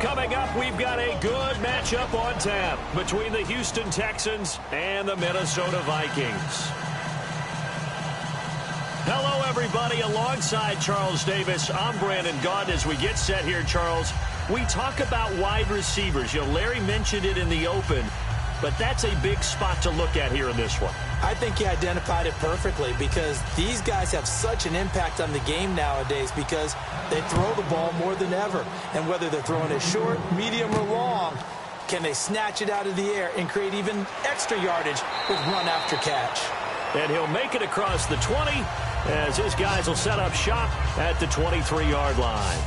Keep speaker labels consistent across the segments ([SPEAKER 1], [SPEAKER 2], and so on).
[SPEAKER 1] Coming up, we've got a good matchup on tap between the Houston Texans and the Minnesota Vikings. Hello, everybody. Alongside Charles Davis, I'm Brandon Gaudin. As we get set here, Charles, we talk about wide receivers. You know, Larry mentioned it in the open, but that's a big spot to look at here in this one.
[SPEAKER 2] I think he identified it perfectly because these guys have such an impact on the game nowadays because they throw the ball more than ever. And whether they're throwing it short, medium, or long, can they snatch it out of the air and create even extra yardage with run after catch?
[SPEAKER 1] And he'll make it across the 20 as his guys will set up shop at the 23-yard line.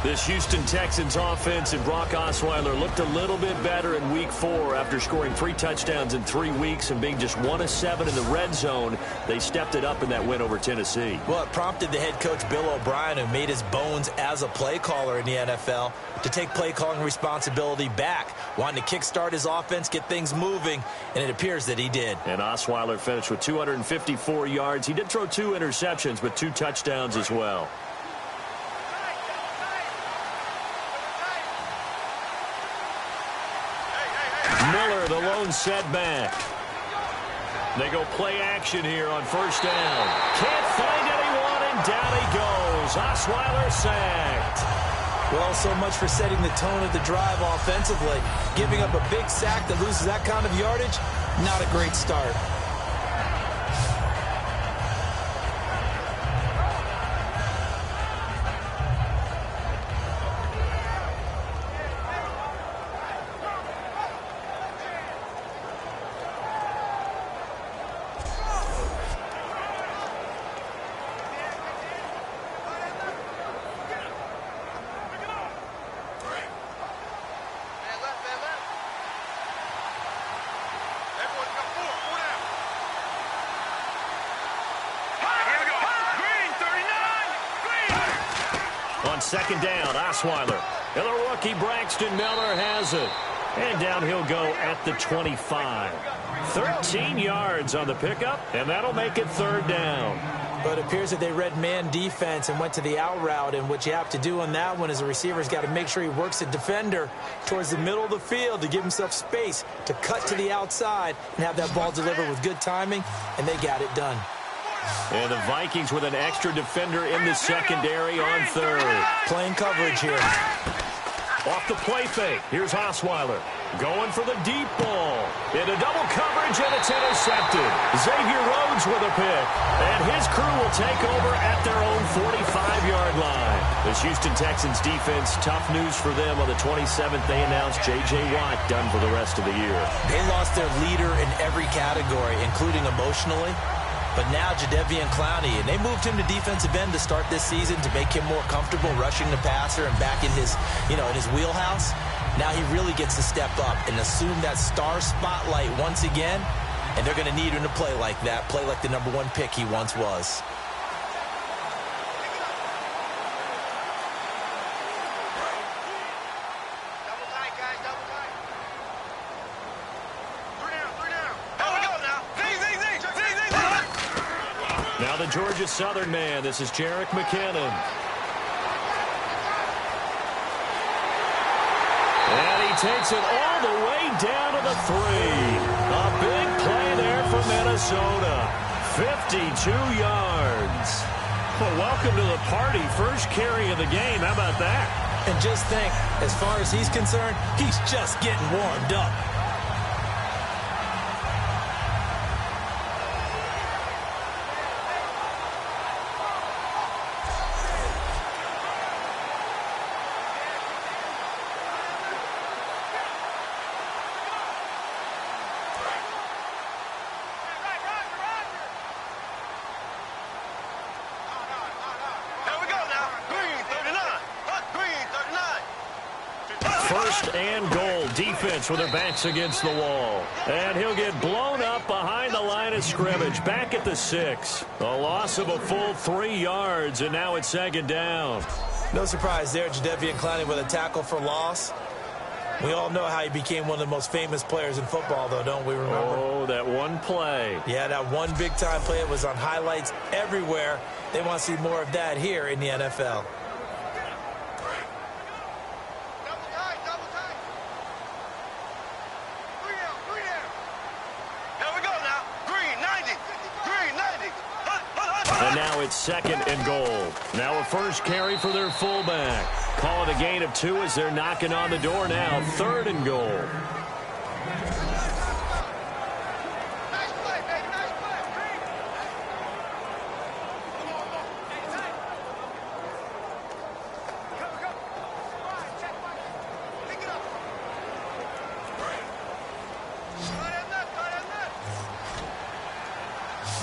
[SPEAKER 1] This Houston Texans offense and Brock Osweiler looked a little bit better in Week 4 after scoring 3 touchdowns in 3 weeks and being just 1 of 7 in the red zone. They stepped it up in that win over Tennessee.
[SPEAKER 2] Well, it prompted the head coach Bill O'Brien, who made his bones as a play caller in the NFL, to take play calling responsibility back, wanting to kickstart his offense, get things moving, and it appears that he did.
[SPEAKER 1] And Osweiler finished with 254 yards. He did throw 2 interceptions, but 2 touchdowns as well. Miller, the lone setback. They go play action here on first down. Can't find anyone, and down he goes. Osweiler sacked.
[SPEAKER 2] Well, so much for setting the tone of the drive offensively. Giving up a big sack that loses that kind of yardage, not a great start.
[SPEAKER 1] On second down, Osweiler. And the rookie Braxton Miller has it. And down he'll go at the 25. 13 yards on the pickup, and that'll make it third down.
[SPEAKER 2] But it appears that they read man defense and went to the out route. And what you have to do on that one is the receiver's got to make sure he works the defender towards the middle of the field to give himself space to cut to the outside and have that ball delivered with good timing, and they got it done.
[SPEAKER 1] And the Vikings with an extra defender in the secondary on third.
[SPEAKER 2] Playing coverage here.
[SPEAKER 1] Off the play fake. Here's Osweiler. Going for the deep ball. Into double coverage, and it's intercepted. Xavier Rhodes with a pick. And his crew will take over at their own 45-yard line. This Houston Texans defense, tough news for them. On the 27th, they announced J.J. Watt done for the rest of the year.
[SPEAKER 2] They lost their leader in every category, including emotionally. But now Jadeveon Clowney, and they moved him to defensive end to start this season to make him more comfortable rushing the passer and back in his, in his wheelhouse. Now he really gets to step up and assume that star spotlight once again, and they're going to need him to play like that, play like the #1 pick he once was.
[SPEAKER 1] Now the Georgia Southern man. This is Jerick McKinnon. And he takes it all the way down to the 3. A big play there for Minnesota. 52 yards. Well, welcome to the party. First carry of the game. How about that?
[SPEAKER 2] And just think, as far as he's concerned, he's just getting warmed up.
[SPEAKER 1] First and goal. Defense with their backs against the wall. And he'll get blown up behind the line of scrimmage. Back at the 6. A loss of a full 3 yards, and now it's second down.
[SPEAKER 2] No surprise there, Jadeveon Clowney with a tackle for loss. We all know how he became one of the most famous players in football, though, don't we remember?
[SPEAKER 1] Oh, that one play.
[SPEAKER 2] Yeah, that one big-time play. It was on highlights everywhere. They want to see more of that here in the NFL.
[SPEAKER 1] It's 2nd and goal. Now a first carry for their fullback. Call it a gain of 2 as they're knocking on the door now. 3rd and goal.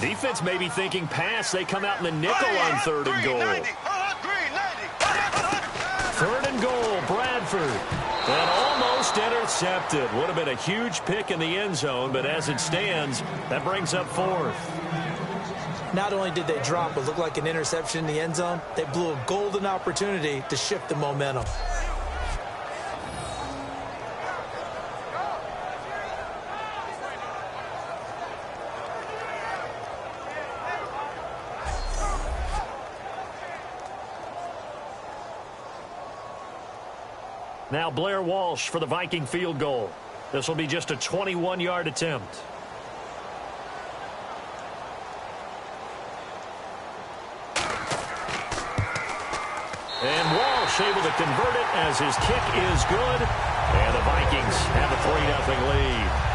[SPEAKER 1] Defense may be thinking pass. They come out in the nickel on 3rd and goal. 3rd and goal, Bradford. And almost intercepted. Would have been a huge pick in the end zone, but as it stands, that brings up 4th.
[SPEAKER 2] Not only did they drop what looked like an interception in the end zone, they blew a golden opportunity to shift the momentum.
[SPEAKER 1] Now Blair Walsh for the Viking field goal. This will be just a 21-yard attempt. And Walsh able to convert it as his kick is good. And the Vikings have a 3-0 lead.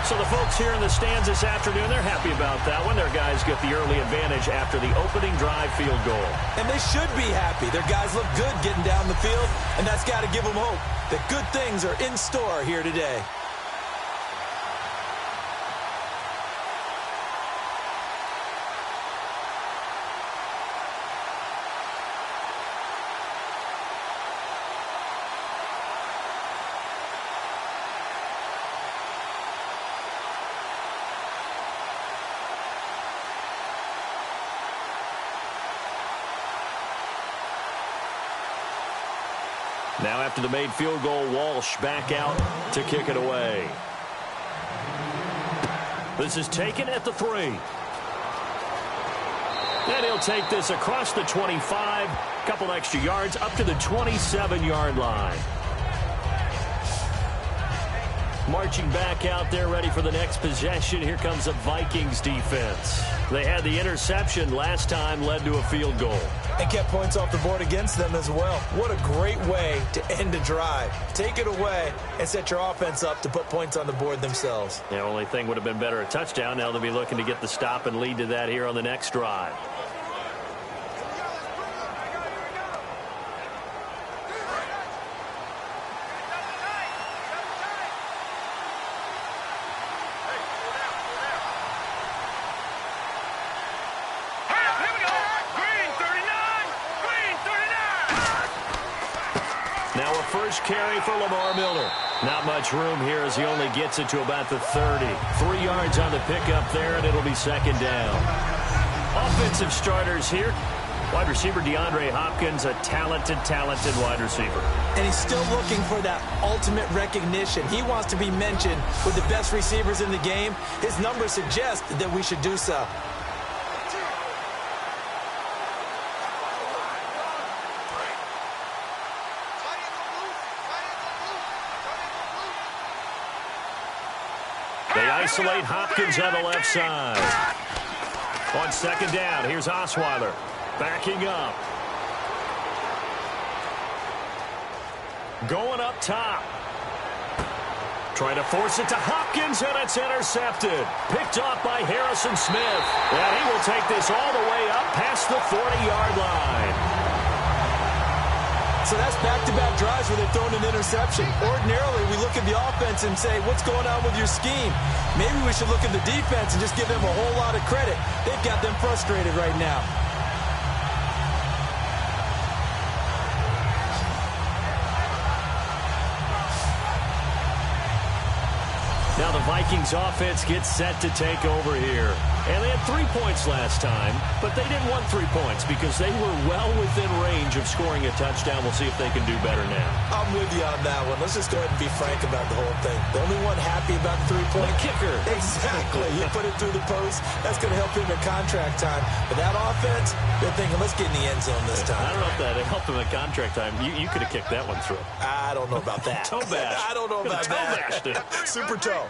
[SPEAKER 1] So the folks here in the stands this afternoon, they're happy about that one. Their guys get the early advantage after the opening drive field goal.
[SPEAKER 2] And they should be happy. Their guys look good getting down the field, and that's got to give them hope that good things are in store here today.
[SPEAKER 1] Now after the made field goal, Walsh back out to kick it away. This is taken at the 3. And he'll take this across the 25, couple extra yards up to the 27-yard line. Marching back out there, ready for the next possession. Here comes the Vikings defense. They had the interception last time, led to a field goal.
[SPEAKER 2] And kept points off the board against them as well. What a great way to end a drive. Take it away and set your offense up to put points on the board themselves.
[SPEAKER 1] The only thing would have been better, a touchdown. Now they'll be looking to get the stop and lead to that here on the next drive. First carry for Lamar Miller. Not much room here as he only gets it to about the 30. 3 yards on the pickup there, and it'll be 2nd down. Offensive starters here. Wide receiver DeAndre Hopkins, a talented wide receiver.
[SPEAKER 2] And he's still looking for that ultimate recognition. He wants to be mentioned with the best receivers in the game. His numbers suggest that we should do so.
[SPEAKER 1] They isolate Hopkins on the left side. On 2nd down, here's Osweiler backing up. Going up top. Trying to force it to Hopkins, and it's intercepted. Picked off by Harrison Smith. And he will take this all the way up past the 40-yard line.
[SPEAKER 2] So that's back-to-back drives where they've thrown an interception. Ordinarily, we look at the offense and say, what's going on with your scheme? Maybe we should look at the defense and just give them a whole lot of credit. They've got them frustrated right now.
[SPEAKER 1] Now the Vikings offense gets set to take over here. And they had 3 points last time, but they didn't want 3 points because they were well within range of scoring a touchdown. We'll see if they can do better now.
[SPEAKER 2] I'm with you on that one. Let's just go ahead and be frank about the whole thing. The only one happy about the 3-point
[SPEAKER 1] kicker.
[SPEAKER 2] Exactly. You put it through the post. That's going to help him in contract time. But that offense, they're thinking, let's get in the end zone this time.
[SPEAKER 1] I don't know if that helped him in contract time. You could have kicked that one through.
[SPEAKER 2] I don't know about that.
[SPEAKER 1] Toe bash.
[SPEAKER 2] I don't know about that.
[SPEAKER 1] Toe bashed it.
[SPEAKER 2] Super toe.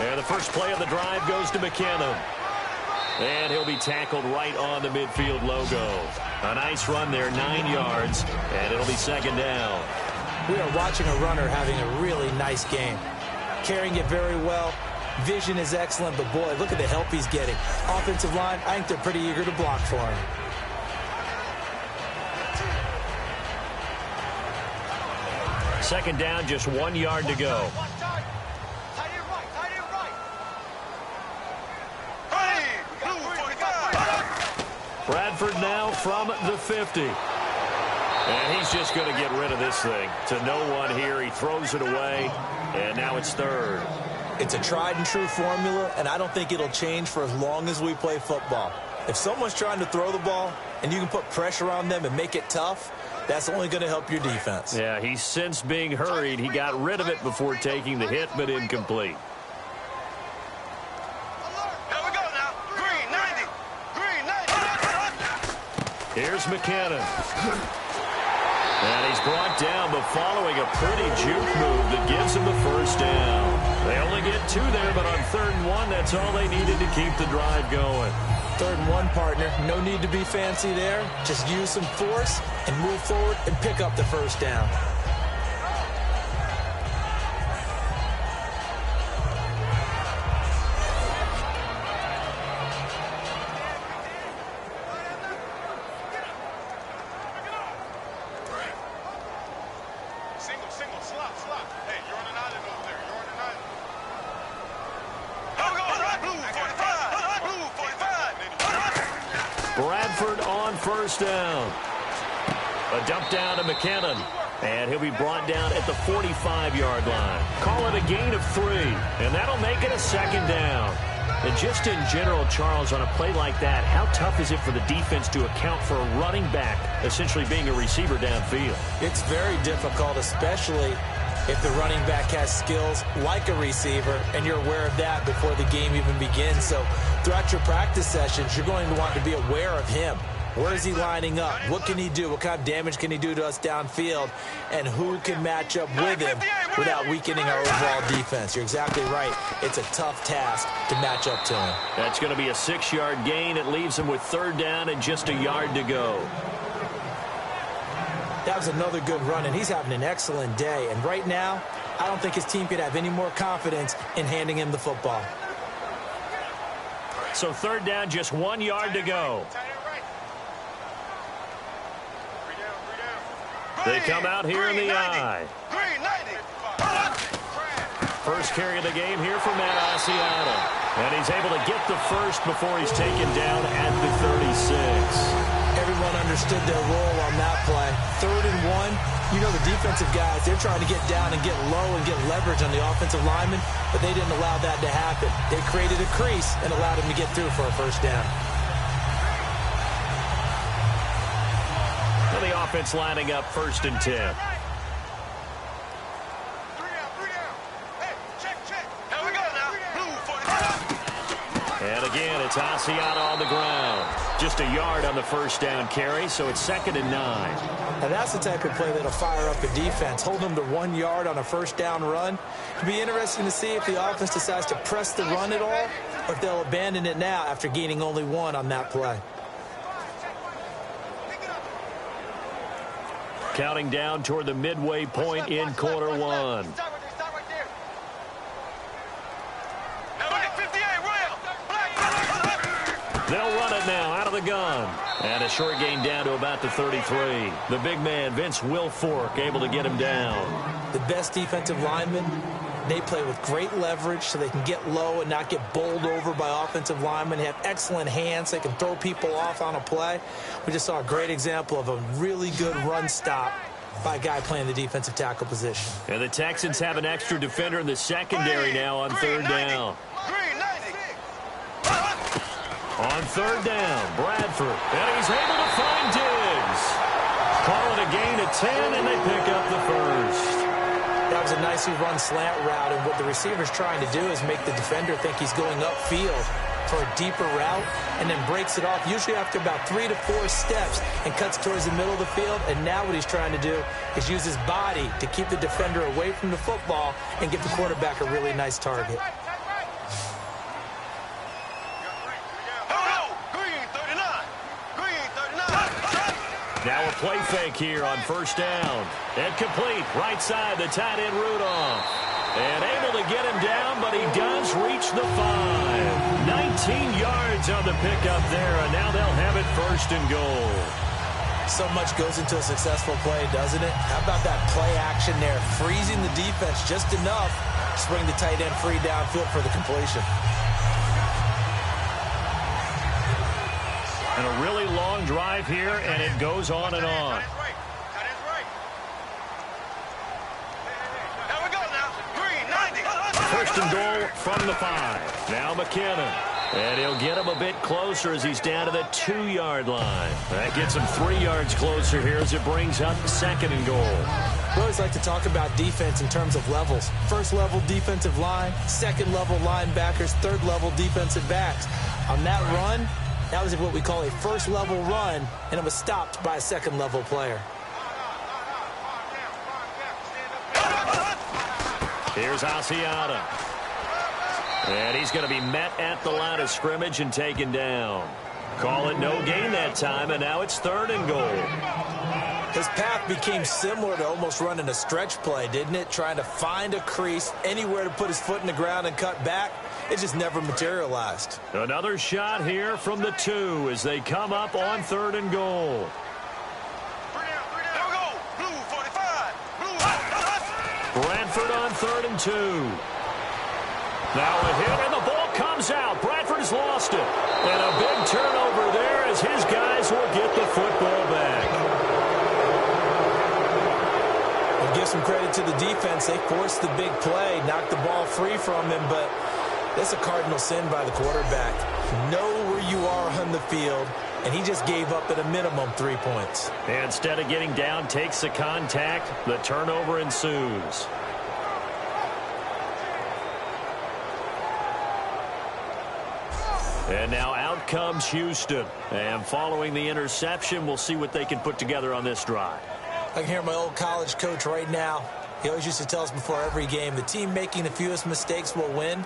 [SPEAKER 1] And the first play of the drive goes to McKinnon. And he'll be tackled right on the midfield logo. A nice run there, 9 yards, and it'll be second down.
[SPEAKER 2] We are watching a runner having a really nice game. Carrying it very well. Vision is excellent, but boy, look at the help he's getting. Offensive line, I think they're pretty eager to block for him.
[SPEAKER 1] Second down, just 1 yard to go. Bradford now from the 50. And he's just going to get rid of this thing. To no one here. He throws it away, and now it's third.
[SPEAKER 2] It's a tried-and-true formula, and I don't think it'll change for as long as we play football. If someone's trying to throw the ball and you can put pressure on them and make it tough, that's only going to help your defense.
[SPEAKER 1] Yeah, he's since being hurried. He got rid of it before taking the hit, but incomplete. Here's McKinnon. And he's brought down, but following a pretty juke move that gives him the first down. They only get 2 there, but on 3rd and 1, that's all they needed to keep the drive going.
[SPEAKER 2] 3rd and 1, partner. No need to be fancy there. Just use some force and move forward and pick up the first down.
[SPEAKER 1] Bradford on first down. A dump down to McKinnon. And he'll be brought down at the 45-yard line. Call it a gain of 3. And that'll make it a second down. And just in general, Charles, on a play like that, how tough is it for the defense to account for a running back essentially being a receiver downfield?
[SPEAKER 2] It's very difficult, especially if the running back has skills like a receiver, and you're aware of that before the game even begins. So throughout your practice sessions, you're going to want to be aware of him. Where is he lining up? What can he do? What kind of damage can he do to us downfield? And who can match up with him without weakening our overall defense? You're exactly right. It's a tough task to match up to him.
[SPEAKER 1] That's going to be a 6-yard gain. It leaves him with 3rd down and just a yard to go.
[SPEAKER 2] That was another good run, and he's having an excellent day. And right now, I don't think his team could have any more confidence in handing him the football.
[SPEAKER 1] So 3rd down, just 1 yard to go. They come out here in the I. First carry of the game here for Matt Asiata. And he's able to get the first before he's taken down at the 36.
[SPEAKER 2] Everyone understood their role on that play. 3rd and 1. You know the defensive guys, they're trying to get down and get low and get leverage on the offensive lineman, but they didn't allow that to happen. They created a crease and allowed him to get through for a first down.
[SPEAKER 1] And the offense lining up 1st and 10. And again, it's Asiata on the ground. Just a yard on the first down carry, so it's 2nd and 9.
[SPEAKER 2] Now that's the type of play that'll fire up a defense. Hold them to 1 yard on a first down run. It'll be interesting to see if the offense decides to press the run at all, or if they'll abandon it now after gaining only 1 on that play.
[SPEAKER 1] Counting down toward the midway point in quarter 1. They'll run it now out of the gun. And a short gain down to about the 33. The big man, Vince Wilfork, able to get him down.
[SPEAKER 2] The best defensive linemen, they play with great leverage so they can get low and not get bowled over by offensive linemen. They have excellent hands. They can throw people off on a play. We just saw a great example of a really good run stop by a guy playing the defensive tackle position.
[SPEAKER 1] And the Texans have an extra defender in the secondary now on 3rd down. On 3rd down, Bradford, and he's able to find Diggs. Call it a gain of 10, and they pick up the first.
[SPEAKER 2] That was a nicely run slant route, and what the receiver's trying to do is make the defender think he's going upfield for a deeper route, and then breaks it off, usually after about 3 to 4 steps, and cuts towards the middle of the field. And now what he's trying to do is use his body to keep the defender away from the football and give the quarterback a really nice target.
[SPEAKER 1] Now a play fake here on first down. And complete. Right side, the tight end Rudolph. And able to get him down, but he does reach the 5. 19 yards on the pickup there, and now they'll have it first and goal.
[SPEAKER 2] So much goes into a successful play, doesn't it? How about that play action there? Freezing the defense just enough to bring the tight end free downfield for the completion.
[SPEAKER 1] And a really long drive here, and it goes on and on. First and goal from the 5. Now McKinnon. And he'll get him a bit closer as he's down to the 2-yard line. That gets him 3 yards closer here as it brings up second and goal.
[SPEAKER 2] We always like to talk about defense in terms of levels. First level defensive line, second level linebackers, third level defensive backs. On that run, that was what we call a first level run, and it was stopped by a second level player.
[SPEAKER 1] Here's Asiata. And he's going to be met at the line of scrimmage and taken down. Call it no gain that time, and now it's third and goal.
[SPEAKER 2] His path became similar to almost running a stretch play, didn't it? Trying to find a crease, anywhere to put his foot in the ground and cut back. It just never materialized.
[SPEAKER 1] Another shot here from the 2 as they come up on third and goal. Bradford on third and 2. Now a hit, and the ball comes out. Bradford's lost it. And a big turnover there as his guys will get the football back.
[SPEAKER 2] We'll give some credit to the defense. They forced the big play, knocked the ball free from him, but that's a cardinal sin by the quarterback. Know where you are on the field, and he just gave up at a minimum 3 points.
[SPEAKER 1] And instead of getting down, takes the contact. The turnover ensues. And now out comes Houston. And following the interception, we'll see what they can put together on this drive.
[SPEAKER 2] I can hear my old college coach right now. He always used to tell us before every game, the team making the fewest mistakes will win.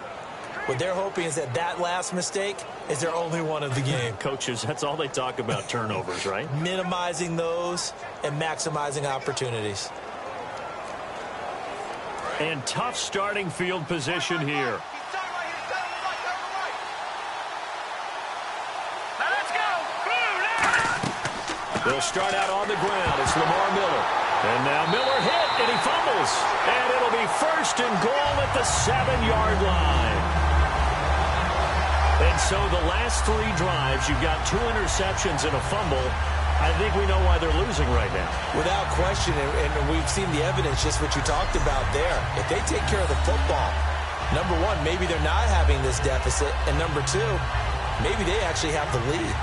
[SPEAKER 2] What they're hoping is that that last mistake is their only one of the game.
[SPEAKER 1] Coaches, that's all they talk about, turnovers, right?
[SPEAKER 2] Minimizing those and maximizing opportunities.
[SPEAKER 1] And tough starting field position here. They'll start out on the ground. It's Lamar Miller. And now Miller hit, and he fumbles. And it'll be first and goal at the 7-yard line. And so the last 3 drives, you've got 2 interceptions and a fumble. I think we know why they're losing right now.
[SPEAKER 2] Without question, and we've seen the evidence, just what you talked about there. If they take care of the football, number one, maybe they're not having this deficit. And number 2, maybe they actually have the lead.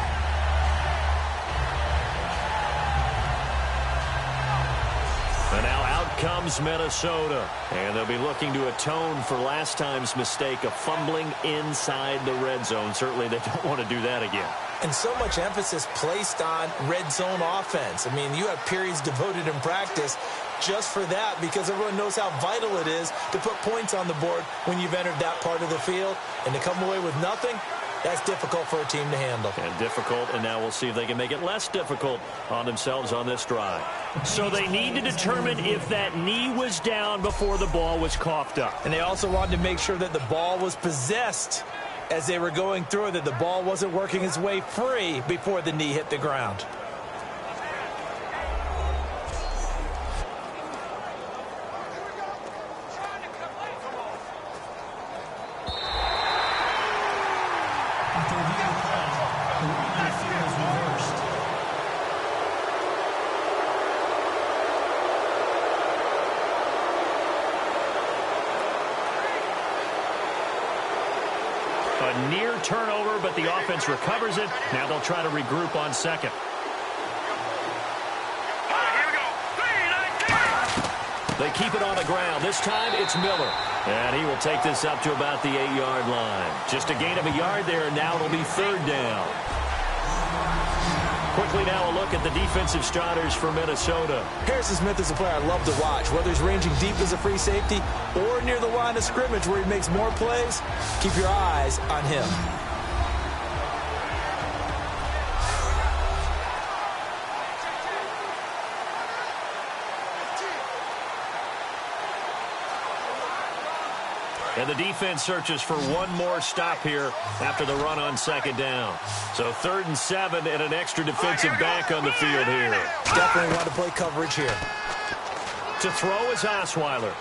[SPEAKER 1] And now out comes Minnesota. And they'll be looking to atone for last time's mistake of fumbling inside the red zone. Certainly they don't want to do that again.
[SPEAKER 2] And so much emphasis placed on red zone offense. I mean, you have periods devoted in practice just for that because everyone knows how vital it is to put points on the board when you've entered that part of the field. And to come away with nothing, that's difficult for a team to handle.
[SPEAKER 1] And difficult, and now we'll see if they can make it less difficult on themselves on this drive. So they need to determine if that knee was down before the ball was coughed up.
[SPEAKER 2] And they also wanted to make sure that the ball was possessed as they were going through it, that the ball wasn't working its way free before the knee hit the ground.
[SPEAKER 1] A near turnover, but the offense recovers it. Now they'll try to regroup on second. They keep it on the ground. This time it's Miller. And he will take this up to about the 8-yard line. Just a gain of a yard there, and now it'll be third down. Quickly now a look at the defensive starters for Minnesota.
[SPEAKER 2] Harrison Smith is a player I love to watch. Whether he's ranging deep as a free safety or near the line of scrimmage where he makes more plays, keep your eyes on him.
[SPEAKER 1] And the defense searches for one more stop here after the run on second down. So 3rd and 7 and an extra defensive back on the field here.
[SPEAKER 2] Definitely want to play coverage here.
[SPEAKER 1] To throw is Osweiler.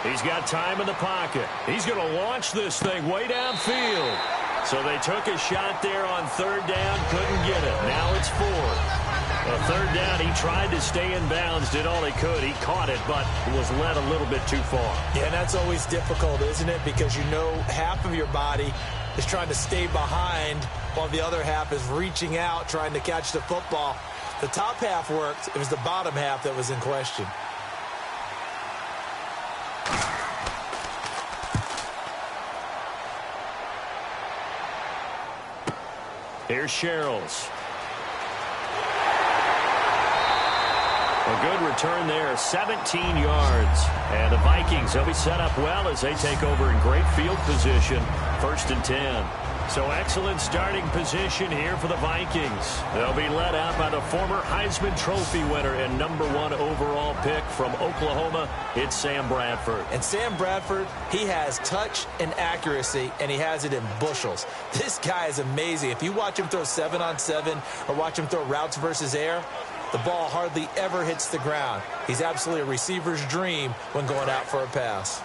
[SPEAKER 1] He's got time in the pocket. He's going to launch this thing way downfield. So they took a shot there on 3rd down, couldn't get it. Now it's 4th. A 3rd down, he tried to stay in bounds, did all he could. He caught it, but was led a little bit too far.
[SPEAKER 2] Yeah, and that's always difficult, isn't it? Because you know half of your body is trying to stay behind while the other half is reaching out, trying to catch the football. The top half worked. It was the bottom half that was in question.
[SPEAKER 1] Here's Sherrills. A good return there, 17 yards. And the Vikings, they'll be set up well as they take over in great field position, 1st and 10. So excellent starting position here for the Vikings. They'll be led out by the former Heisman Trophy winner and #1 overall pick from Oklahoma. It's Sam Bradford.
[SPEAKER 2] And Sam Bradford, he has touch and accuracy, and he has it in bushels. This guy is amazing. If you watch him throw 7-on-7 or watch him throw routes versus air, the ball hardly ever hits the ground. He's absolutely a receiver's dream when going out for a pass.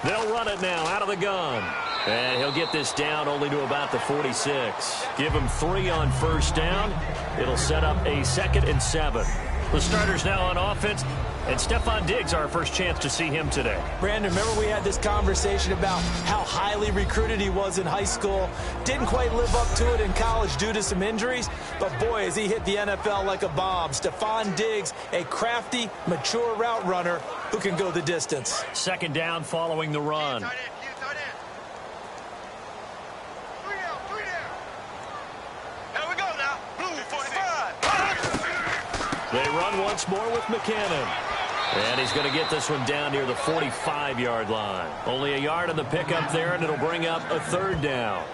[SPEAKER 1] They'll run it now out of the gun. And he'll get this down only to about the 46. Give him 3 on 1st down. It'll set up a 2nd and 7. The starters now on offense. And Stephon Diggs, our first chance to see him today.
[SPEAKER 2] Brandon, remember we had this conversation about how highly recruited he was in high school. Didn't quite live up to it in college due to some injuries. But, boy, as he hit the NFL like a bomb. Stephon Diggs, a crafty, mature route runner who can go the distance.
[SPEAKER 1] 2nd down following the run. They run once more with McKinnon. And he's going to get this one down near the 45-yard line. Only a yard on the pickup there, and it'll bring up a 3rd down.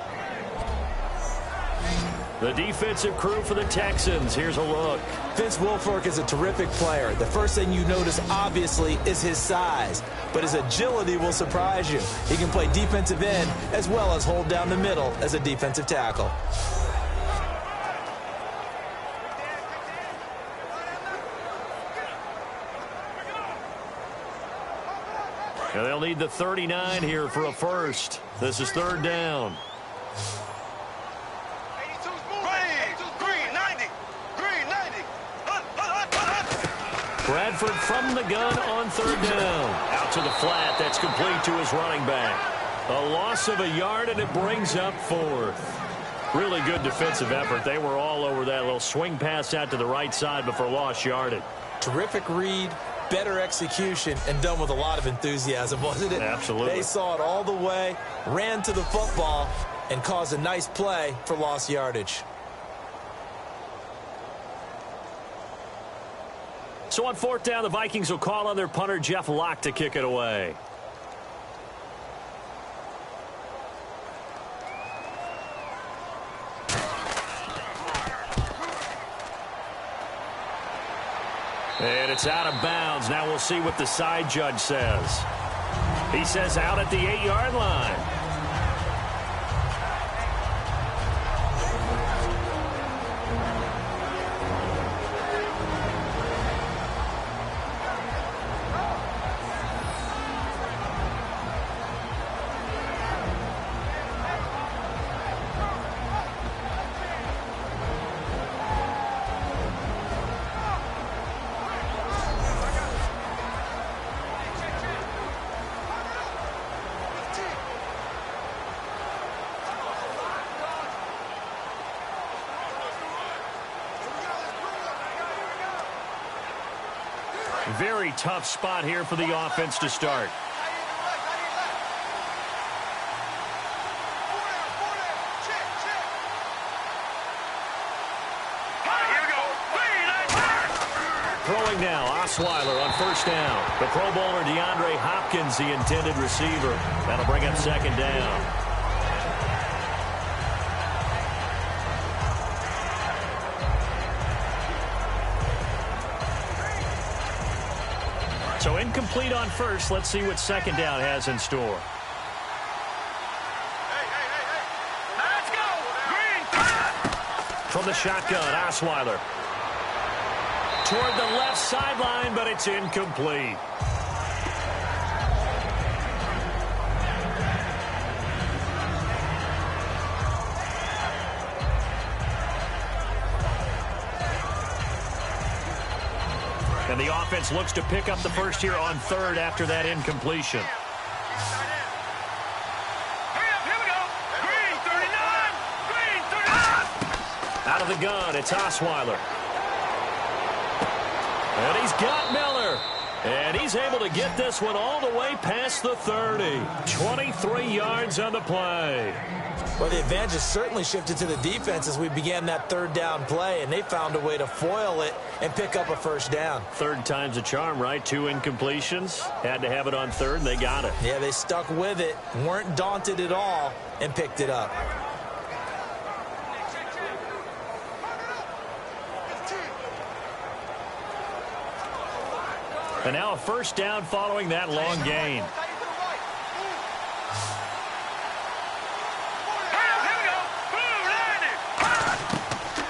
[SPEAKER 1] The defensive crew for the Texans. Here's a look.
[SPEAKER 2] Vince Wilfork is a terrific player. The first thing you notice, obviously, is his size. But his agility will surprise you. He can play defensive end as well as hold down the middle as a defensive tackle.
[SPEAKER 1] And they'll need the 39 here for a first. This is 3rd down. Bradford from the gun on 3rd down. Out to the flat. That's complete to his running back. A loss of a yard, and it brings up 4th. Really good defensive effort. They were all over that little swing pass out to the right side before lost yardage.
[SPEAKER 2] Terrific read, better execution, and done with a lot of enthusiasm, wasn't it?
[SPEAKER 1] Absolutely.
[SPEAKER 2] They saw it all the way, ran to the football, and caused a nice play for lost yardage.
[SPEAKER 1] So on 4th down, the Vikings will call on their punter, Jeff Locke, to kick it away. And it's out of bounds. Now we'll see what the side judge says. He says out at the 8-yard line. Very tough spot here for the offense to start. Throwing now, Osweiler on 1st down. The Pro Bowler DeAndre Hopkins, the intended receiver. That'll bring up 2nd down. incomplete on first. Let's see what second down has in store.
[SPEAKER 3] Let's go! Green!
[SPEAKER 1] From the shotgun, Osweiler. Toward the left sideline, but it's incomplete. And the offense looks to pick up the first here on third after that incompletion.
[SPEAKER 3] Here we go! Green 39! Green 39!
[SPEAKER 1] Out of the gun, it's Osweiler. And he's got Miller. And he's able to get this one all the way past the 30. 23 yards on the play.
[SPEAKER 2] Well, the advantage has certainly shifted to the defense as we began that third down play, and they found a way to foil it and pick up a first down.
[SPEAKER 1] Third time's a charm, right? 2 incompletions. Had to have it on third, and they got it.
[SPEAKER 2] Yeah, they stuck with it, weren't daunted at all, and picked it up.
[SPEAKER 1] And now a first down following that long gain.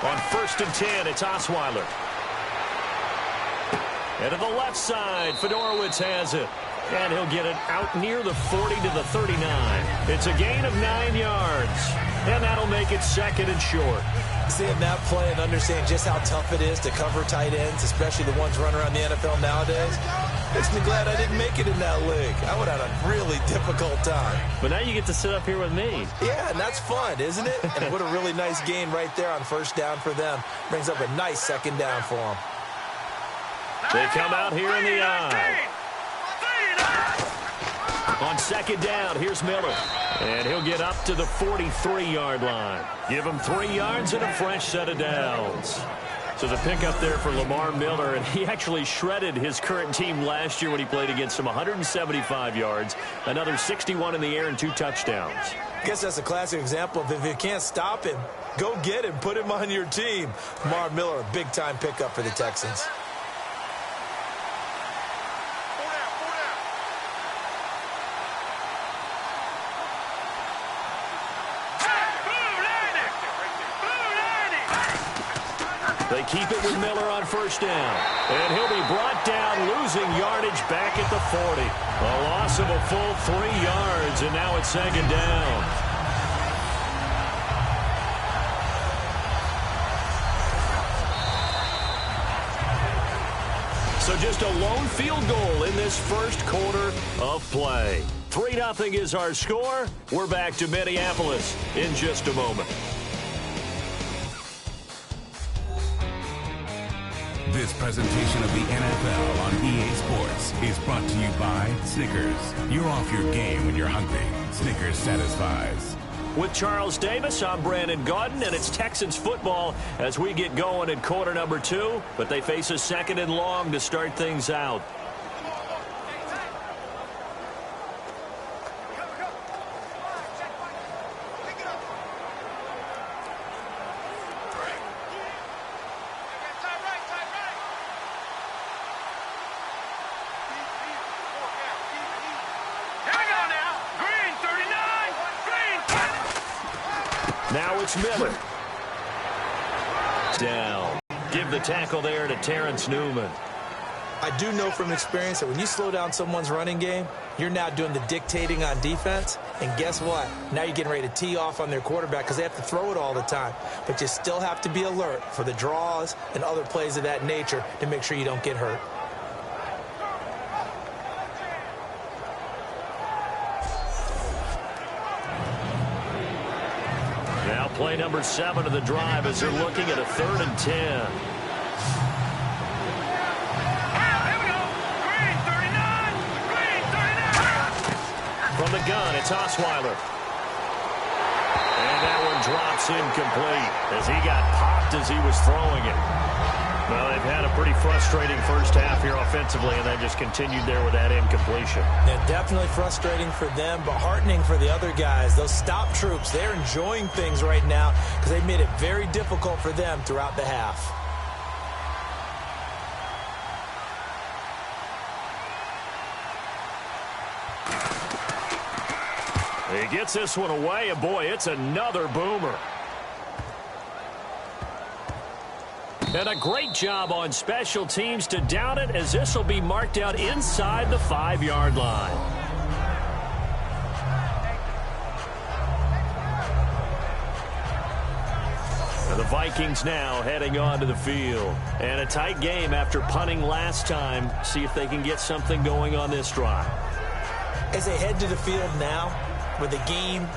[SPEAKER 1] On 1st and 10, it's Osweiler. And to the left side, Fedorowicz has it. And he'll get it out near the 40 to the 39. It's a gain of 9 yards. And that'll make it second and short.
[SPEAKER 2] Seeing that play and understanding just how tough it is to cover tight ends, especially the ones running around the NFL nowadays, makes me glad I didn't make it in that league. I would have had a really difficult time.
[SPEAKER 1] But now you get to sit up here with me.
[SPEAKER 2] Yeah, and that's fun, isn't it? And what a really nice gain right there on first down for them. Brings up a nice second down for them.
[SPEAKER 1] They come out here in the eye. On second down, here's Miller. And he'll get up to the 43-yard line. Give him 3 yards and a fresh set of downs. So the pickup there for Lamar Miller, and he actually shredded his current team last year when he played against them. 175 yards, another 61 in the air, and 2 touchdowns.
[SPEAKER 2] I guess that's a classic example of if you can't stop him, go get him, put him on your team. Lamar Miller, a big-time pickup for the Texans.
[SPEAKER 1] They keep it with Miller on first down. And he'll be brought down, losing yardage back at the 40. A loss of a full 3 yards, and now it's second down. So just a lone field goal in this first quarter of play. 3-0 is our score. We're back to Minneapolis in just a moment.
[SPEAKER 4] This presentation of the NFL on EA Sports is brought to you by Snickers. You're off your game when you're hungry. Snickers satisfies.
[SPEAKER 1] With Charles Davis, I'm Brandon Gaudin, and it's Texans football as we get going in quarter number 2. But they face a second and long to start things out. Now it's Miller. Down. Give the tackle there to Terrence Newman.
[SPEAKER 2] I do know from experience that when you slow down someone's running game, you're now doing the dictating on defense. And guess what? Now you're getting ready to tee off on their quarterback because they have to throw it all the time. But you still have to be alert for the draws and other plays of that nature to make sure you don't get hurt.
[SPEAKER 1] Play number 7 of the drive as they're looking at a 3rd and 10.
[SPEAKER 3] Here we go. Green 39. Green 39.
[SPEAKER 1] From the gun, it's Osweiler. And that one drops incomplete as he got popped as he was throwing it. Well, they've had a pretty frustrating first half here offensively, and they just continued there with that incompletion.
[SPEAKER 2] Yeah, definitely frustrating for them, but heartening for the other guys. Those stop troops, they're enjoying things right now because they've made it very difficult for them throughout the half.
[SPEAKER 1] He gets this one away, and boy, it's another boomer. And a great job on special teams to down it, as this will be marked out inside the 5-yard line. And the Vikings now heading onto the field. And a tight game after punting last time. See if they can get something going on this drive.
[SPEAKER 2] As they head to the field now, with the game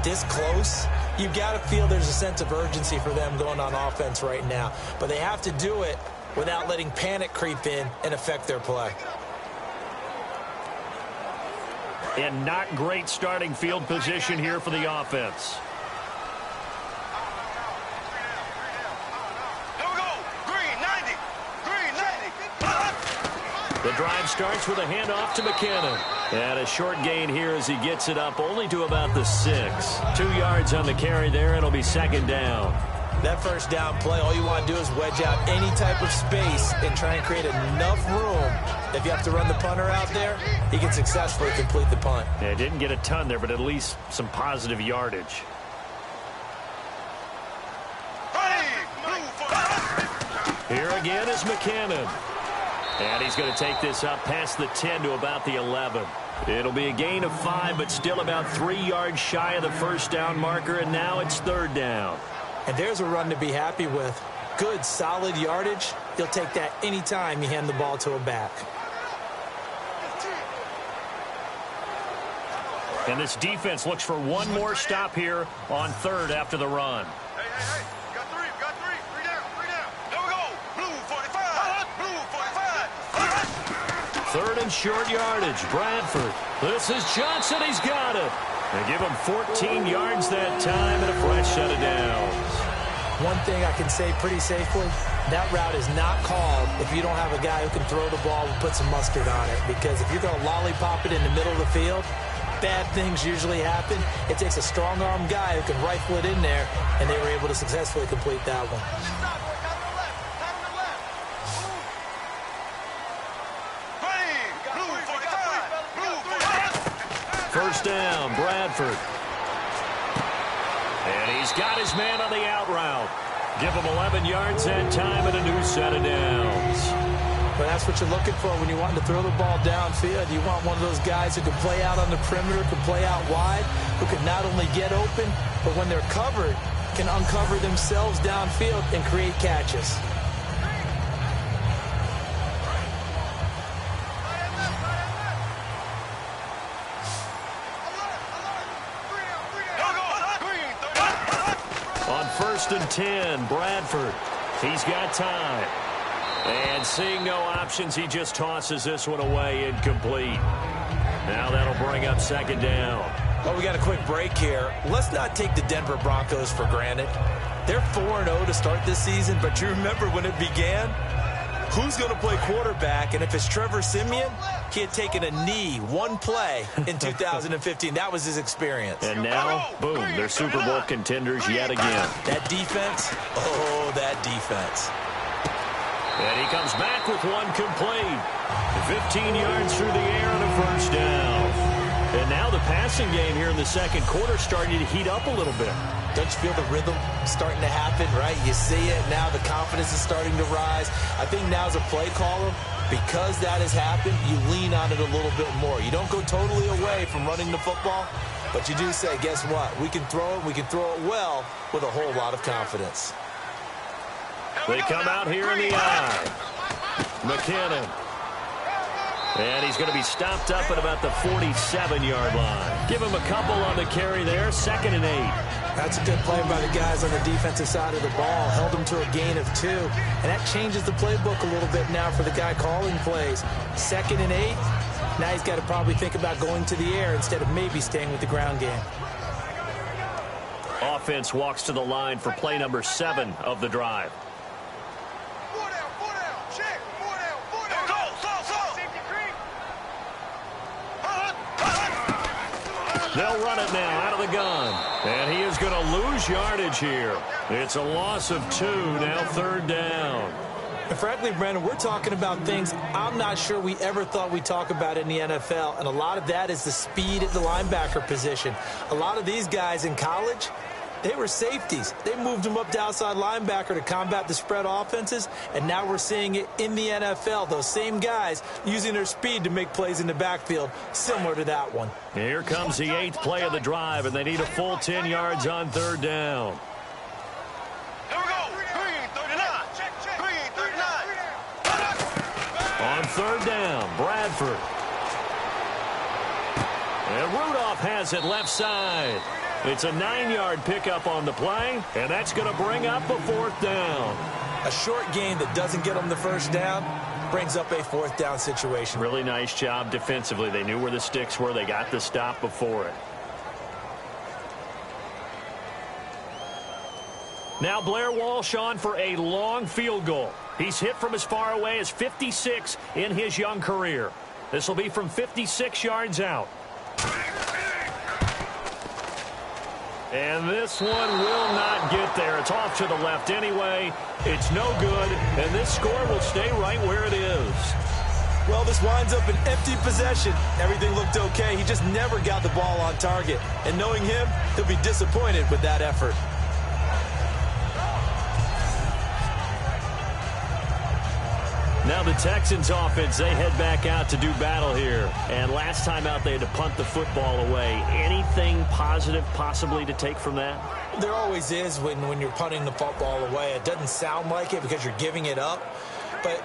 [SPEAKER 2] this close, you've got to feel there's a sense of urgency for them going on offense right now. But they have to do it without letting panic creep in and affect their play.
[SPEAKER 1] And not great starting field position here for the offense.
[SPEAKER 3] Here we go. Green 90. Green 90.
[SPEAKER 1] The drive starts with a handoff to McKinnon. And a short gain here as he gets it up only to about the 6. 2 yards on the carry there, and it'll be second down.
[SPEAKER 2] That first down play, all you want to do is wedge out any type of space and try and create enough room. If you have to run the punter out there, he can successfully complete the punt.
[SPEAKER 1] Yeah, didn't get a ton there, but at least some positive yardage. Here again is McKinnon. And he's going to take this up past the 10 to about the 11. It'll be a gain of 5, but still about 3 yards shy of the first down marker, and now it's third down.
[SPEAKER 2] And there's a run to be happy with. Good, solid yardage. He'll take that anytime you hand the ball to a back.
[SPEAKER 1] And this defense looks for one more stop here on third after the run.
[SPEAKER 3] Hey. Got three. Three down. There we go. Blue 45. Blue 45.
[SPEAKER 1] Third and short yardage. Bradford. This is Johnson. He's got it. They give him 14 yards that time and a fresh set of downs.
[SPEAKER 2] One thing I can say pretty safely, that route is not called if you don't have a guy who can throw the ball and put some mustard on it. Because if you're going to lollipop it in the middle of the field, bad things usually happen. It takes a strong-arm guy who can rifle it in there, and they were able to successfully complete that one.
[SPEAKER 1] First down, Bradford. And he's got his man on the out route. Give him 11 yards that time and a new set of downs.
[SPEAKER 2] But that's what you're looking for when you want to throw the ball downfield. You want one of those guys who can play out on the perimeter, can play out wide, who can not only get open, but when they're covered, can uncover themselves downfield and create catches.
[SPEAKER 1] On first and 10, Bradford. He's got time. And seeing no options, he just tosses this one away incomplete. Now that'll bring up second down.
[SPEAKER 2] Well, we got a quick break here. Let's not take the Denver Broncos for granted. They're 4-0 to start this season, but you remember when it began? Who's going to play quarterback? And if it's Trevor Siemian, he had taken a knee one play in 2015. That was his experience.
[SPEAKER 1] And now, boom, they're Super Bowl contenders yet again.
[SPEAKER 2] That defense, oh, that defense.
[SPEAKER 1] And he comes back with one complete. 15 yards through the air and a first down. And now the passing game here in the second quarter starting to heat up a little bit.
[SPEAKER 2] Don't you feel the rhythm starting to happen, right? You see it. Now the confidence is starting to rise. I think now as a play caller, because that has happened, you lean on it a little bit more. You don't go totally away from running the football, but you do say, guess what? We can throw it. We can throw it well with a whole lot of confidence.
[SPEAKER 1] They come out here in the eye. McKinnon. And he's going to be stopped up at about the 47-yard line. Give him a couple on the carry there. 2nd and 8.
[SPEAKER 2] That's a good play by the guys on the defensive side of the ball. Held him to a gain of 2. And that changes the playbook a little bit now for the guy calling plays. 2nd and 8. Now he's got to probably think about going to the air instead of maybe staying with the ground game.
[SPEAKER 1] Offense walks to the line for play number 7 of the drive. They'll run it now out of the gun. And he is going to lose yardage here. It's a loss of 2, now third down.
[SPEAKER 2] And frankly, Brandon, we're talking about things I'm not sure we ever thought we'd talk about in the NFL, and a lot of that is the speed at the linebacker position. A lot of these guys in college, they were safeties. They moved them up to outside linebacker to combat the spread offenses, and now we're seeing it in the NFL. Those same guys using their speed to make plays in the backfield, similar to that one.
[SPEAKER 1] Here comes the 8th play of the drive, and they need a full 10 yards on 3rd down.
[SPEAKER 3] Here we go. Green 39. Green 39.
[SPEAKER 1] On 3rd down, Bradford. And Rudolph has it left side. It's a 9-yard pickup on the play, and that's going to bring up a 4th down.
[SPEAKER 2] A short gain that doesn't get them the first down brings up a 4th down situation.
[SPEAKER 1] Really nice job defensively. They knew where the sticks were. They got the stop before it. Now Blair Walsh on for a long field goal. He's hit from as far away as 56 in his young career. This will be from 56 yards out. And this one will not get there. It's off to the left anyway. It's no good, and this score will stay right where it is.
[SPEAKER 2] Well, this winds up an empty possession. Everything looked okay. He just never got the ball on target. And knowing him, he'll be disappointed with that effort.
[SPEAKER 1] Now the Texans offense, they head back out to do battle here. And last time out, they had to punt the football away. Anything positive possibly to take from that?
[SPEAKER 2] There always is when you're punting the football away. It doesn't sound like it because you're giving it up. But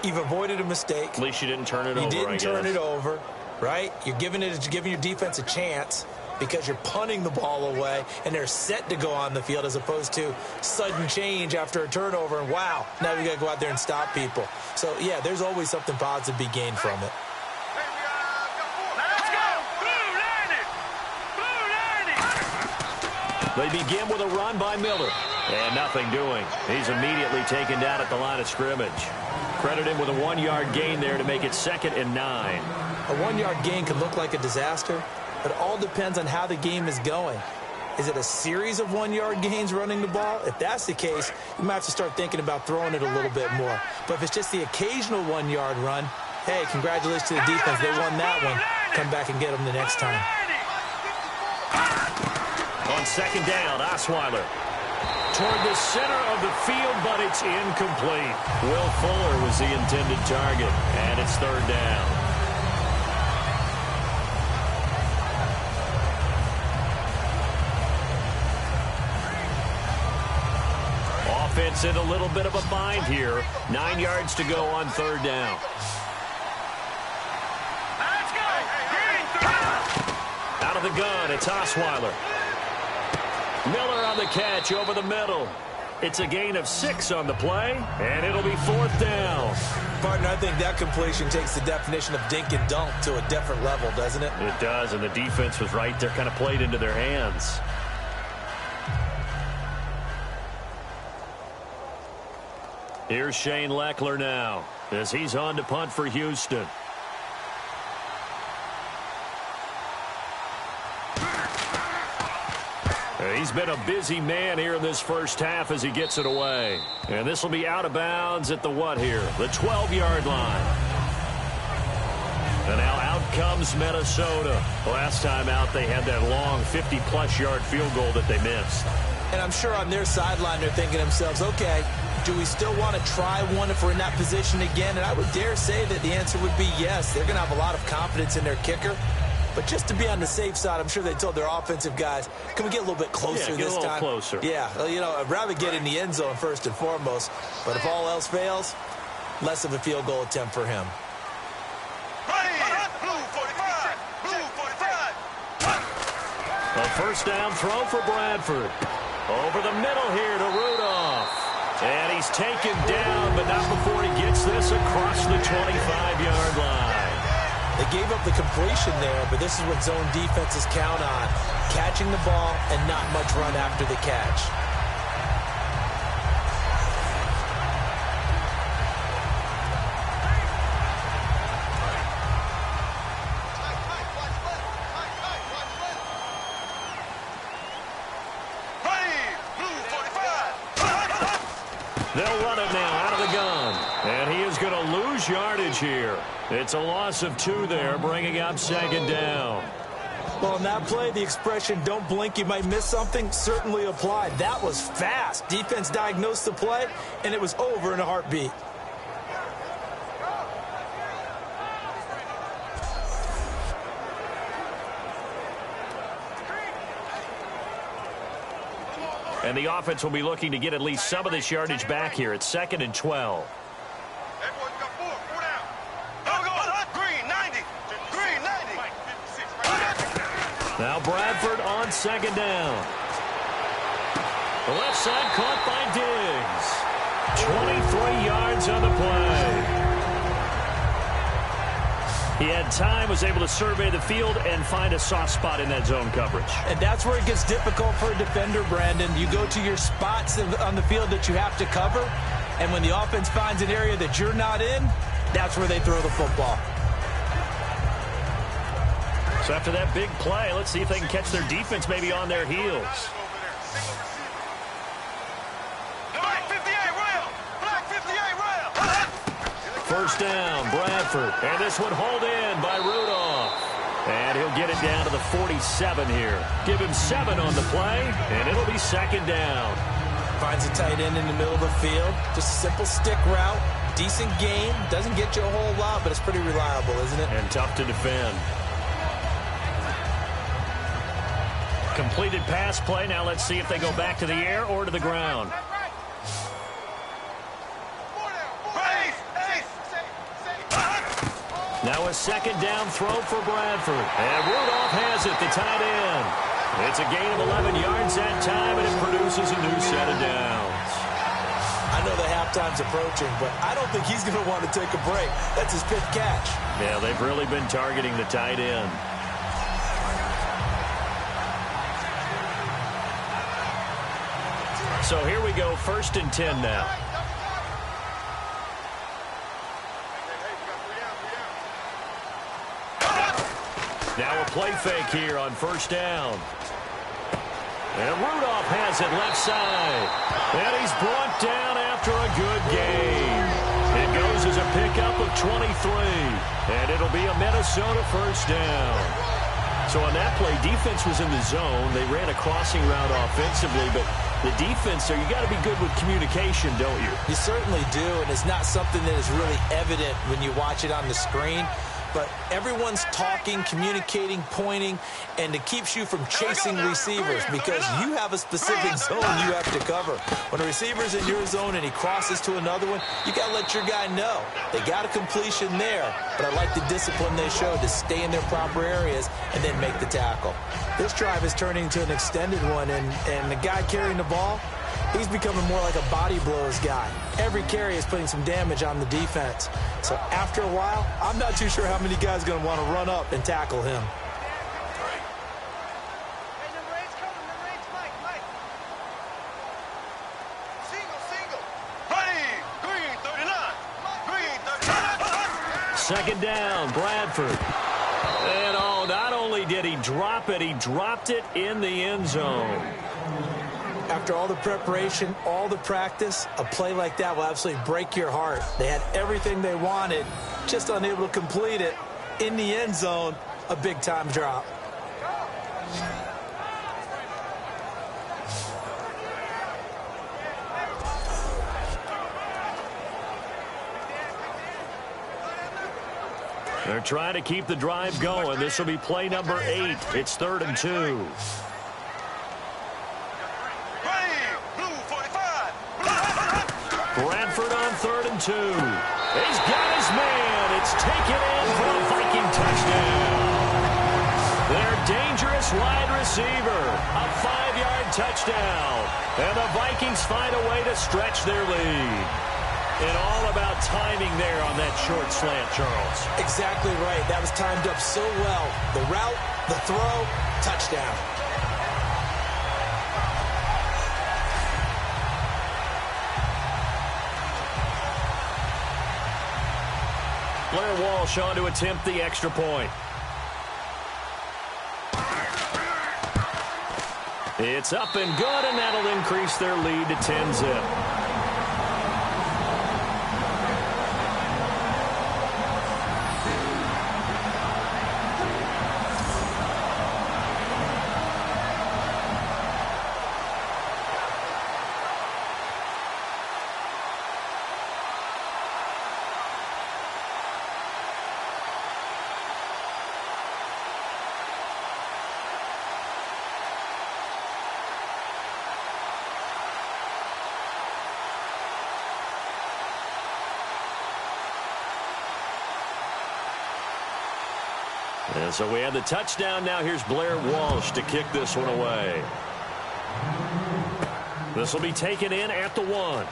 [SPEAKER 2] you've avoided a mistake.
[SPEAKER 1] At least you didn't turn it over, I guess. You didn't
[SPEAKER 2] turn it over, right? You're giving your defense a chance because you're punting the ball away, and they're set to go on the field as opposed to sudden change after a turnover, and wow, now we got to go out there and stop people. So, yeah, there's always something positive to be gained from it.
[SPEAKER 3] Let's go. Blue 90. Blue 90.
[SPEAKER 1] They begin with a run by Miller. And nothing doing. He's immediately taken down at the line of scrimmage. Credit him with a 1-yard gain there to make it 2nd and 9.
[SPEAKER 2] A 1-yard gain can look like a disaster, but it all depends on how the game is going. Is it a series of 1-yard gains running the ball? If that's the case, you might have to start thinking about throwing it a little bit more. But if it's just the occasional 1-yard run, hey, congratulations to the defense. They won that one. Come back and get them the next time.
[SPEAKER 1] On 2nd down, Osweiler toward the center of the field, but it's incomplete. Will Fuller was the intended target, and it's 3rd down. Offense in a little bit of a bind here. 9 yards to go on 3rd down.
[SPEAKER 3] Let's go. Green 30.
[SPEAKER 1] Out of the gun, it's Osweiler. Miller on the catch over the middle. It's a gain of 6 on the play, and it'll be 4th down.
[SPEAKER 2] Partner, I think that completion takes the definition of dink and dunk to a different level, doesn't it?
[SPEAKER 1] It does, and the defense was right there, kind of played into their hands. Here's Shane Leckler now as he's on to punt for Houston. He's been a busy man here in this first half as he gets it away. And this will be out of bounds at the what here? The 12-yard line. And now out comes Minnesota. Last time out, they had that long 50-plus yard field goal that they missed.
[SPEAKER 2] And I'm sure on their sideline they're thinking to themselves, okay, do we still want to try one if we're in that position again? And I would dare say that the answer would be yes. They're going to have a lot of confidence in their kicker. But just to be on the safe side, I'm sure they told their offensive guys, can we get a little bit closer this time?
[SPEAKER 1] Get a little closer.
[SPEAKER 2] Yeah, you know, I'd rather get in the end zone first and foremost. But if all else fails, less of a field goal attempt for him.
[SPEAKER 3] Blue 45. Blue 45.
[SPEAKER 1] A first down throw for Bradford. Over the middle here to Rudolph. And he's taken down, but not before he gets this across the 25-yard line.
[SPEAKER 2] They gave up the completion there, but this is what zone defenses count on. Catching the ball and not much run after the catch.
[SPEAKER 1] They'll run it now out of the gun. And he is going to lose yardage here. It's a loss of 2 there, bringing up second down.
[SPEAKER 2] Well, in that play, the expression, don't blink, you might miss something, certainly applied. That was fast. Defense diagnosed the play, and it was over in a heartbeat.
[SPEAKER 1] And the offense will be looking to get at least some of this yardage back here. It's 2nd and 12.
[SPEAKER 3] Everyone's got 4 down. Now we go. Green, 90. Green, 90.
[SPEAKER 1] Now Bradford on 2nd down. The left side caught by Diggs. 23 yards on the play. He had time, was able to survey the field and find a soft spot in that zone coverage.
[SPEAKER 2] And that's where it gets difficult for a defender, Brandon. You go to your spots on the field that you have to cover, and when the offense finds an area that you're not in, that's where they throw the football.
[SPEAKER 1] So after that big play, let's see if they can catch their defense maybe on their heels. First down, Bradford. And this one hauled in by Rudolph. And he'll get it down to the 47 here. Give him 7 on the play, and it'll be 2nd down.
[SPEAKER 2] Finds a tight end in the middle of the field. Just a simple stick route. Decent game. Doesn't get you a whole lot, but it's pretty reliable, isn't it?
[SPEAKER 1] And tough to defend. Completed pass play. Now let's see if they go back to the air or to the ground. Now a 2nd down throw for Bradford. And Rudolph has it, the tight end. It's a gain of 11 yards that time, and it produces a new set of downs.
[SPEAKER 2] I know the halftime's approaching, but I don't think he's going to want to take a break. That's his 5th catch.
[SPEAKER 1] Yeah, they've really been targeting the tight end. So here we go, 1st and 10 now. Now a play fake here on 1st down. And Rudolph has it left side. And he's brought down after a good gain. It goes as a pickup of 23. And it'll be a Minnesota 1st down. So on that play, defense was in the zone. They ran a crossing route offensively, but the defense there, you got to be good with communication, don't you?
[SPEAKER 2] You certainly do, and it's not something that is really evident when you watch it on the screen. But everyone's talking, communicating, pointing, and it keeps you from chasing receivers because you have a specific zone you have to cover. When a receiver's in your zone and he crosses to another one, you got to let your guy know. They got a completion there, but I like the discipline they showed to stay in their proper areas and then make the tackle. This drive is turning into an extended one, and the guy carrying the ball, he's becoming more like a body blows guy. Every carry is putting some damage on the defense. So after a while, I'm not too sure how many guys are going to want to run up and tackle him.
[SPEAKER 1] Second down, Bradford. And not only did he drop it, he dropped it in the end zone.
[SPEAKER 2] After all the preparation, all the practice, a play like that will absolutely break your heart. They had everything they wanted, just unable to complete it. In the end zone, a big-time drop.
[SPEAKER 1] They're trying to keep the drive going. This will be play number 8. It's 3rd and 2. Bradford on 3rd and 2. He's got his man. It's taken in for a Viking touchdown. Their dangerous wide receiver. A 5-yard touchdown. And the Vikings find a way to stretch their lead. And all about timing there on that short slant, Charles.
[SPEAKER 2] Exactly right. That was timed up so well. The route, the throw, touchdown.
[SPEAKER 1] Blair Walsh on to attempt the extra point. It's up and good, and that'll increase their lead to 10-zip. And so we have the touchdown. Now here's Blair Walsh to kick this one away. This will be taken in at the 1.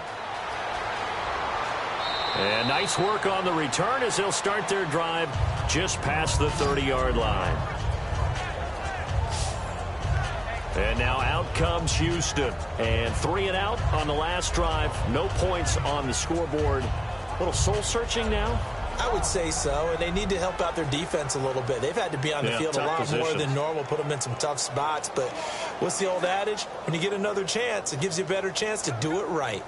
[SPEAKER 1] And nice work on the return as they'll start their drive just past the 30-yard line. And now out comes Houston. And 3 and out on the last drive. No points on the scoreboard. A little soul-searching now?
[SPEAKER 2] I would say so, and they need to help out their defense a little bit. They've had to be on the field a lot more than normal, put them in some tough spots. But what's the old adage? When you get another chance, it gives you a better chance to do it right.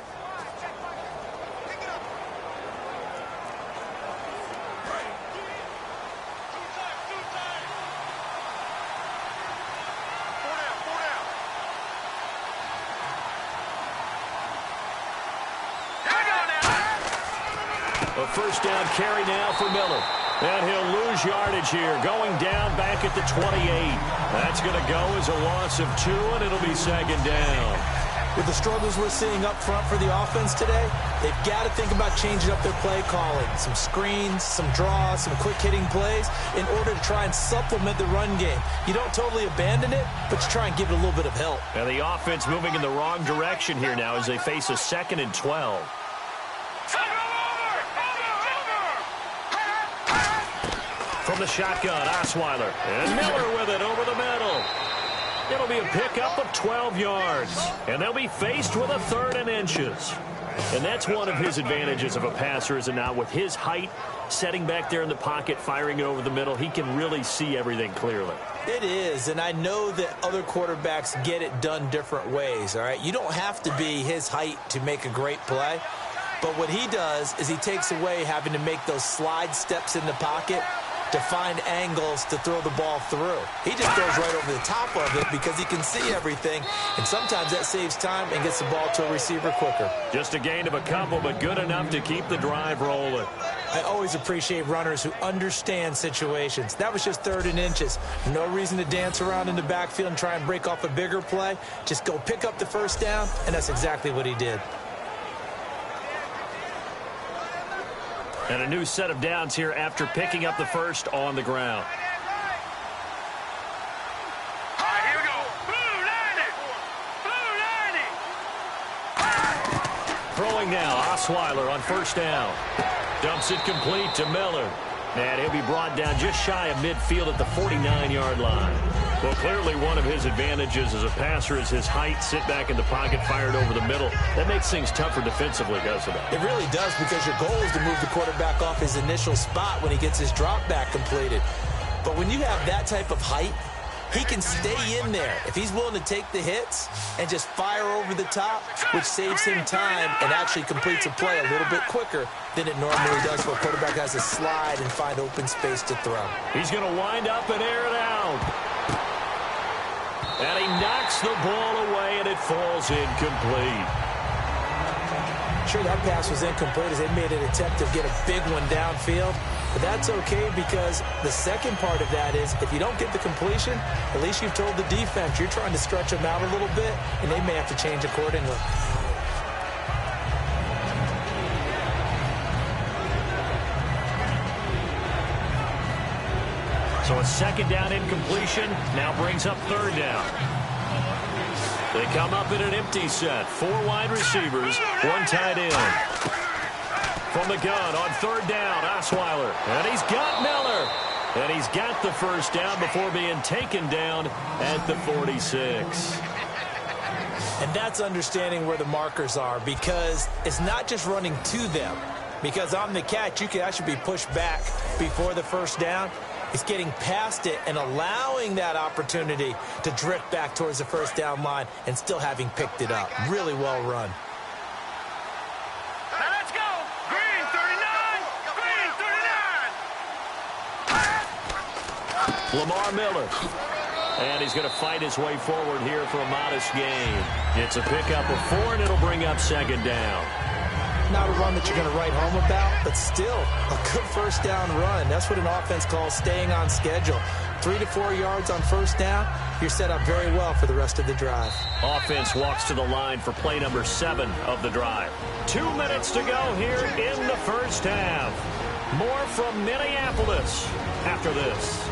[SPEAKER 1] A first down carry now for Miller. And he'll lose yardage here, going down back at the 28. That's going to go as a loss of 2, and it'll be 2nd down.
[SPEAKER 2] With the struggles we're seeing up front for the offense today, they've got to think about changing up their play calling. Some screens, some draws, some quick-hitting plays in order to try and supplement the run game. You don't totally abandon it, but you try and give it a little bit of help.
[SPEAKER 1] And the offense moving in the wrong direction here now as they face a 2nd and 12. From the shotgun, Osweiler. And Miller with it over the middle. It'll be a pickup of 12 yards. And they'll be faced with a 3rd and inches. And that's one of his advantages of a passer, is it not? With his height, setting back there in the pocket, firing it over the middle, he can really see everything clearly.
[SPEAKER 2] It is, and I know that other quarterbacks get it done different ways, all right? You don't have to be his height to make a great play. But what he does is he takes away having to make those slide steps in the pocket to find angles to throw the ball through. He just throws right over the top of it because he can see everything, and sometimes that saves time and gets the ball to a receiver quicker.
[SPEAKER 1] Just a gain of a couple, but good enough to keep the drive rolling.
[SPEAKER 2] I always appreciate runners who understand situations. That was just 3rd and inches. No reason to dance around in the backfield and try and break off a bigger play. Just go pick up the first down, and that's exactly what he did.
[SPEAKER 1] And a new set of downs here after picking up the first on the ground.
[SPEAKER 3] All right, here we go. Blue 90.
[SPEAKER 1] Throwing now, Osweiler on first down. Dumps it complete to Miller. And he'll be brought down just shy of midfield at the 49-yard line. Well, clearly one of his advantages as a passer is his height. Sit back in the pocket, fired over the middle. That makes things tougher defensively, doesn't it?
[SPEAKER 2] It really does, because your goal is to move the quarterback off his initial spot when he gets his drop back completed. But when you have that type of height, he can stay in there if he's willing to take the hits and just fire over the top, which saves him time and actually completes a play a little bit quicker than it normally does where a quarterback has to slide and find open space to throw.
[SPEAKER 1] He's going to wind up and air it out. And he knocks the ball away, and it falls incomplete.
[SPEAKER 2] Sure, that pass was incomplete as they made an attempt to get a big one downfield. But that's okay, because the second part of that is if you don't get the completion, at least you've told the defense you're trying to stretch them out a little bit, and they may have to change accordingly.
[SPEAKER 1] So a 2nd down incompletion now brings up 3rd down. They come up in an empty set. 4 wide receivers, 1 tight end. From the gun on 3rd down, Osweiler. And he's got Miller. And he's got the first down before being taken down at the 46.
[SPEAKER 2] And that's understanding where the markers are, because it's not just running to them. Because on the catch, you can actually be pushed back before the first down. It's getting past it and allowing that opportunity to drift back towards the first down line and still having picked it up. Really well run.
[SPEAKER 3] Now let's go. Green 39. Green 39.
[SPEAKER 1] Lamar Miller. And he's going to fight his way forward here for a modest gain. It's a pickup of 4, and it'll bring up 2nd down.
[SPEAKER 2] Not a run that you're going to write home about, but still a good first down run. That's what an offense calls staying on schedule. 3 to 4 yards on first down, you're set up very well for the rest of the drive.
[SPEAKER 1] Offense walks to the line for play number 7 of the drive. 2 minutes to go here in the first half. More from Minneapolis after this.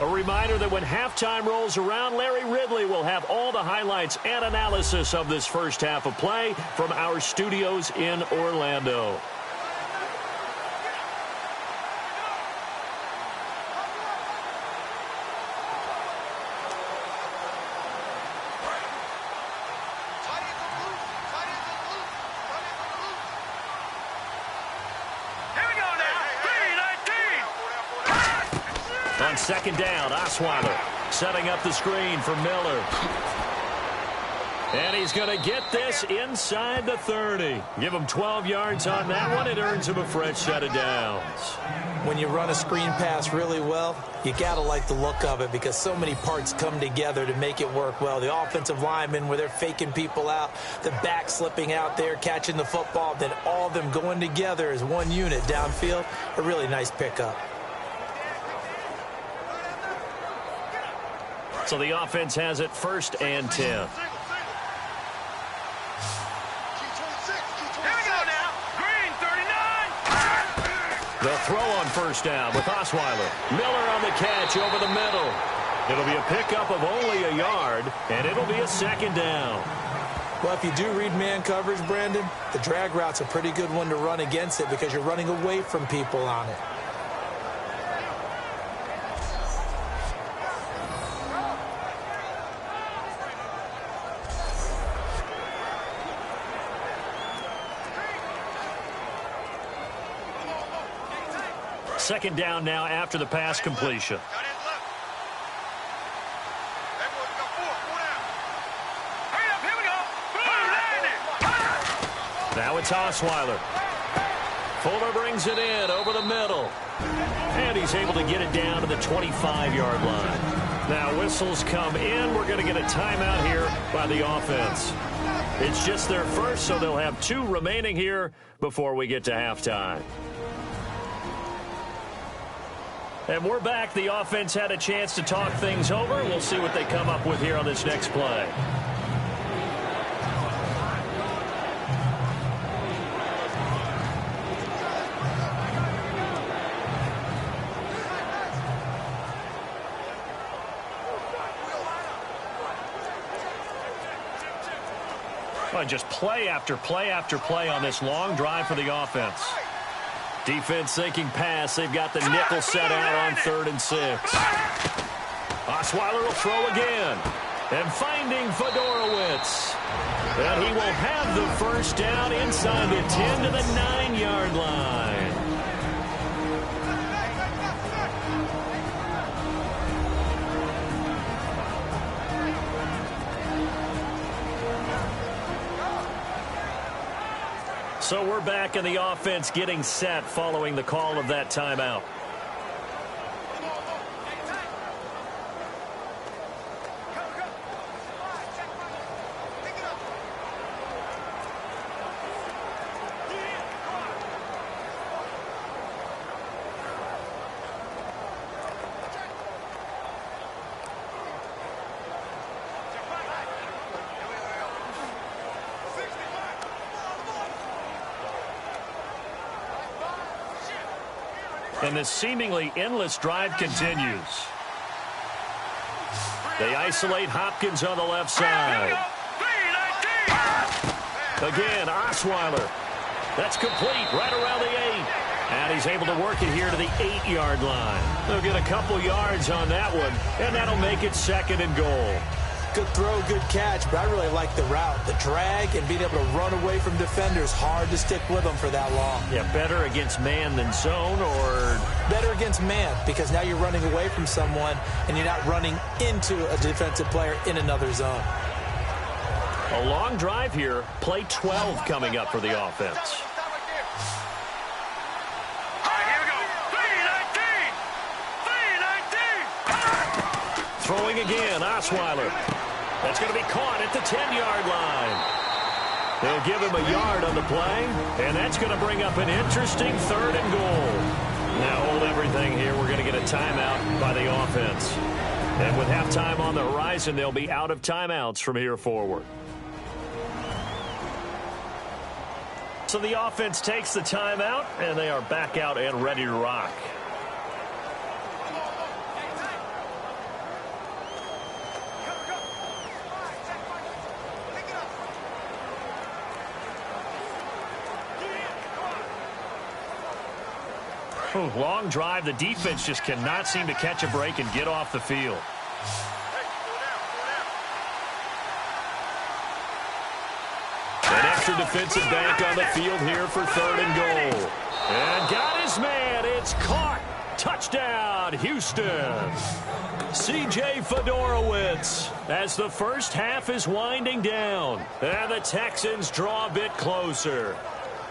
[SPEAKER 1] A reminder that when halftime rolls around, Larry Ridley will have all the highlights and analysis of this first half of play from our studios in Orlando. On second down, Osweiler setting up the screen for Miller. And he's going to get this inside the 30. Give him 12 yards on that one. It earns him a fresh set of downs.
[SPEAKER 2] When you run a screen pass really well, you got to like the look of it because so many parts come together to make it work well. The offensive linemen, where they're faking people out, the back slipping out there, catching the football, then all of them going together as one unit downfield. A really nice pickup.
[SPEAKER 1] So the offense has it 1st and 10.
[SPEAKER 3] Here we go now. Green, 39.
[SPEAKER 1] The throw on 1st down with Osweiler. Miller on the catch over the middle. It'll be a pickup of only a yard, and it'll be a 2nd down.
[SPEAKER 2] Well, if you do read man coverage, Brandon, the drag route's a pretty good one to run against it because you're running away from people on it.
[SPEAKER 1] Second down now after the pass completion.
[SPEAKER 3] Got his left. That boy got 4. Hurry up, here we go. Boom, landed.
[SPEAKER 1] Now it's Osweiler. Fuller brings it in over the middle. And he's able to get it down to the 25-yard line. Now whistles come in. We're going to get a timeout here by the offense. It's just their first, so they'll have 2 remaining here before we get to halftime. And we're back. The offense had a chance to talk things over. We'll see what they come up with here on this next play. Well, just play after play after play on this long drive for the offense. Defense thinking pass. They've got the nickel set out on 3rd and 6. Osweiler will throw again. And finding Fedorowicz. And he will have the 1st down inside the 10 to the 9-yard line. So we're back in the offense getting set following the call of that timeout. And this seemingly endless drive continues. They isolate Hopkins on the left side. Again, Osweiler. That's complete right around the 8. And he's able to work it here to the 8-yard line. They'll get a couple yards on that one, and that'll make it 2nd and goal.
[SPEAKER 2] Good throw, good catch, but I really like the route. The drag and being able to run away from defenders, hard to stick with them for that long.
[SPEAKER 1] Yeah, better against man than zone, or?
[SPEAKER 2] Better against man, because now you're running away from someone and you're not running into a defensive player in another zone.
[SPEAKER 1] A long drive here. Play 12 coming up for the offense. Throwing again, Osweiler. That's going to be caught at the 10-yard line. They'll give him a yard on the play, and that's going to bring up an interesting 3rd and goal. Now hold everything here. We're going to get a timeout by the offense. And with halftime on the horizon, they'll be out of timeouts from here forward. So the offense takes the timeout, and they are back out and ready to rock. Long drive. The defense just cannot seem to catch a break and get off the field. An extra defensive bank on the field here for 3rd and goal. And got his man. It's caught. Touchdown, Houston. C.J. Fedorowicz as the first half is winding down. And the Texans draw a bit closer.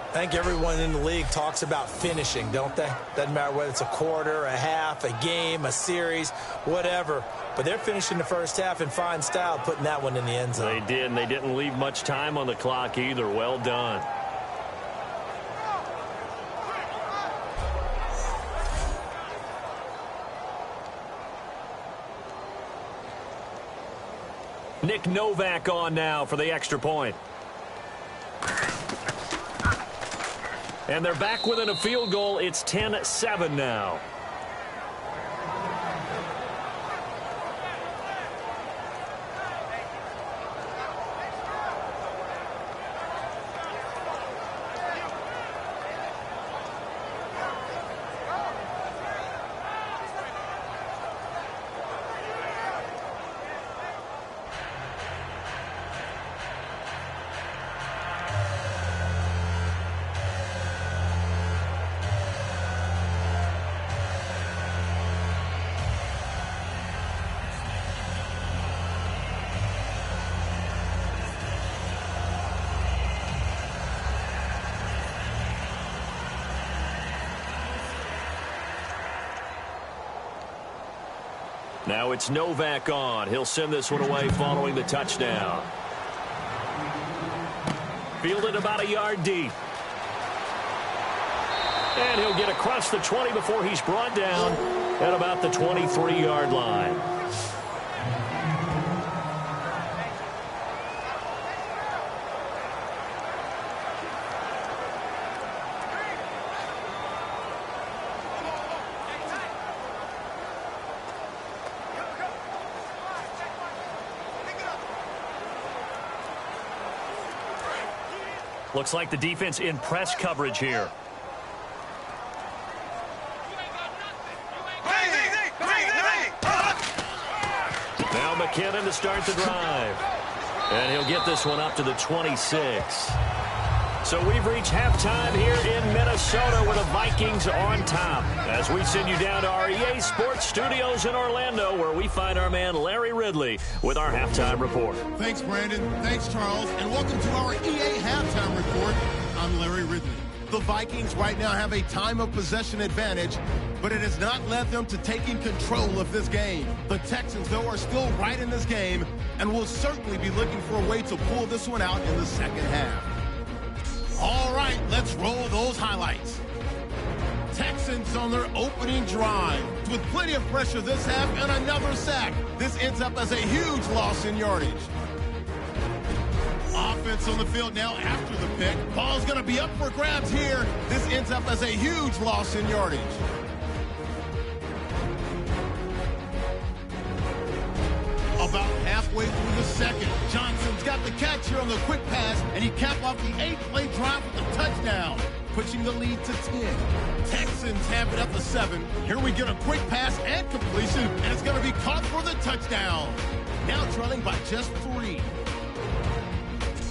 [SPEAKER 2] I think everyone in the league talks about finishing, don't they? Doesn't matter whether it's a quarter, a half, a game, a series, whatever. But they're finishing the first half in fine style, putting that one in the end zone.
[SPEAKER 1] They did, and they didn't leave much time on the clock either. Well done. Nick Novak on now for the extra point. And they're back within a field goal. It's 10-7 now. Now it's Novak on. He'll send this one away following the touchdown. Fielded about a yard deep. And he'll get across the 20 before he's brought down at about the 23-yard line. Looks like the defense in press coverage here. Now McKinnon to start the drive. And he'll get this one up to the 26. So we've reached halftime here in Minnesota with the Vikings on top. As we send you down to our EA Sports Studios in Orlando, where we find our man Larry Ridley with our halftime report.
[SPEAKER 5] Thanks, Brandon. Thanks, Charles. And welcome to our EA halftime report. I'm Larry Ridley. The Vikings right now have a time of possession advantage, but it has not led them to taking control of this game. The Texans, though, are still right in this game and will certainly be looking for a way to pull this one out in the second half. All right, let's roll those highlights. Texans on their opening drive with plenty of pressure this half and another sack. This ends up as a huge loss in yardage. Offense on the field now after the pick. Ball's going to be up for grabs here. This ends up as a huge loss in yardage. About halfway through the second, Johnson's got the catch here on the quick pass, and he capped off the 8-play drive with a touchdown, pushing the lead to 10. Texans have it up to 7. Here we get a quick pass and completion, and it's going to be caught for the touchdown. Now trailing by just 3.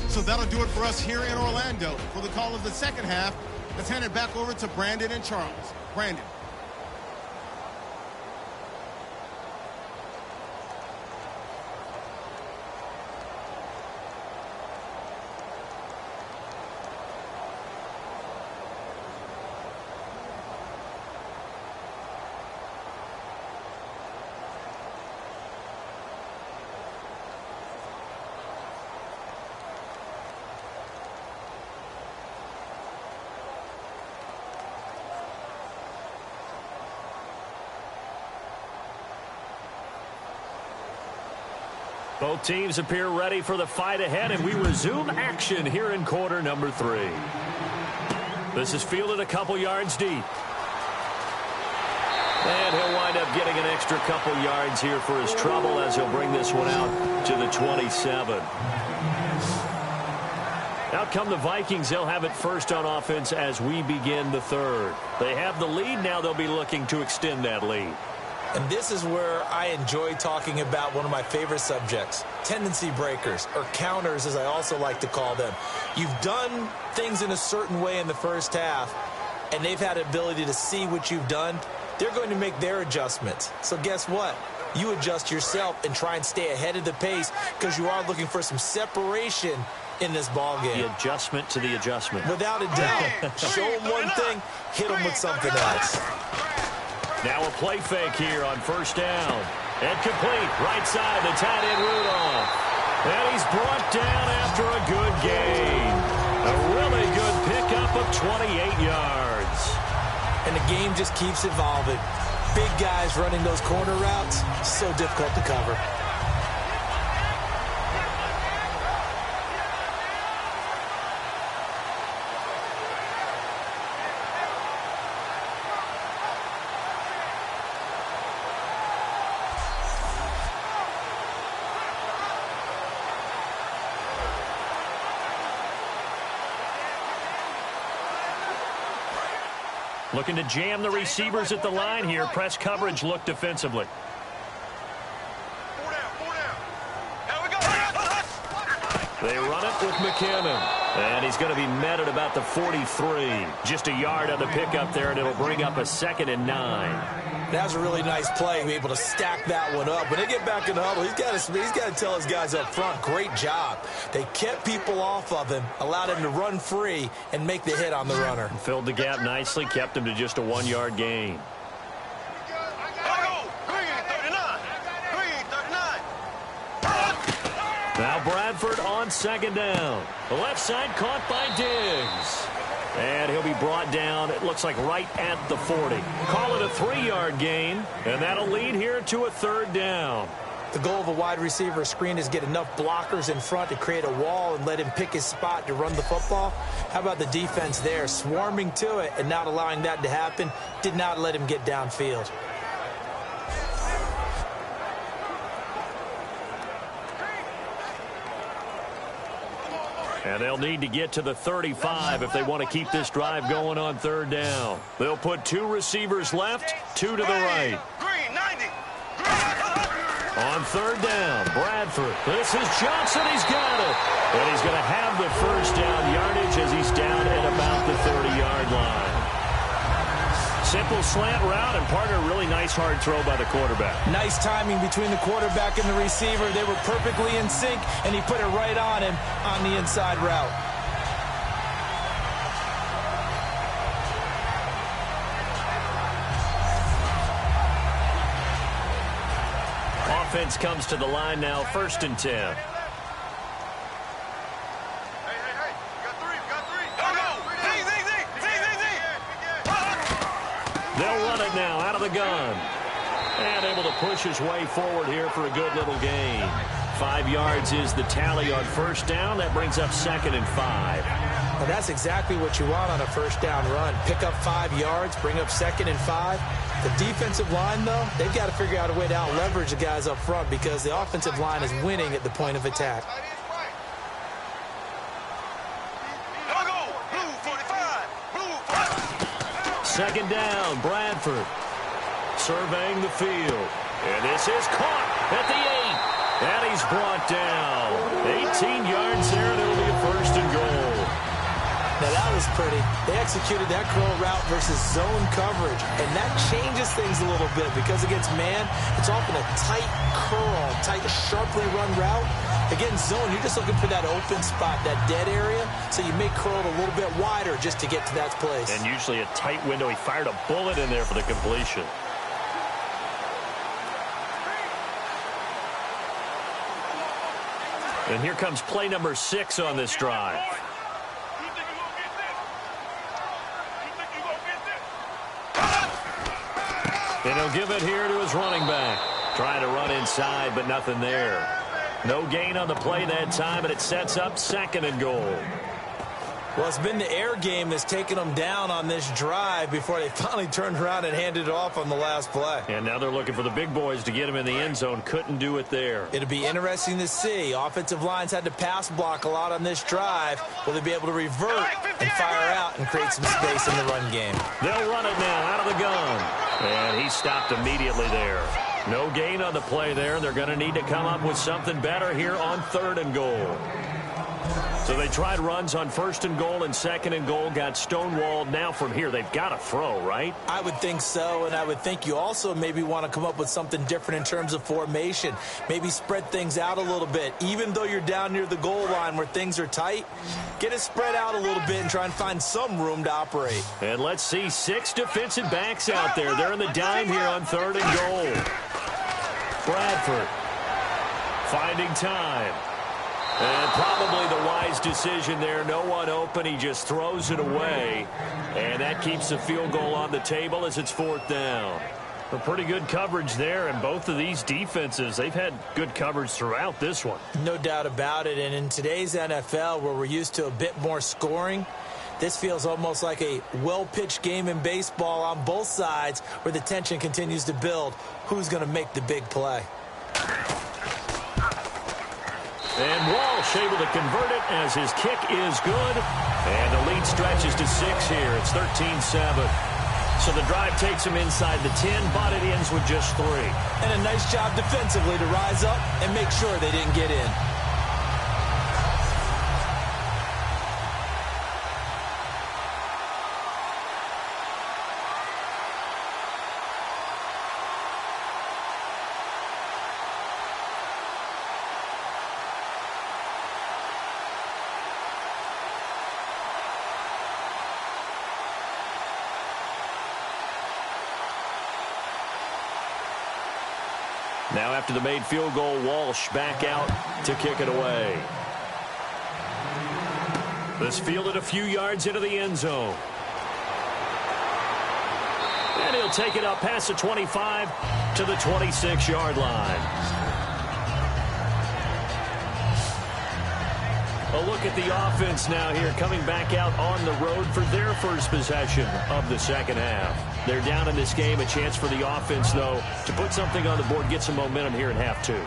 [SPEAKER 5] So that'll do it for us here in Orlando. For the call of the second half, let's hand it back over to Brandon and Charles. Brandon.
[SPEAKER 1] Both teams appear ready for the fight ahead, and we resume action here in quarter number 3. This is fielded a couple yards deep. And he'll wind up getting an extra couple yards here for his trouble as he'll bring this one out to the 27. Out come the Vikings. They'll have it first on offense as we begin the third. They have the lead. Now they'll be looking to extend that lead.
[SPEAKER 2] And this is where I enjoy talking about one of my favorite subjects, tendency breakers, or counters as I also like to call them. You've done things in a certain way in the first half, and they've had the ability to see what you've done. They're going to make their adjustments. So guess what? You adjust yourself and try and stay ahead of the pace because you are looking for some separation in this ball game.
[SPEAKER 1] The adjustment to the adjustment.
[SPEAKER 2] Without a doubt. Show them one thing, hit them with something else.
[SPEAKER 1] Now a play fake here on first down. And complete. Right side, the tight end Rudolph. And he's brought down after a good gain. A really good pickup of 28 yards.
[SPEAKER 2] And the game just keeps evolving. Big guys running those corner routes, so difficult to cover.
[SPEAKER 1] Looking to jam the receivers at the line here. Press coverage look defensively. They run it with McKinnon. And he's going to be met at about the 43. Just a yard on the pickup there, and it'll bring up a 2nd and 9.
[SPEAKER 2] That was a really nice play, be able to stack that one up. When they get back in the huddle, he's got to tell his guys up front, great job. They kept people off of him, allowed him to run free and make the hit on the runner.
[SPEAKER 1] Filled the gap nicely, kept him to just a 1-yard gain. Now Bradford on 2nd down. The left side caught by Diggs. And he'll be brought down, it looks like right at the 40. Call it a 3-yard gain, and that'll lead here to a 3rd down.
[SPEAKER 2] The goal of a wide receiver screen is get enough blockers in front to create a wall and let him pick his spot to run the football. How about the defense there, swarming to it and not allowing that to happen? Did not let him get downfield.
[SPEAKER 1] And they'll need to get to the 35 if they want to keep this drive going on 3rd down. They'll put 2 receivers left, 2 to the right. On 3rd down, Bradford. This is Johnson. He's got it. And he's going to have the first down yardage as he's down at about the 30-yard line. Simple slant route, and partner, really nice hard throw by the quarterback.
[SPEAKER 2] Nice timing between the quarterback and the receiver. They were perfectly in sync, and he put it right on him on the inside route.
[SPEAKER 1] Offense comes to the line now, 1st and 10. They'll run it now out of the gun. And able to push his way forward here for a good little gain. 5 yards is the tally on 1st down. That brings up 2nd and 5.
[SPEAKER 2] Well, that's exactly what you want on a 1st down run. Pick up 5 yards, bring up 2nd and 5. The defensive line, though, they've got to figure out a way to out-leverage the guys up front because the offensive line is winning at the point of attack.
[SPEAKER 1] Second down, Bradford surveying the field. And this is caught at the 8. And he's brought down. 18 yards there, and it'll be a 1st and goal.
[SPEAKER 2] Now, that was pretty. They executed that curl route versus zone coverage, and that changes things a little bit because against man, it's often a tight curl, tight, sharply run route. Against zone, you're just looking for that open spot, that dead area, so you may curl it a little bit wider just to get to that place.
[SPEAKER 1] And usually a tight window. He fired a bullet in there for the completion. And here comes play number 6 on this drive. And he'll give it here to his running back. Trying to run inside, but nothing there. No gain on the play that time, and it sets up 2nd and goal.
[SPEAKER 2] Well, it's been the air game that's taken them down on this drive before they finally turned around and handed it off on the last play.
[SPEAKER 1] And now they're looking for the big boys to get him in the end zone. Couldn't do it there.
[SPEAKER 2] It'll be interesting to see. Offensive lines had to pass block a lot on this drive. Will they be able to revert and fire out and create some space in the run game?
[SPEAKER 1] They'll run it now out of the gun. And he stopped immediately there. No gain on the play there. They're going to need to come up with something better here on 3rd and goal. So they tried runs on 1st and goal and 2nd and goal, got stonewalled. Now from here, they've got to throw, right?
[SPEAKER 2] I would think so, and I would think you also maybe want to come up with something different in terms of formation. Maybe spread things out a little bit. Even though you're down near the goal line where things are tight, get it spread out a little bit and try and find some room to operate.
[SPEAKER 1] And let's see 6 defensive backs out there. They're in the dime here on 3rd and goal. Bradford finding time. And probably the wise decision there. No one open. He just throws it away. And that keeps the field goal on the table as it's 4th down. A pretty good coverage there. And both of these defenses, they've had good coverage throughout this one.
[SPEAKER 2] No doubt about it. And in today's NFL, where we're used to a bit more scoring, this feels almost like a well-pitched game in baseball on both sides where the tension continues to build. Who's going to make the big play?
[SPEAKER 1] And Walsh able to convert it as his kick is good. And the lead stretches to 6 here. It's 13-7. So the drive takes him inside the 10, but it ends with just 3.
[SPEAKER 2] And a nice job defensively to rise up and make sure they didn't get in.
[SPEAKER 1] Now after the made field goal, Walsh back out to kick it away. This fielded a few yards into the end zone. And he'll take it up past the 25 to the 26-yard line. A look at the offense now here, coming back out on the road for their first possession of the second half. They're down in this game. A chance for the offense, though, to put something on the board, get some momentum here in half 2.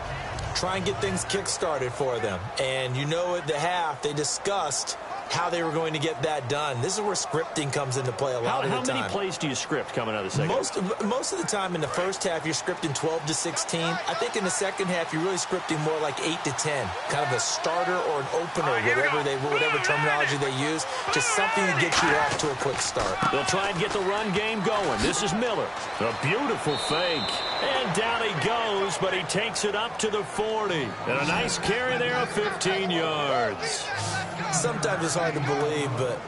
[SPEAKER 2] Try and get things kick-started for them. And you know at the half, they discussed how they were going to get that done. This is where scripting comes into play a lot of the time.
[SPEAKER 1] How many plays do you script coming out of the second half?
[SPEAKER 2] Most of the time in the first half, you're scripting 12 to 16. I think in the second half, you're really scripting more like 8 to 10. Kind of a starter or an opener, whatever terminology they use. Just something to get you off to a quick start.
[SPEAKER 1] They'll try and get the run game going. This is Miller. A beautiful fake. And down he goes, but he takes it up to the 40. And a nice carry there of 15 yards.
[SPEAKER 2] Sometimes it's hard to believe, but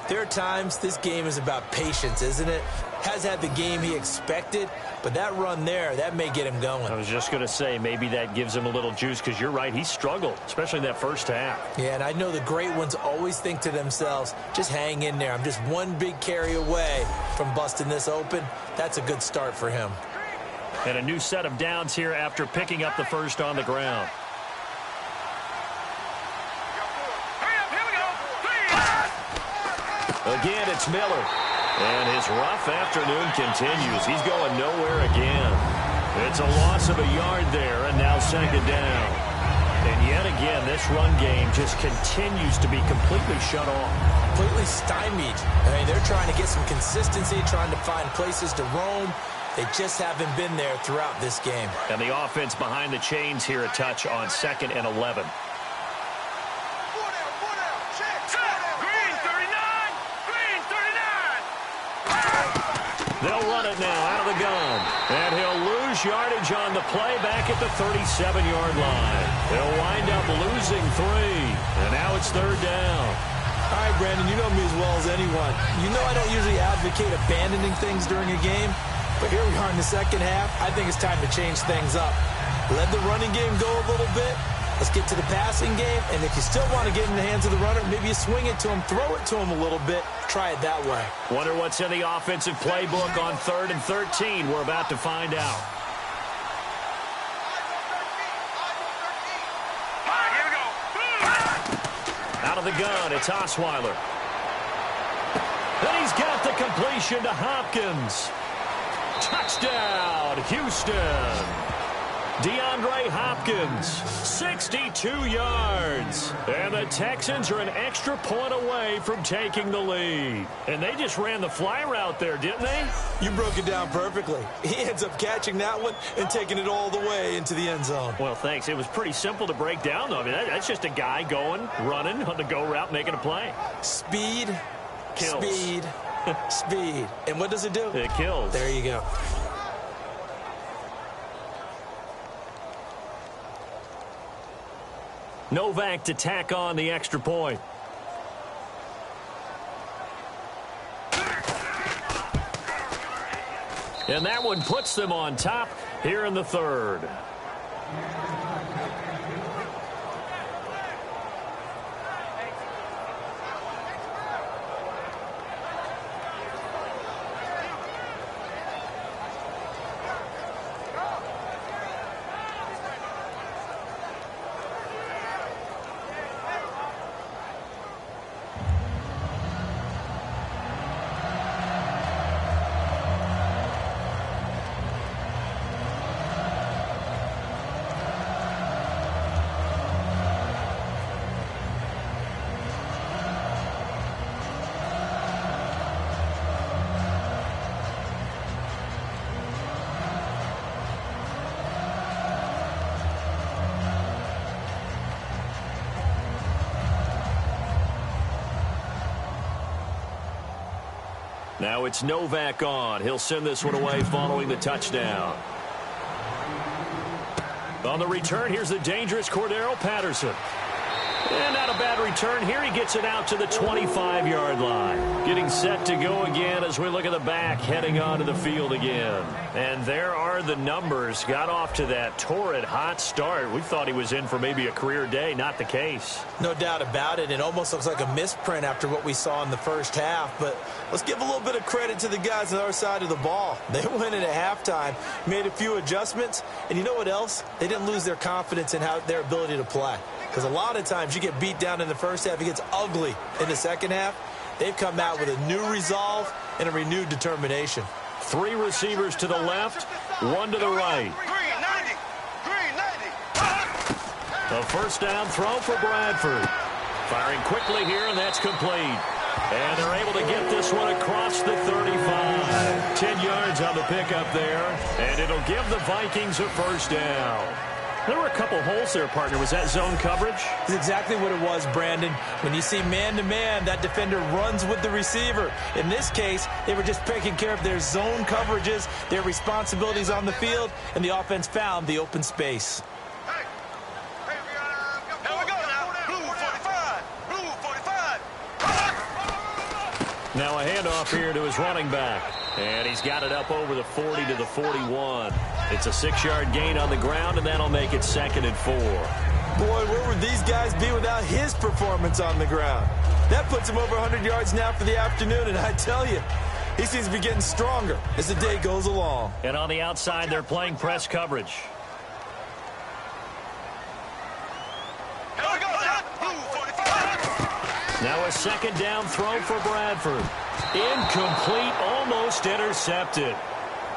[SPEAKER 2] there are times this game is about patience, isn't it? Has had the game he expected, but that run there, that may get him going.
[SPEAKER 1] I was just going to say, maybe that gives him a little juice, because you're right, he struggled, especially in that first half.
[SPEAKER 2] Yeah, and I know the great ones always think to themselves, just hang in there. I'm just one big carry away from busting this open. That's a good start for him.
[SPEAKER 1] And a new set of downs here after picking up the first on the ground. Again, it's Miller. And his rough afternoon continues. He's going nowhere again. It's a loss of a yard there, and now second down. And yet again, this run game just continues to be completely shut off.
[SPEAKER 2] Completely stymied. I mean, they're trying to get some consistency, trying to find places to roam. They just haven't been there throughout this game.
[SPEAKER 1] And the offense behind the chains here, a touch on 2nd and 11. They'll run it now out of the gun. And he'll lose yardage on the play back at the 37-yard line. He'll wind up losing 3. And now it's 3rd down.
[SPEAKER 2] All right, Brandon, you know me as well as anyone. You know I don't usually advocate abandoning things during a game. But here we are in the second half. I think it's time to change things up. Let the running game go a little bit. Let's get to the passing game. And if you still want to get in the hands of the runner, maybe you swing it to him, throw it to him a little bit. Try it that way.
[SPEAKER 1] Wonder what's in the offensive playbook on 3rd and 13. We're about to find out. Out of the gun, it's Osweiler. And he's got the completion to Hopkins. Touchdown, Houston. DeAndre Hopkins, 62 yards. And the Texans are an extra point away from taking the lead. And they just ran the fly route there, didn't they?
[SPEAKER 2] You broke it down perfectly. He ends up catching that one and taking it all the way into the end zone.
[SPEAKER 1] Well, thanks. It was pretty simple to break down, though. I mean, that's just a guy going, running on the go route, making a play.
[SPEAKER 2] Speed,
[SPEAKER 1] Kills.
[SPEAKER 2] speed, speed. And what does it do?
[SPEAKER 1] It kills.
[SPEAKER 2] There you go.
[SPEAKER 1] Novak to tack on the extra point. And that one puts them on top here in the third. Now it's Novak on. He'll send this one away following the touchdown. On the return, here's the dangerous Cordero Patterson. And not a bad return here. He gets it out to the 25-yard line. Getting set to go again as we look at the back, heading onto the field again. And there are the numbers. Got off to that torrid hot start. We thought he was in for maybe a career day. Not the case.
[SPEAKER 2] No doubt about it. It almost looks like a misprint after what we saw in the first half. But let's give a little bit of credit to the guys on the other side of the ball. They went in at halftime, made a few adjustments. And you know what else? They didn't lose their confidence in their ability to play. Because a lot of times you get beat down in the first half. It gets ugly in the second half. They've come out with a new resolve and a renewed determination.
[SPEAKER 1] 3 receivers to the left, 1 to the right.
[SPEAKER 3] Green 90. Green 90.
[SPEAKER 1] A first down throw for Bradford. Firing quickly here, and that's complete. And they're able to get this one across the 35. 10 yards on the pickup there, and it'll give the Vikings a first down. There were a couple holes there, partner. Was that zone coverage?
[SPEAKER 2] That's exactly what it was, Brandon. When you see man-to-man, that defender runs with the receiver. In this case, they were just taking care of their zone coverages, their responsibilities on the field, and the offense found the open space.
[SPEAKER 3] Hey, we got here we go now. Blue 45. Blue 45.
[SPEAKER 1] Now a handoff here to his running back. And he's got it up over the 40 to the 41. It's a 6-yard gain on the ground, and that'll make it 2nd and 4.
[SPEAKER 2] Boy, where would these guys be without his performance on the ground? That puts him over 100 yards now for the afternoon, and I tell you, he seems to be getting stronger as the day goes along.
[SPEAKER 1] And on the outside, they're playing press coverage.
[SPEAKER 3] Here we go now. Blue 45.
[SPEAKER 1] Now a 2nd down throw for Bradford. Incomplete, almost intercepted.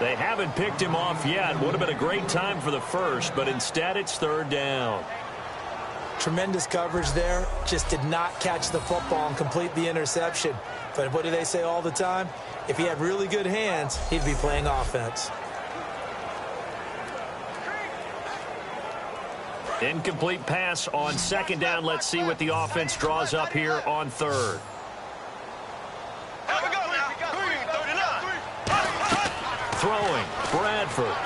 [SPEAKER 1] They haven't picked him off yet. Would have been a great time for the first, but instead it's 3rd down.
[SPEAKER 2] Tremendous coverage there. Just did not catch the football and complete the interception. But what do they say all the time? If he had really good hands, he'd be playing offense.
[SPEAKER 1] Incomplete pass on 2nd down. Let's see what the offense draws up here on 3rd.
[SPEAKER 3] Here we go now. Green 39.
[SPEAKER 1] Throwing, Bradford.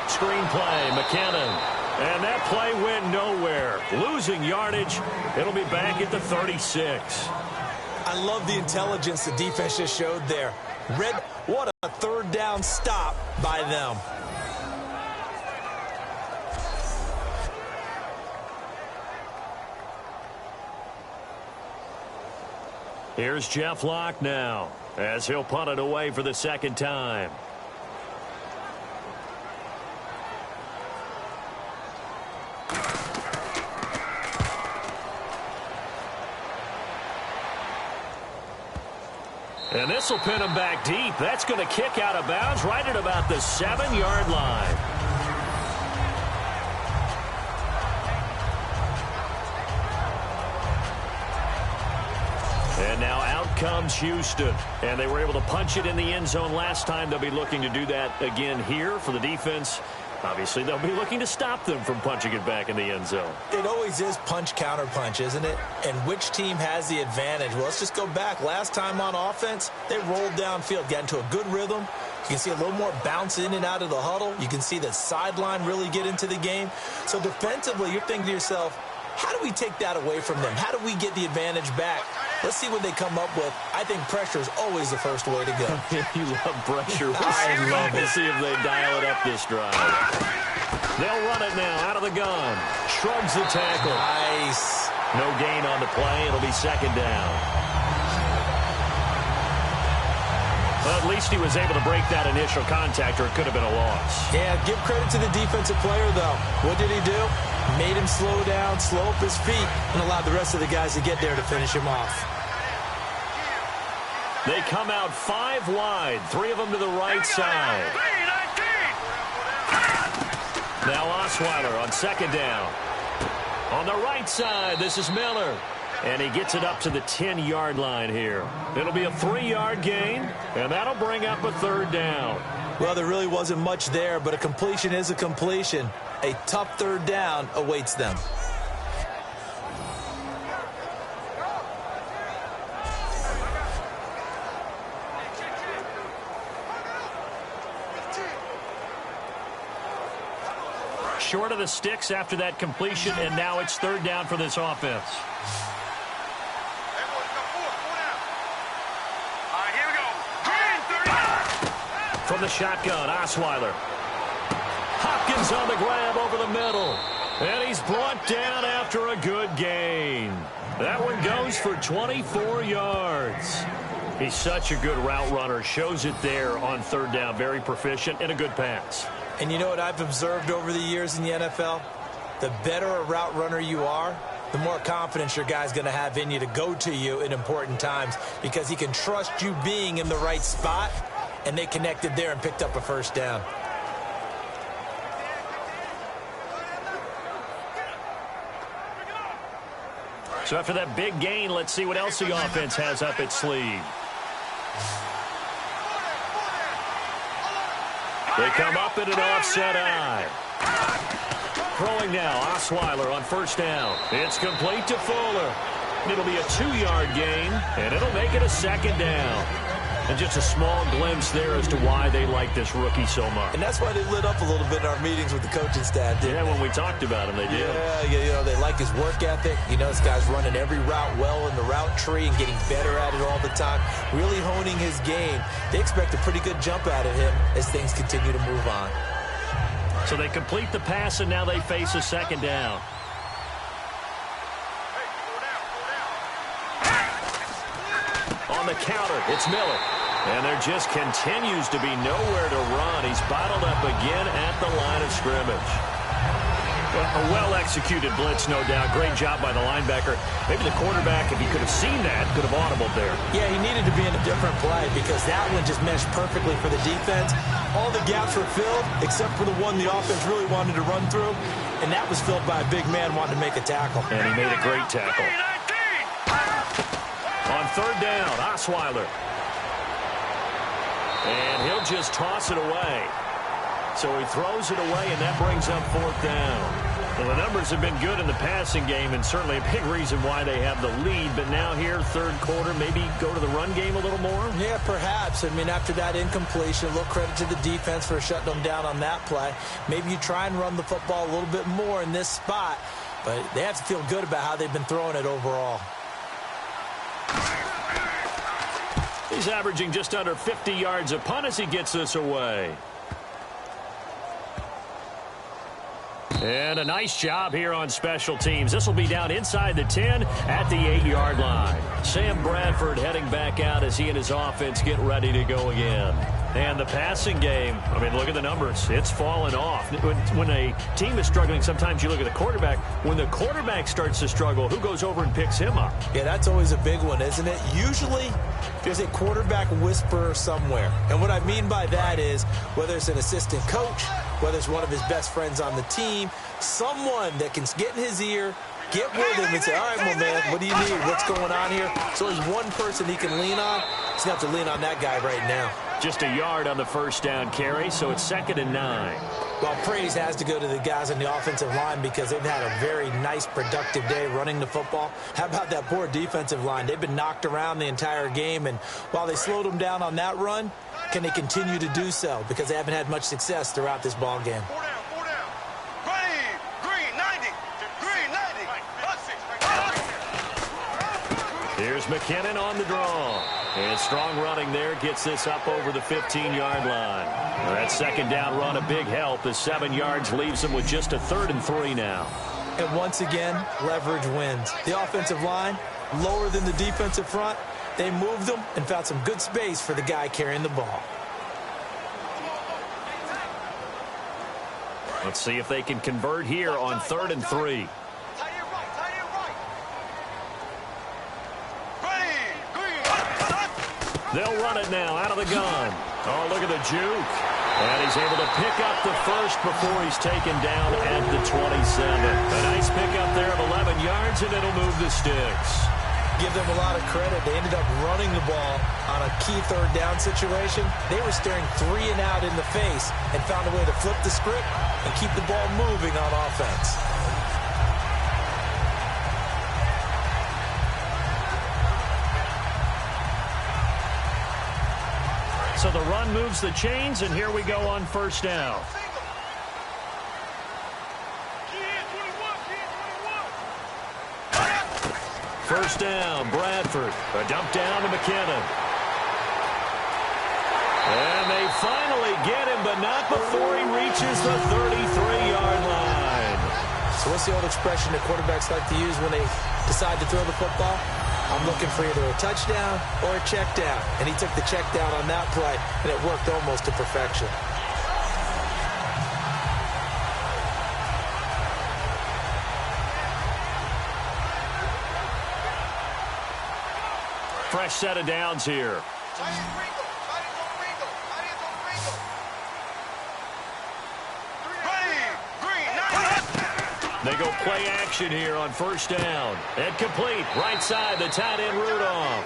[SPEAKER 1] Screen play, McKinnon. And that play went nowhere. Losing yardage. It'll be back at the 36.
[SPEAKER 2] I love the intelligence the defense just showed there. What a 3rd down stop by them.
[SPEAKER 1] Here's Jeff Locke now as he'll punt it away for the 2nd time. And this will pin him back deep. That's going to kick out of bounds right at about the 7-yard line. And now out comes Houston. And they were able to punch it in the end zone last time. They'll be looking to do that again here for the defense. Obviously, they'll be looking to stop them from punching it back in the end zone.
[SPEAKER 2] It always is punch-counter-punch, isn't it? And which team has the advantage? Well, let's just go back. Last time on offense, they rolled downfield, got into a good rhythm. You can see a little more bounce in and out of the huddle. You can see the sideline really get into the game. So defensively, you're thinking to yourself, how do we take that away from them? How do we get the advantage back? Let's see what they come up with. I think pressure is always the first way to go.
[SPEAKER 1] You love pressure.
[SPEAKER 2] I love it.
[SPEAKER 1] We'll see if they dial it up this drive. They'll run it now out of the gun. Shrugs the tackle.
[SPEAKER 2] Nice.
[SPEAKER 1] No gain on the play. It'll be second down. Well, at least he was able to break that initial contact, or it could have been a loss.
[SPEAKER 2] Yeah, give credit to the defensive player, though. What did he do? Made him slow down, slow up his feet, and allowed the rest of the guys to get there to finish him off.
[SPEAKER 1] They come out 5 wide, 3 of them to the right side. Now Osweiler on second down. On the right side, this is Miller. And he gets it up to the 10-yard line here. It'll be a 3-yard gain, and that'll bring up a third down.
[SPEAKER 2] Well, there really wasn't much there, but a completion is a completion. A tough third down awaits them.
[SPEAKER 1] Short of the sticks after that completion, and now it's third down for this offense. From the shotgun, Osweiler. Hopkins on the grab over the middle. And he's brought down after a good gain. That one goes for 24 yards. He's such a good route runner. Shows it there on third down. Very proficient and a good pass.
[SPEAKER 2] And you know what I've observed over the years in the NFL? The better a route runner you are, the more confidence your guy's going to have in you to go to you in important times, because he can trust you being in the right spot, and they connected there and picked up a first down.
[SPEAKER 1] So after that big gain, let's see what else the offense has up its sleeve. They come up in an offset eye. Throwing now, Osweiler on first down. It's complete to Fuller. It'll be a 2-yard gain, and it'll make it a second down. And just a small glimpse there as to why they like this rookie so much.
[SPEAKER 2] And that's why they lit up a little bit in our meetings with the coaching staff, didn't they?
[SPEAKER 1] When we talked about him, they did.
[SPEAKER 2] Yeah, you know, they like his work ethic. You know, this guy's running every route well in the route tree and getting better at it all the time, really honing his game. They expect a pretty good jump out of him as things continue to move on.
[SPEAKER 1] So they complete the pass, and now they face a second down. On the counter, it's Miller. And there just continues to be nowhere to run. He's bottled up again at the line of scrimmage. A well-executed blitz, no doubt. Great job by the linebacker. Maybe the quarterback, if he could have seen that, could have audibled there.
[SPEAKER 2] Yeah, he needed to be in a different play because that one just meshed perfectly for the defense. All the gaps were filled except for the one the offense really wanted to run through, and that was filled by a big man wanting to make a tackle.
[SPEAKER 1] And he made a great tackle. On third down, Osweiler. And he'll just toss it away. So he throws it away, and that brings up fourth down. Well, the numbers have been good in the passing game, and certainly a big reason why they have the lead. But now here, third quarter, maybe go to the run game a little more?
[SPEAKER 2] Yeah, perhaps. I mean, after that incompletion, a little credit to the defense for shutting them down on that play. Maybe you try and run the football a little bit more in this spot, but they have to feel good about how they've been throwing it overall.
[SPEAKER 1] He's averaging just under 50 yards a punt as he gets this away. And a nice job here on special teams. This will be down inside the 10 at the 8-yard line. Sam Bradford heading back out as he and his offense get ready to go again. And the passing game, I mean, look at the numbers. It's fallen off. When a team is struggling, sometimes you look at the quarterback. When the quarterback starts to struggle, who goes over and picks him up?
[SPEAKER 2] Yeah, that's always a big one, isn't it? Usually, there's a quarterback whisperer somewhere. And what I mean by that is, whether it's an assistant coach, whether it's one of his best friends on the team, someone that can get in his ear, get with him and say, all right, my man, what do you need? What's going on here? So there's one person he can lean on. He's going to have to lean on that guy right now.
[SPEAKER 1] Just a yard on the first down carry, so it's 2nd and 9.
[SPEAKER 2] Well, praise has to go to the guys on the offensive line because they've had a very nice, productive day running the football. How about that poor defensive line? They've been knocked around the entire game, and while they slowed them down on that run, can they continue to do so? Because they haven't had much success throughout this ball game.
[SPEAKER 3] 4 down. Green, 90. Green, 90.
[SPEAKER 1] Here's McKinnon on the draw. And strong running there gets this up over the 15-yard line. That second down run, a big help as 7 yards leaves them with just a 3rd and 3 now.
[SPEAKER 2] And once again, leverage wins. The offensive line, lower than the defensive front. They moved them and found some good space for the guy carrying the ball.
[SPEAKER 1] Let's see if they can convert here on 3rd and 3. They'll run it now out of the gun. Oh, look at the juke. And he's able to pick up the first before he's taken down at the 27. A nice pickup there of 11 yards, and it'll move the sticks.
[SPEAKER 2] Give them a lot of credit. They ended up running the ball on a key 3rd down situation. They were staring 3 and out in the face and found a way to flip the script and keep the ball moving on offense.
[SPEAKER 1] So the run moves the chains, and here we go on 1st down. First down, Bradford. A dump down to McKinnon. And they finally get him, but not before he reaches the 33-yard line.
[SPEAKER 2] So what's the old expression that quarterbacks like to use when they decide to throw the football? I'm looking for either a touchdown or a check down. And he took the check down on that play, and it worked almost to perfection.
[SPEAKER 1] Fresh set of downs here. They go play action here on 1st down. And complete. Right side, the tight end Rudolph.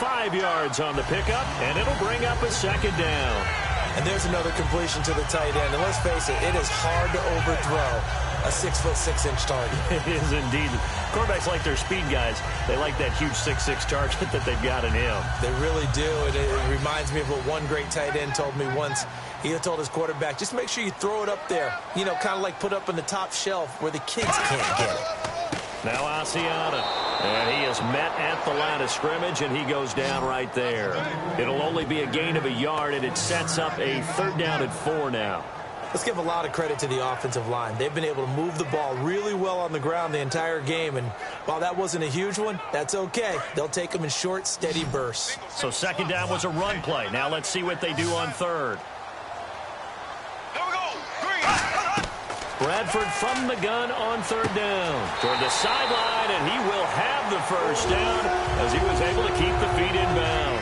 [SPEAKER 1] 5 yards on the pickup, and it'll bring up a 2nd down.
[SPEAKER 2] And there's another completion to the tight end. And let's face it, it is hard to overthrow a 6'6" target.
[SPEAKER 1] It is indeed. Quarterbacks like their speed guys. They like that huge 6'6" target that they've got in him.
[SPEAKER 2] They really do. It reminds me of what one great tight end told me once. He told his quarterback, just make sure you throw it up there. You know, kind of like put up on the top shelf where the kids can't get it.
[SPEAKER 1] Now Asiata. And he is met at the line of scrimmage, and he goes down right there. It'll only be a gain of a yard, and it sets up a 3rd down and 4 now.
[SPEAKER 2] Let's give a lot of credit to the offensive line. They've been able to move the ball really well on the ground the entire game, and while that wasn't a huge one, that's okay. They'll take them in short, steady bursts.
[SPEAKER 1] So 2nd down was a run play. Now let's see what they do on 3rd. Bradford from the gun on 3rd down. Toward the sideline, and he will have the first down as he was able to keep the feet in bounds.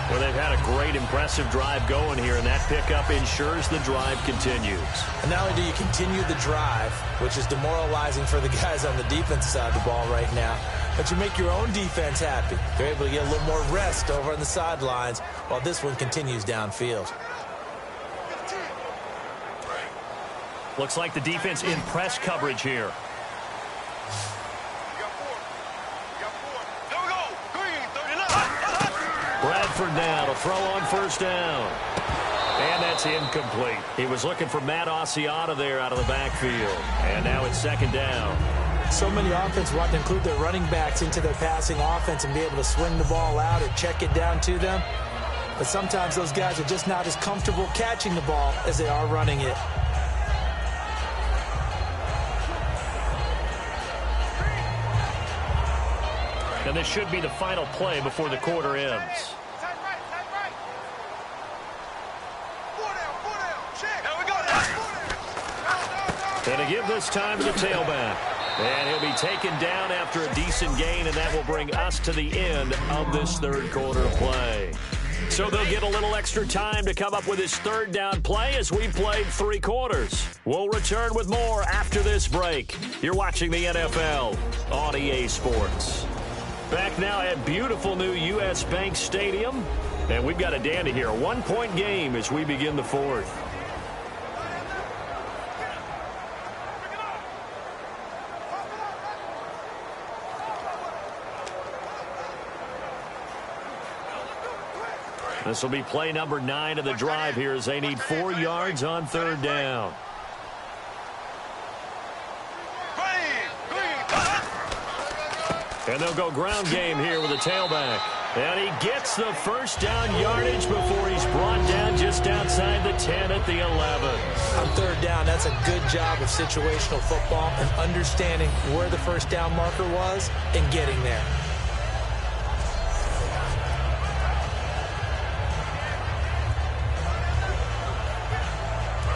[SPEAKER 1] Well, they've had a great, impressive drive going here, and that pickup ensures the drive continues.
[SPEAKER 2] And not only do you continue the drive, which is demoralizing for the guys on the defensive side of the ball right now, but you make your own defense happy. They're able to get a little more rest over on the sidelines while this one continues downfield.
[SPEAKER 1] Looks like the defense in press coverage here. Bradford now to throw on 1st down. And that's incomplete. He was looking for Matt Asiata there out of the backfield. And now it's 2nd down.
[SPEAKER 2] So many offenses want to include their running backs into their passing offense and be able to swing the ball out or check it down to them. But sometimes those guys are just not as comfortable catching the ball as they are running it.
[SPEAKER 1] And this should be the final play before the quarter ends. give this time to the tailback. And he'll be taken down after a decent gain, and that will bring us to the end of this third quarter of play. So they'll get a little extra time to come up with his third down play as we played 3 quarters. We'll return with more after this break. You're watching the NFL on EA Sports. Back now at beautiful new U.S. Bank Stadium. And we've got a dandy here. A 1-point game as we begin the fourth. This will be play number 9 of the drive here as they need 4 yards on third down. And they'll go ground game here with a tailback. And he gets the first down yardage before he's brought down just outside the 10 at the 11.
[SPEAKER 2] On third down, that's a good job of situational football and understanding where the first down marker was and getting there.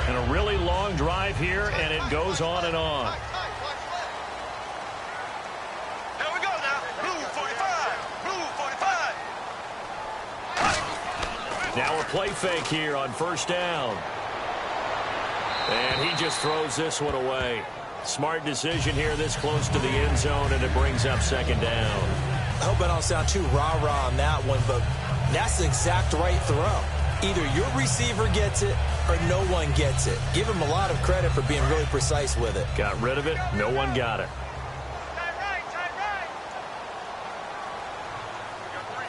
[SPEAKER 1] And a really long drive here, and it goes on and on.
[SPEAKER 3] Here we go now. Blue 45. Blue 45.
[SPEAKER 1] Now a play fake here on first down. And he just throws this one away. Smart decision here this close to the end zone, and it brings up second down.
[SPEAKER 2] I hope I don't sound too rah-rah on that one, but that's the exact right throw. Either your receiver gets it or no one gets it. Give him a lot of credit for being really precise with it.
[SPEAKER 1] Got rid of it. No one got it.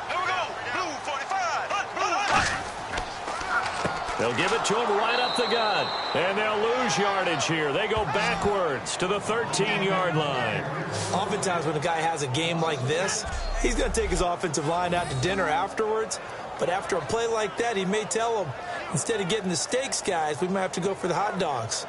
[SPEAKER 3] Here we go. Blue 45.
[SPEAKER 1] They'll give it to him right up the gut. And they'll lose yardage here. They go backwards to the 13-yard line.
[SPEAKER 2] Oftentimes when a guy has a game like this, he's going to take his offensive line out to dinner afterwards. But after a play like that, he may tell them, instead of getting the steaks, guys, we might have to go for the hot dogs.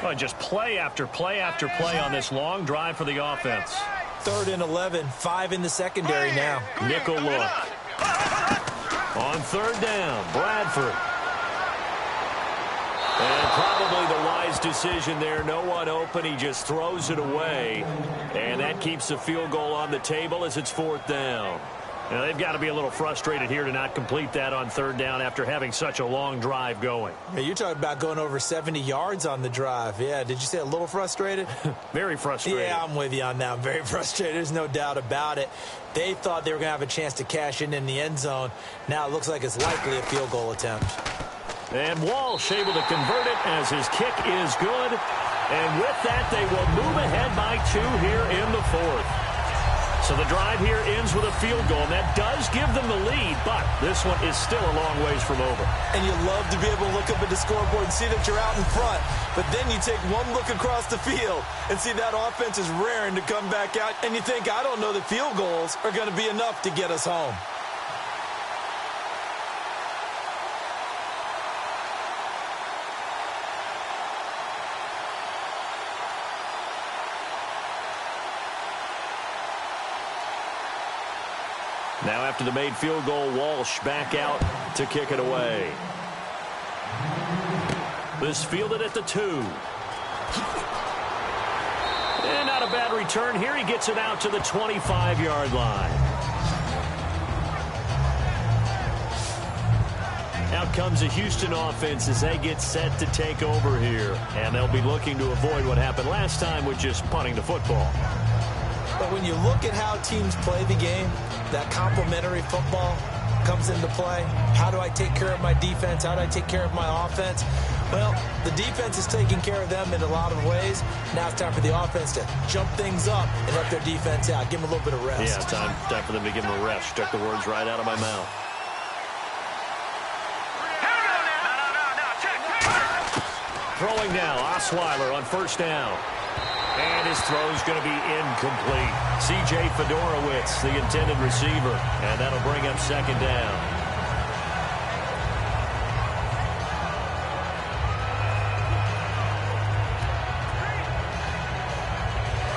[SPEAKER 1] Well, just play after play after play on this long drive for the offense.
[SPEAKER 2] 3rd and 11, 5 in the secondary now.
[SPEAKER 1] Nickel look. On third down, Bradford. And probably the wise decision there. No one open. He just throws it away. And that keeps the field goal on the table as it's 4th down. Now, they've got to be a little frustrated here to not complete that on third down after having such a long drive going.
[SPEAKER 2] Yeah, you're talking about going over 70 yards on the drive. Yeah, did you say a little frustrated?
[SPEAKER 1] Very frustrated.
[SPEAKER 2] Yeah, I'm with you on that. I'm very frustrated. There's no doubt about it. They thought they were going to have a chance to cash in the end zone. Now it looks like it's likely a field goal attempt.
[SPEAKER 1] And Walsh able to convert it as his kick is good. And with that, they will move ahead by 2 here in the 4th. So the drive here ends with a field goal, and that does give them the lead, but this one is still a long ways from over.
[SPEAKER 2] And you love to be able to look up at the scoreboard and see that you're out in front, but then you take one look across the field and see that offense is raring to come back out, and you think, I don't know that field goals are going to be enough to get us home.
[SPEAKER 1] Now after the made field goal, Walsh back out to kick it away. This fielded at the 2. And not a bad return here. He gets it out to the 25-yard line. Out comes the Houston offense as they get set to take over here. And they'll be looking to avoid what happened last time with just punting the football.
[SPEAKER 2] But when you look at how teams play the game, that complementary football comes into play. How do I take care of my defense? How do I take care of my offense? Well, the defense is taking care of them in a lot of ways. Now it's time for the offense to jump things up and help their defense out. Give them a little bit of rest.
[SPEAKER 1] Yeah, time for them to give them a rest. Took the words right out of my mouth. Throwing now, Osweiler on first down. And his throw's going to be incomplete. C.J. Fedorowicz, the intended receiver. And that'll bring up second down.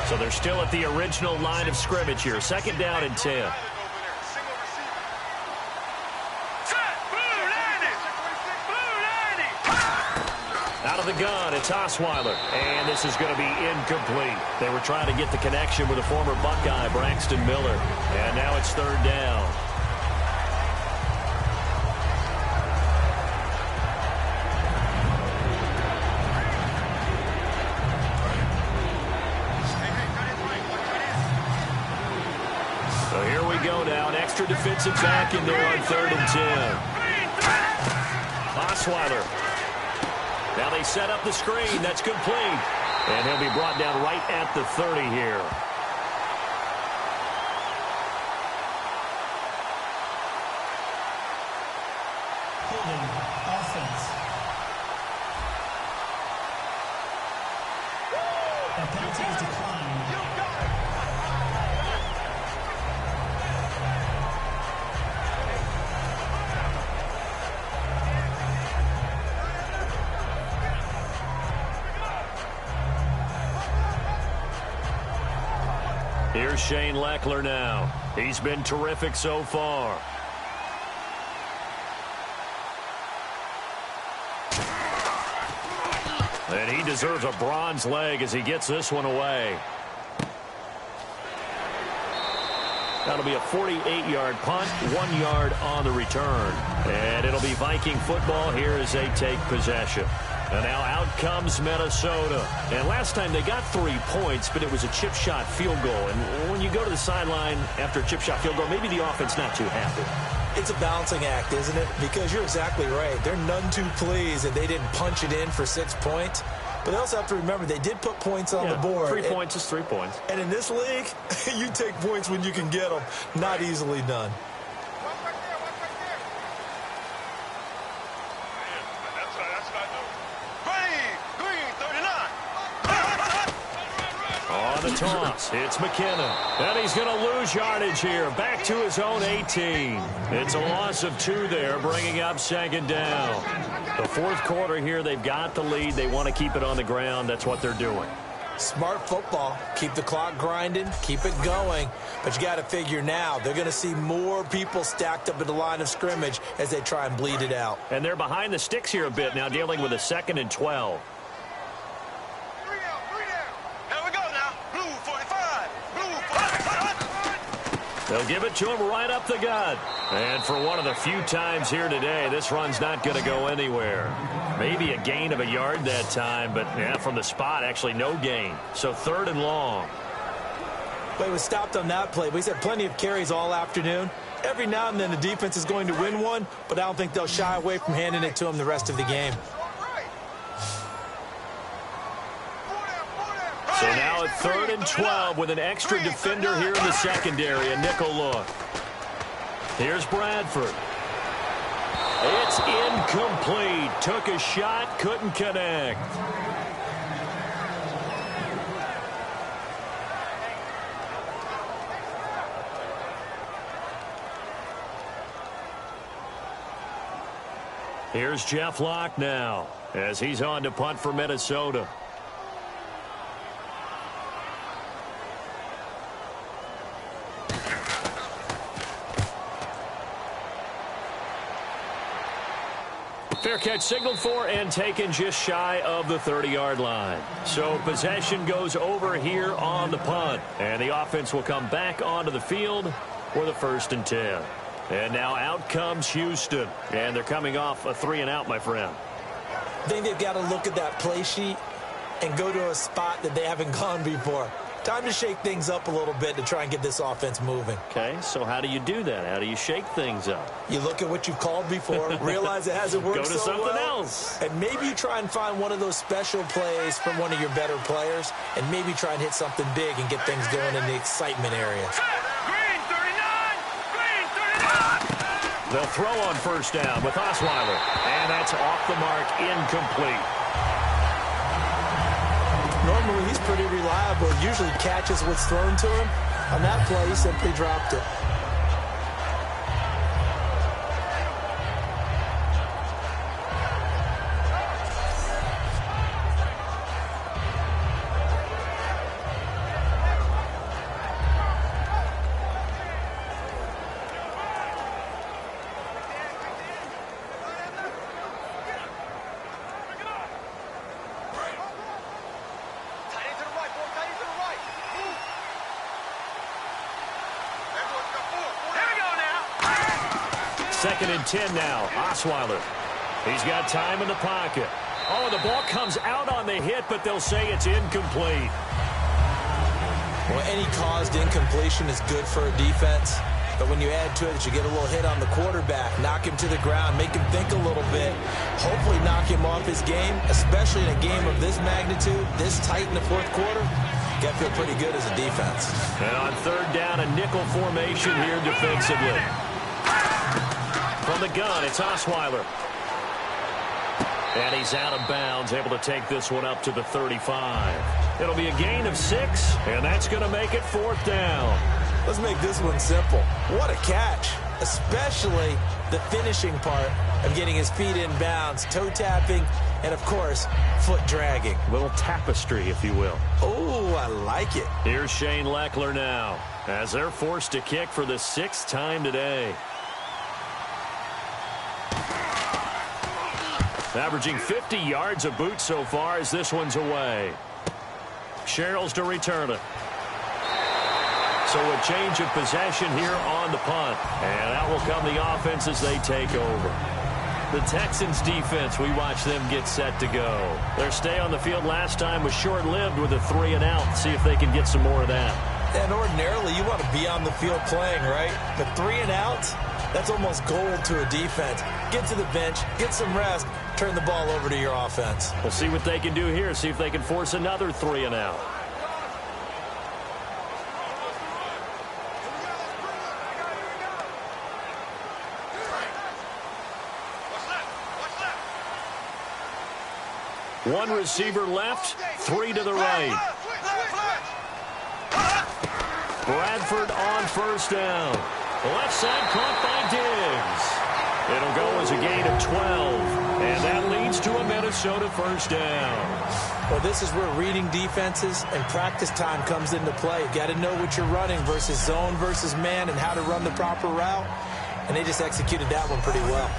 [SPEAKER 1] So they're still at the original line of scrimmage here. Second down and 10. the gun. It's Osweiler. And this is going to be incomplete. They were trying to get the connection with the former Buckeye, Braxton Miller. And now it's third down. So here we go now. An extra defensive back in there on 3rd and 10. Osweiler. Now they set up the screen. That's complete. And he'll be brought down right at the 30 here.
[SPEAKER 6] Holding offense. That penalty is declined.
[SPEAKER 1] Here's Shane Leckler now. He's been terrific so far. And he deserves a bronze leg as he gets this one away. That'll be a 48-yard punt, 1 yard on the return. And it'll be Viking football here as they take possession. And now out comes Minnesota. And last time they got 3 points, but it was a chip shot field goal. And when you go to the sideline after a chip shot field goal, maybe the offense not too happy.
[SPEAKER 2] It's a balancing act, isn't it? Because you're exactly right. They're none too pleased that they didn't punch it in for 6 points. But they also have to remember they did put points on the board.
[SPEAKER 1] 3 points is 3 points.
[SPEAKER 2] And in this league, you take points when you can get them. Not easily done.
[SPEAKER 1] On the toss, it's McKinnon. And he's going to lose yardage here. Back to his own 18. It's a loss of 2 there, bringing up 2nd down. The 4th quarter here, they've got the lead. They want to keep it on the ground. That's what they're doing.
[SPEAKER 2] Smart football. Keep the clock grinding. Keep it going. But you got to figure now, they're going to see more people stacked up at the line of scrimmage as they try and bleed it out.
[SPEAKER 1] And they're behind the sticks here a bit now, dealing with a 2nd and 12. They'll give it to him right up the gut. And for one of the few times here today, this run's not going to go anywhere. Maybe a gain of a yard that time, but from the spot, actually no gain. So 3rd and long.
[SPEAKER 2] Well, he was stopped on that play, but he's had plenty of carries all afternoon. Every now and then the defense is going to win one, but I don't think they'll shy away from handing it to him the rest of the game.
[SPEAKER 1] So now at 3rd and 12 with an extra defender here in the secondary, a nickel look. Here's Bradford. It's incomplete. Took a shot, couldn't connect. Here's Jeff Locke now as he's on to punt for Minnesota. Fair catch signaled for and taken just shy of the 30-yard line. So possession goes over here on the punt. And the offense will come back onto the field for the 1st and 10. And now out comes Houston. And they're coming off a 3 and out, my friend.
[SPEAKER 2] I think they've got to look at that play sheet and go to a spot that they haven't gone before. Time to shake things up a little bit to try and get this offense moving.
[SPEAKER 1] Okay, so how do you do that? How do you shake things up?
[SPEAKER 2] You look at what you've called before, realize it hasn't worked so well.
[SPEAKER 1] Go to something else.
[SPEAKER 2] And maybe you try and find one of those special plays from one of your better players, and maybe try and hit something big and get things going in the excitement area.
[SPEAKER 3] Green 39! Green 39!
[SPEAKER 1] They'll throw on 1st down with Osweiler. And that's off the mark, incomplete.
[SPEAKER 2] Normally, he's pretty reliable. Usually catches what's thrown to him. On that play, he simply dropped it.
[SPEAKER 1] 2nd and 10 now. Osweiler. He's got time in the pocket. Oh, the ball comes out on the hit, but they'll say it's incomplete.
[SPEAKER 2] Well, any caused incompletion is good for a defense. But when you add to it that you get a little hit on the quarterback, knock him to the ground, make him think a little bit, hopefully knock him off his game, especially in a game of this magnitude, this tight in the fourth quarter, you got to feel pretty good as a defense.
[SPEAKER 1] And on 3rd down, a nickel formation here defensively. From the gun, it's Osweiler. And he's out of bounds, able to take this one up to the 35. It'll be a gain of 6, and that's going to make it 4th down.
[SPEAKER 2] Let's make this one simple. What a catch, especially the finishing part of getting his feet in bounds, toe tapping, and, of course, foot dragging.
[SPEAKER 1] A little tapestry, if you will.
[SPEAKER 2] Oh, I like it.
[SPEAKER 1] Here's Shane Leckler now, as they're forced to kick for the 6th time today. Averaging 50 yards a boot so far as this one's away. Sherrills to return it. So a change of possession here on the punt. And out will come the offense as they take over. The Texans defense, we watch them get set to go. Their stay on the field last time was short-lived with a 3-and-out. See if they can get some more of that.
[SPEAKER 2] And ordinarily, you want to be on the field playing, right? But 3-and-outs, that's almost gold to a defense. Get to the bench, get some rest, turn the ball over to your offense.
[SPEAKER 1] We'll see what they can do here. See if they can force another 3-and-out. One receiver left, 3 to the right. Bradford on 1st down. Left side caught by Diggs. It'll go as a gain of 12. And that leads to a Minnesota 1st down.
[SPEAKER 2] Well, this is where reading defenses and practice time comes into play. You got to know what you're running versus zone versus man and how to run the proper route. And they just executed that one pretty well.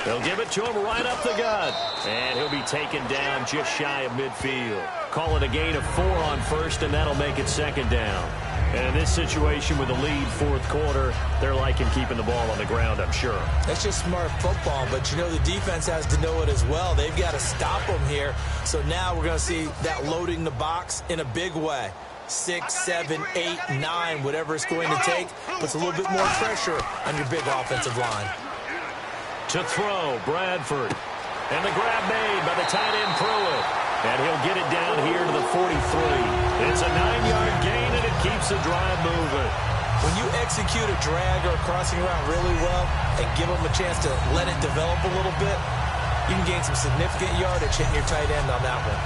[SPEAKER 1] They'll give it to him right up the gut. And he'll be taken down just shy of midfield. Call it a gain of 4 on 1st, and that'll make it 2nd down. And in this situation with a lead 4th quarter, they're liking keeping the ball on the ground, I'm sure.
[SPEAKER 2] That's just smart football, but you know the defense has to know it as well. They've got to stop them here. So now we're going to see that loading the box in a big way. 6, 7, 8, 9, whatever it's going to take, puts a little bit more pressure on your big offensive line.
[SPEAKER 1] To throw, Bradford. And the grab made by the tight end Pruitt. And he'll get it down here to the 43. It's a 9-yard gain, and it keeps the drive moving.
[SPEAKER 2] When you execute a drag or a crossing route really well and give them a chance to let it develop a little bit, you can gain some significant yardage hitting your tight end on that one.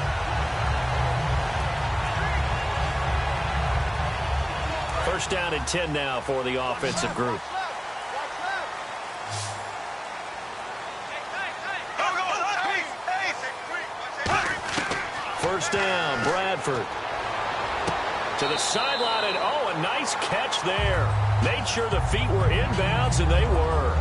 [SPEAKER 1] 1st down and 10 now for the offensive group. First down, Bradford. To the sideline, and oh, a nice catch there. Made sure the feet were inbounds, and they were.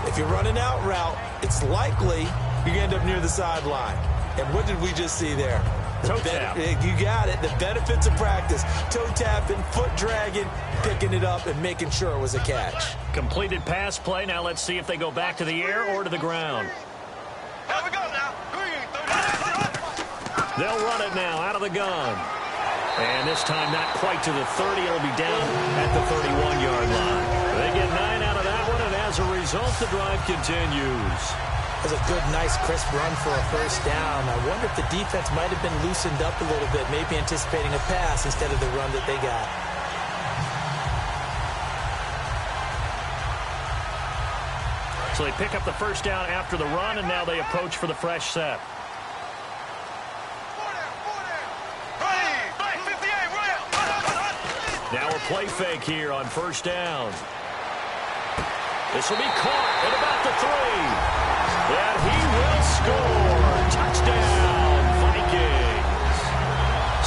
[SPEAKER 2] If you're running out route, it's likely you're going to end up near the sideline. And what did we just see there?
[SPEAKER 1] Toe tap.
[SPEAKER 2] You got it. The benefits of practice. Toe tapping, foot dragging, picking it up, and making sure it was a catch.
[SPEAKER 1] Completed pass play. Now let's see if they go back to the air or to the ground.
[SPEAKER 3] Here we go now.
[SPEAKER 1] They'll run it now out of the gun. And this time not quite to the 30. It'll be down at the 31-yard line. They get 9 out of that one, and as a result, the drive continues.
[SPEAKER 2] It was a good, nice, crisp run for a 1st down. I wonder if the defense might have been loosened up a little bit, maybe anticipating a pass instead of the run that they got.
[SPEAKER 1] So they pick up the 1st down after the run, and now they approach for the fresh set. Now a play fake here on 1st down. This will be caught at about the 3. And he will score. Touchdown, Vikings.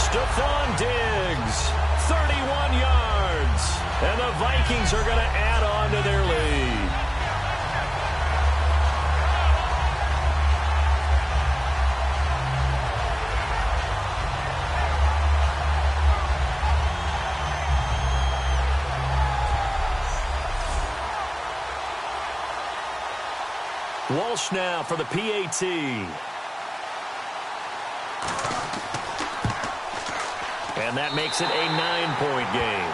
[SPEAKER 1] Stephon Diggs, 31 yards. And the Vikings are going to add on to their lead. Walsh now for the PAT. And that makes it a 9-point game.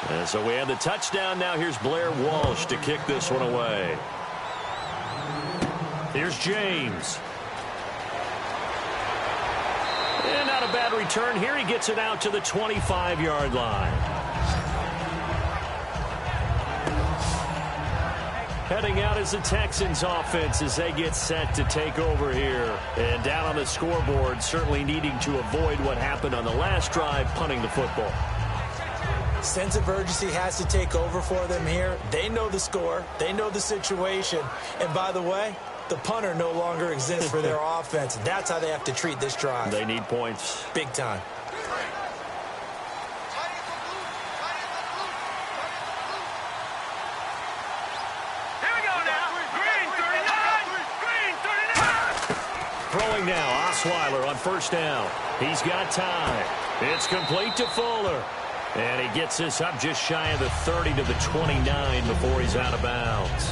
[SPEAKER 1] And so we have the touchdown. Now here's Blair Walsh to kick this one away. Here's James. And not a bad return here. He gets it out to the 25-yard line. Heading out is the Texans offense as they get set to take over here. And down on the scoreboard, certainly needing to avoid what happened on the last drive, punting the football.
[SPEAKER 2] Sense of urgency has to take over for them here. They know the score. They know the situation. And by the way, the punter no longer exists for their offense. That's how they have to treat this drive.
[SPEAKER 1] They need points.
[SPEAKER 2] Big time.
[SPEAKER 3] Here we go now. Green 39. Green 39.
[SPEAKER 1] Throwing now, Osweiler on first down. He's got time. It's complete to Fuller. And he gets this up just shy of the 30 to the 29 before he's out of bounds.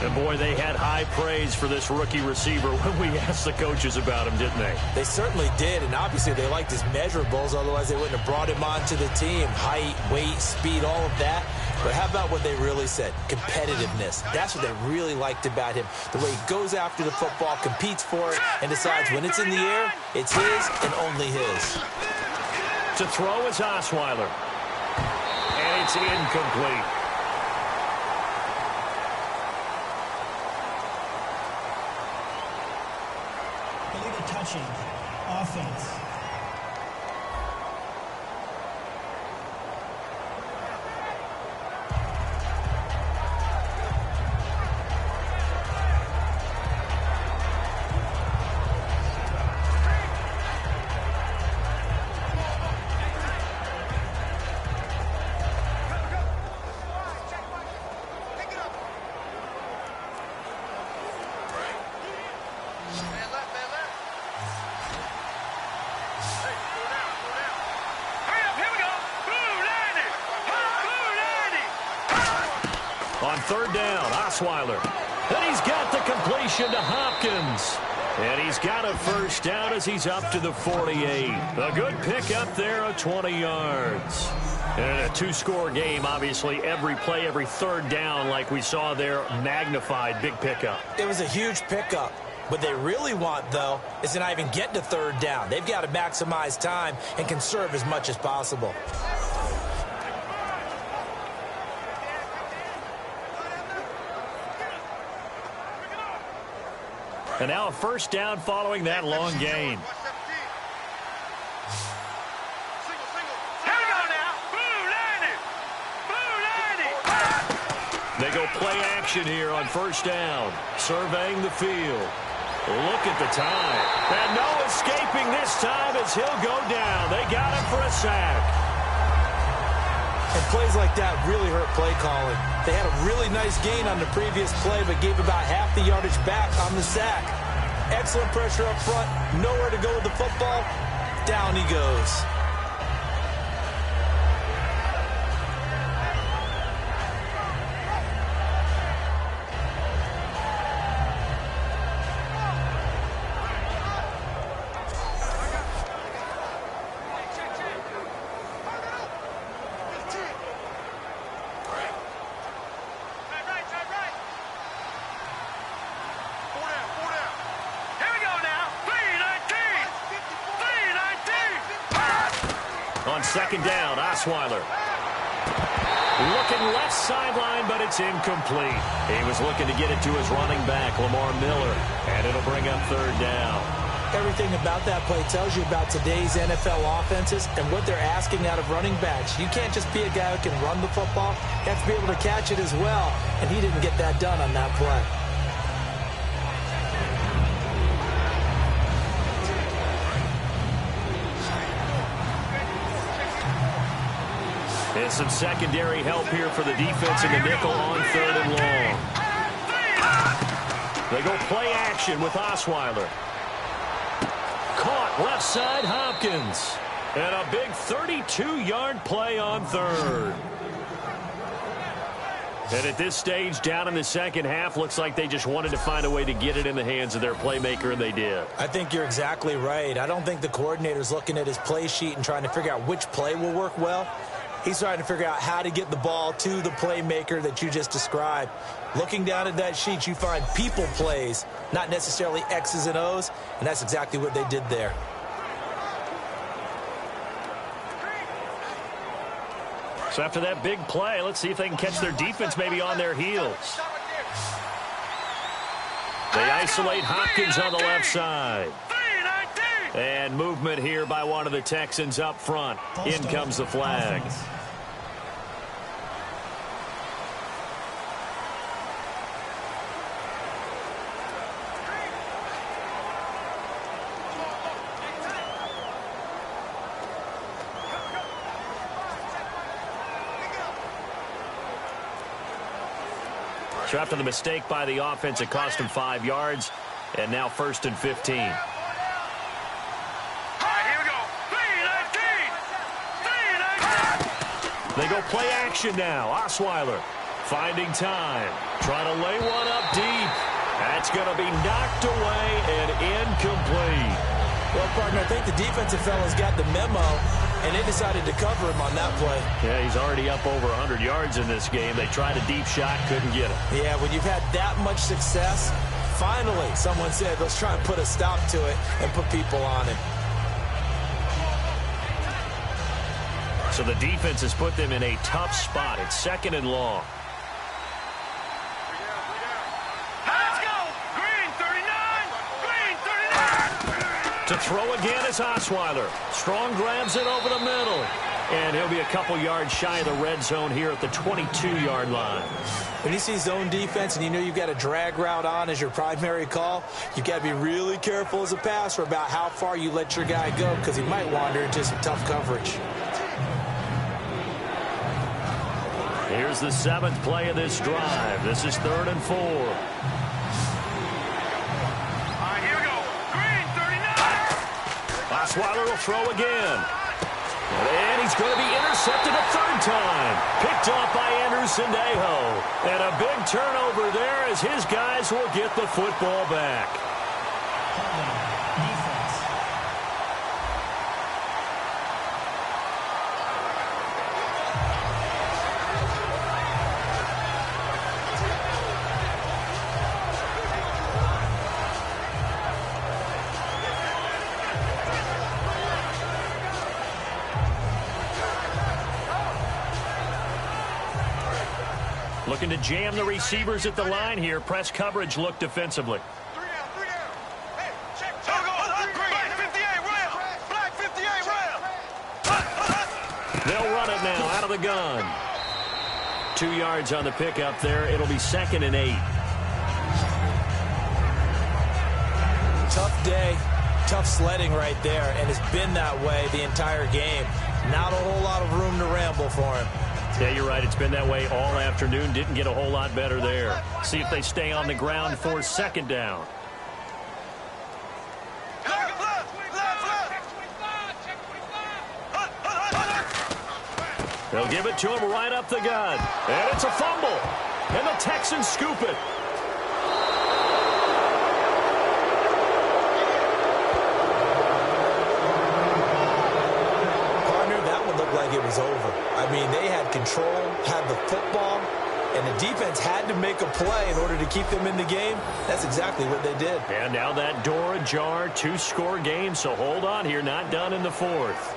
[SPEAKER 1] And, boy, they had high praise for this rookie receiver when we asked the coaches about him, didn't they?
[SPEAKER 2] They certainly did, and obviously they liked his measurables. Otherwise, they wouldn't have brought him onto the team. Height, weight, speed, all of that. But how about what they really said? Competitiveness. That's what they really liked about him. The way he goes after the football, competes for it, and decides when it's in the air, it's his and only his.
[SPEAKER 1] To throw is Osweiler. And it's incomplete.
[SPEAKER 6] Illegal touching. Offense.
[SPEAKER 1] On third down, Osweiler. And he's got the completion to Hopkins. And he's got a first down as he's up to the 48. A good pickup there of 20 yards. And a two-score game, obviously, every play, every third down, like we saw there, magnified, big pickup.
[SPEAKER 2] It was a huge pickup. What they really want, though, is to not even get to third down. They've got to maximize time and conserve as much as possible.
[SPEAKER 1] And now a first down following that long gain. They go play action here on first down, surveying the field. Look at the time. And no escaping this time as he'll go down. They got him for a sack.
[SPEAKER 2] And plays like that really hurt play calling. They had a really nice gain on the previous play, but gave about half the yardage back on the sack. Excellent pressure up front. Nowhere to go with the football. Down he goes.
[SPEAKER 1] On second down, Osweiler. Looking left sideline, but it's incomplete. He was looking to get it to his running back, Lamar Miller, and it'll bring up third down.
[SPEAKER 2] Everything about that play tells you about today's NFL offenses and what they're asking out of running backs. You can't just be a guy who can run the football. You have to be able to catch it as well, and he didn't get that done on that play.
[SPEAKER 1] And some secondary help here for the defense in the nickel on third and long. They go play action with Osweiler. Caught left side Hopkins. And a big 32-yard play on third. And at this stage, down in the second half, looks like they just wanted to find a way to get it in the hands of their playmaker, and they did.
[SPEAKER 2] I think you're exactly right. I don't think the coordinator's looking at his play sheet and trying to figure out which play will work well. He's trying to figure out how to get the ball to the playmaker that you just described. Looking down at that sheet, you find people plays, not necessarily X's and O's, and that's exactly what they did there.
[SPEAKER 1] So after that big play, let's see if they can catch their defense maybe on their heels. They isolate Hopkins on the left side. And movement here by one of the Texans up front. In comes the flag. So after the mistake by the offense, it cost him 5 yards. And now 1st and 15. They go play action now. Osweiler finding time. Trying to lay one up deep. That's going to be knocked away and incomplete.
[SPEAKER 2] Well, partner, I think the defensive fellas got the memo, and they decided to cover him on that play.
[SPEAKER 1] Yeah, he's already up over 100 yards in this game. They tried a deep shot, couldn't get it.
[SPEAKER 2] Yeah, when you've had that much success, finally someone said, let's try and put a stop to it and put people on him.
[SPEAKER 1] So the defense has put them in a tough spot. It's 2nd and long.
[SPEAKER 3] Let's go! Green 39! Green 39!
[SPEAKER 1] To throw again is Osweiler. Strong grabs it over the middle. And he'll be a couple yards shy of the red zone here at the 22-yard line.
[SPEAKER 2] When you see zone defense and you know you've got a drag route on as your primary call, you've got to be really careful as a passer about how far you let your guy go because he might wander into some tough coverage.
[SPEAKER 1] Here's the 7th play of this drive. This is 3rd and 4.
[SPEAKER 3] All right, here we go. Green 39!
[SPEAKER 1] Osweiler will throw again. And he's going to be intercepted a 3rd time. Picked off by Andrew Sendejo. And a big turnover there as his guys will get the football back. Looking to jam the receivers at the line here. Press coverage look defensively.
[SPEAKER 3] 3 down, 3 down. Hey, check. Black 58 rail. Black 58 rail.
[SPEAKER 1] They'll run it now out of the gun. 2 yards on the pickup there. It'll be 2nd and 8.
[SPEAKER 2] Tough day, tough sledding right there, and it's been that way the entire game. Not a whole lot of room to ramble for him.
[SPEAKER 1] Yeah, you're right. It's been that way all afternoon. Didn't get a whole lot better there. See if they stay on the ground for 2nd down. They'll give it to him right up the gut. And it's a fumble. And the Texans scoop it.
[SPEAKER 2] Like it was over. I mean, they had control, had the football, and the defense had to make a play in order to keep them in the game. That's exactly what they did.
[SPEAKER 1] And now that door ajar, 2-score game, so hold on here, not done in the 4th.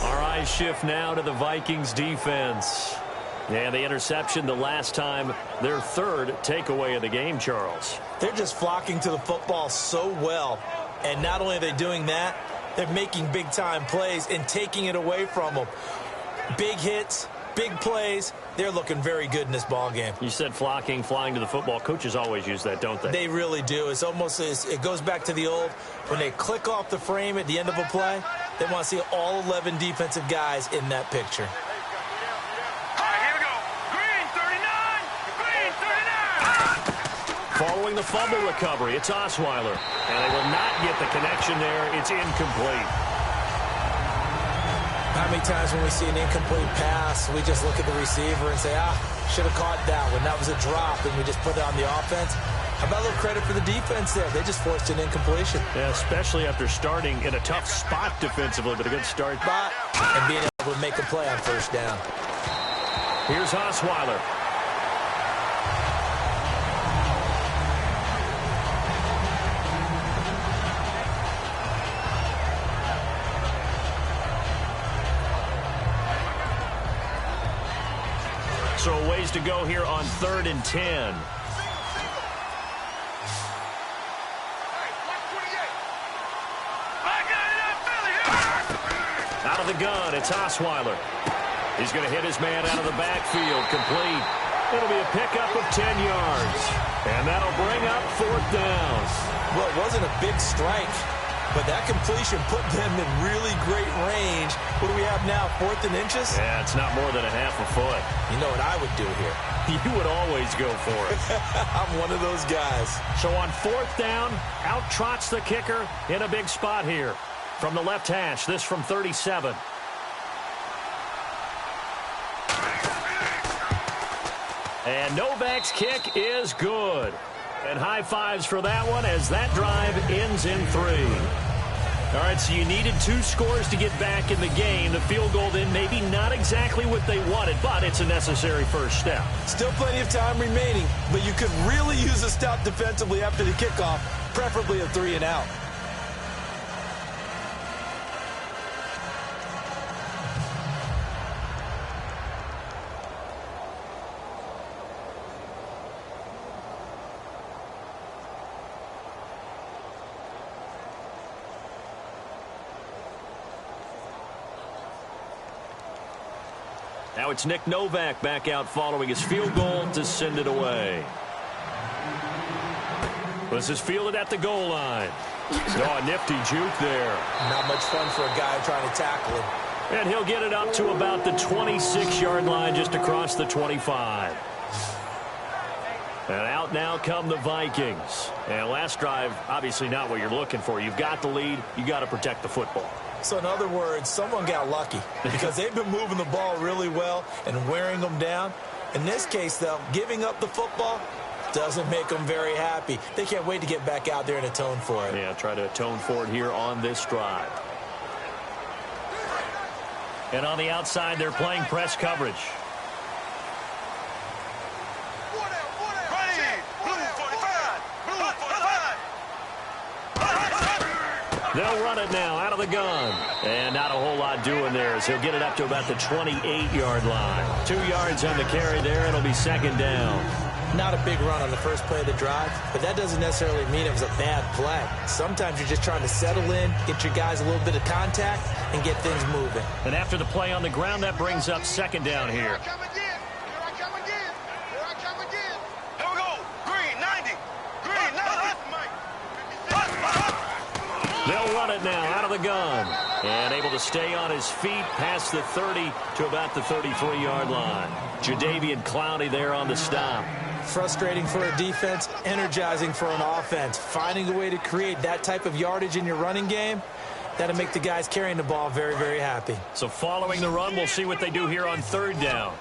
[SPEAKER 1] All right, Eye shift now to the Vikings defense. And the interception the last time, their third takeaway of the game, Charles.
[SPEAKER 2] They're just flocking to the football so well. And not only are they doing that, they're making big-time plays and taking it away from them. Big hits, big plays. They're looking very good in this ball game.
[SPEAKER 1] You said flocking, flying to the football. Coaches always use that, don't they?
[SPEAKER 2] They really do. It's almost, it goes back to the old, when they click off the frame at the end of a play, they want to see all 11 defensive guys in that picture.
[SPEAKER 1] Following the fumble recovery, it's Osweiler. And they will not get the connection there. It's incomplete.
[SPEAKER 2] How many times when we see an incomplete pass, we just look at the receiver and say, should have caught that one. That was a drop, and we just put it on the offense. How about a little credit for the defense there? They just forced an incompletion.
[SPEAKER 1] Yeah, especially after starting in a tough spot defensively, but a good start.
[SPEAKER 2] And being able to make a play on first down.
[SPEAKER 1] Here's Osweiler. So a ways to go here on 3rd and 10. Out of the gun, it's Osweiler. He's going to hit his man out of the backfield, complete. It'll be a pickup of 10 yards. And that'll bring up 4th down.
[SPEAKER 2] Well, it wasn't a big strike, but that completion put them in really great range. What do we have now, 4th and inches?
[SPEAKER 1] Yeah, it's not more than a half a foot.
[SPEAKER 2] You know what I would do here?
[SPEAKER 1] You would always go for it.
[SPEAKER 2] I'm one of those guys.
[SPEAKER 1] So on 4th down, out trots the kicker in a big spot here. From the left hash, this from 37. And Novak's kick is good. And high fives for that one as that drive ends in 3. All right, so you needed 2 scores to get back in the game. The field goal then maybe not exactly what they wanted, but it's a necessary first step.
[SPEAKER 2] Still plenty of time remaining, but you could really use a stop defensively after the kickoff, preferably a 3 and out.
[SPEAKER 1] Now it's Nick Novak back out following his field goal to send it away. This is fielded at the goal line. Oh, a nifty juke there.
[SPEAKER 2] Not much fun for a guy trying to tackle him.
[SPEAKER 1] And he'll get it up to about the 26-yard line, just across the 25. And out now come the Vikings. And last drive, obviously not what you're looking for. You've got the lead. You got to protect the football.
[SPEAKER 2] So in other words, someone got lucky because they've been moving the ball really well and wearing them down. In this case, though, giving up the football doesn't make them very happy. They can't wait to get back out there and atone for it.
[SPEAKER 1] Yeah, try to atone for it here on this drive. And on the outside, they're playing press coverage. They'll run it now out of the gun. And not a whole lot doing there as he'll get it up to about the 28-yard line. 2 yards on the carry there. It'll be 2nd down.
[SPEAKER 2] Not a big run on the first play of the drive, but that doesn't necessarily mean it was a bad play. Sometimes you're just trying to settle in, get your guys a little bit of contact, and get things moving.
[SPEAKER 1] And after the play on the ground, that brings up 2nd down here. They'll run it now out of the gun. And able to stay on his feet past the 30 to about the 33-yard line. Jadeveon Clowney there on the stop.
[SPEAKER 2] Frustrating for a defense, energizing for an offense. Finding a way to create that type of yardage in your running game, that'll make the guys carrying the ball very, very happy.
[SPEAKER 1] So following the run, we'll see what they do here on 3rd down.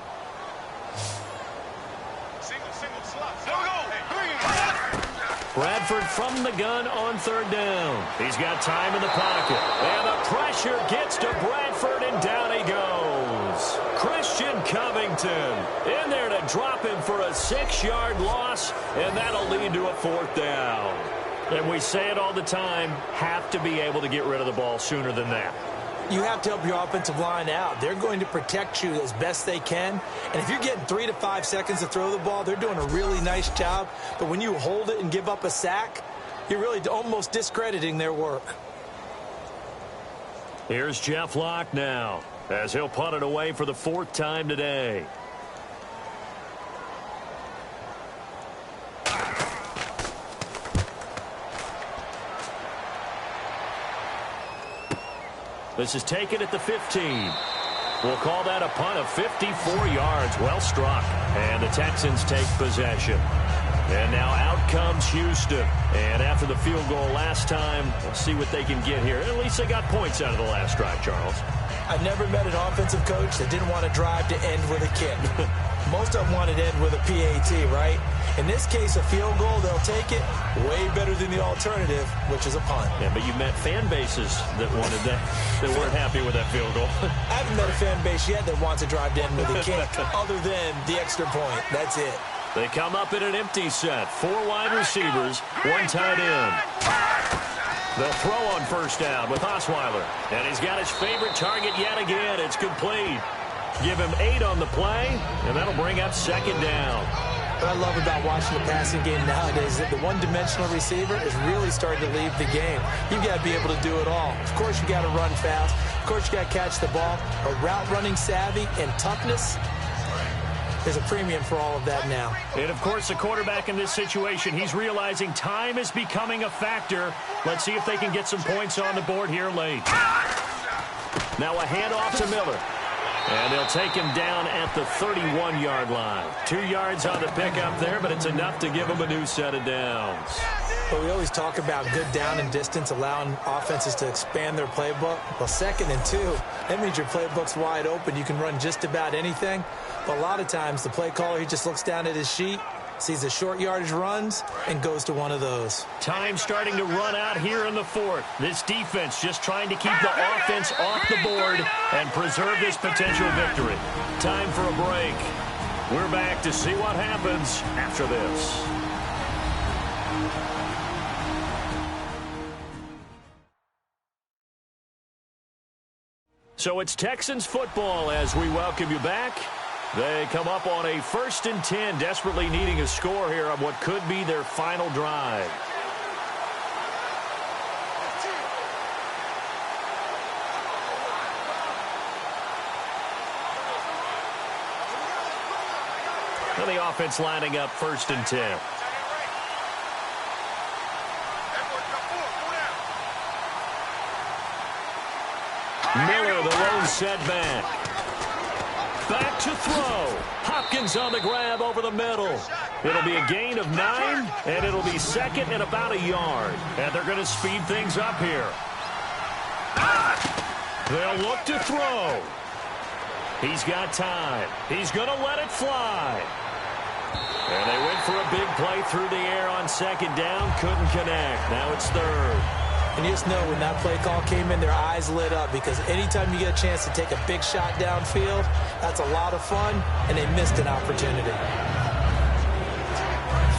[SPEAKER 1] Bradford from the gun on 3rd down. He's got time in the pocket. And the pressure gets to Bradford, and down he goes. Christian Covington in there to drop him for a 6-yard loss, and that'll lead to a 4th down. And we say it all the time, have to be able to get rid of the ball sooner than that.
[SPEAKER 2] You have to help your offensive line out. They're going to protect you as best they can. And if you're getting 3 to 5 seconds to throw the ball, they're doing a really nice job. But when you hold it and give up a sack, you're really almost discrediting their work.
[SPEAKER 1] Here's Jeff Locke now, as he'll punt it away for the 4th time today. This is taken at the 15. We'll call that a punt of 54 yards. Well struck. And the Texans take possession. And now out comes Houston. And after the field goal last time, we'll see what they can get here. At least they got points out of the last drive, Charles.
[SPEAKER 2] I've never met an offensive coach that didn't want to drive to end with a kick. Most of them wanted to end with a PAT, right? In this case, a field goal, they'll take it way better than the alternative, which is a punt.
[SPEAKER 1] Yeah, but you met fan bases that wanted that, that weren't happy with that field goal.
[SPEAKER 2] I haven't met a fan base yet that wants to drive to end with a kick other than the extra point. That's it.
[SPEAKER 1] They come up in an empty set. 4 wide receivers, 1 tight end. They'll throw on first down with Osweiler. And he's got his favorite target yet again. It's complete. Give him 8 on the play, and that'll bring up 2nd down.
[SPEAKER 2] What I love about watching the passing game nowadays is that the one-dimensional receiver is really starting to leave the game. You've got to be able to do it all. Of course, you got to run fast. Of course, you got to catch the ball. But route running savvy and toughness is a premium for all of that now.
[SPEAKER 1] And, of course, the quarterback in this situation, he's realizing time is becoming a factor. Let's see if they can get some points on the board here late. Now a handoff to Miller. And they'll take him down at the 31-yard line. 2 yards on the pickup there, but it's enough to give him a new set of downs.
[SPEAKER 2] But we always talk about good down and distance, allowing offenses to expand their playbook. Well, 2nd and 2, that means your playbook's wide open. You can run just about anything. But a lot of times, the play caller, he just looks down at his sheet, sees the short yardage runs, and goes to one of those.
[SPEAKER 1] Time starting to run out here in the 4th. This defense just trying to keep the offense off the board and preserve this potential victory. Time for a break. We're back to see what happens after this. So it's Texans football as we welcome you back. They come up on a 1st and 10, desperately needing a score here on what could be their final drive. And the offense lining up 1st and 10. Miller, the lone setback. Back to throw. Hopkins on the grab over the middle. It'll be a gain of 9, and it'll be 2nd and about a yard. And they're going to speed things up here. They'll look to throw. He's got time. He's going to let it fly. And they went for a big play through the air on 2nd down. Couldn't connect. Now it's 3rd.
[SPEAKER 2] And you just know when that play call came in, their eyes lit up, because anytime you get a chance to take a big shot downfield, that's a lot of fun, and they missed an opportunity.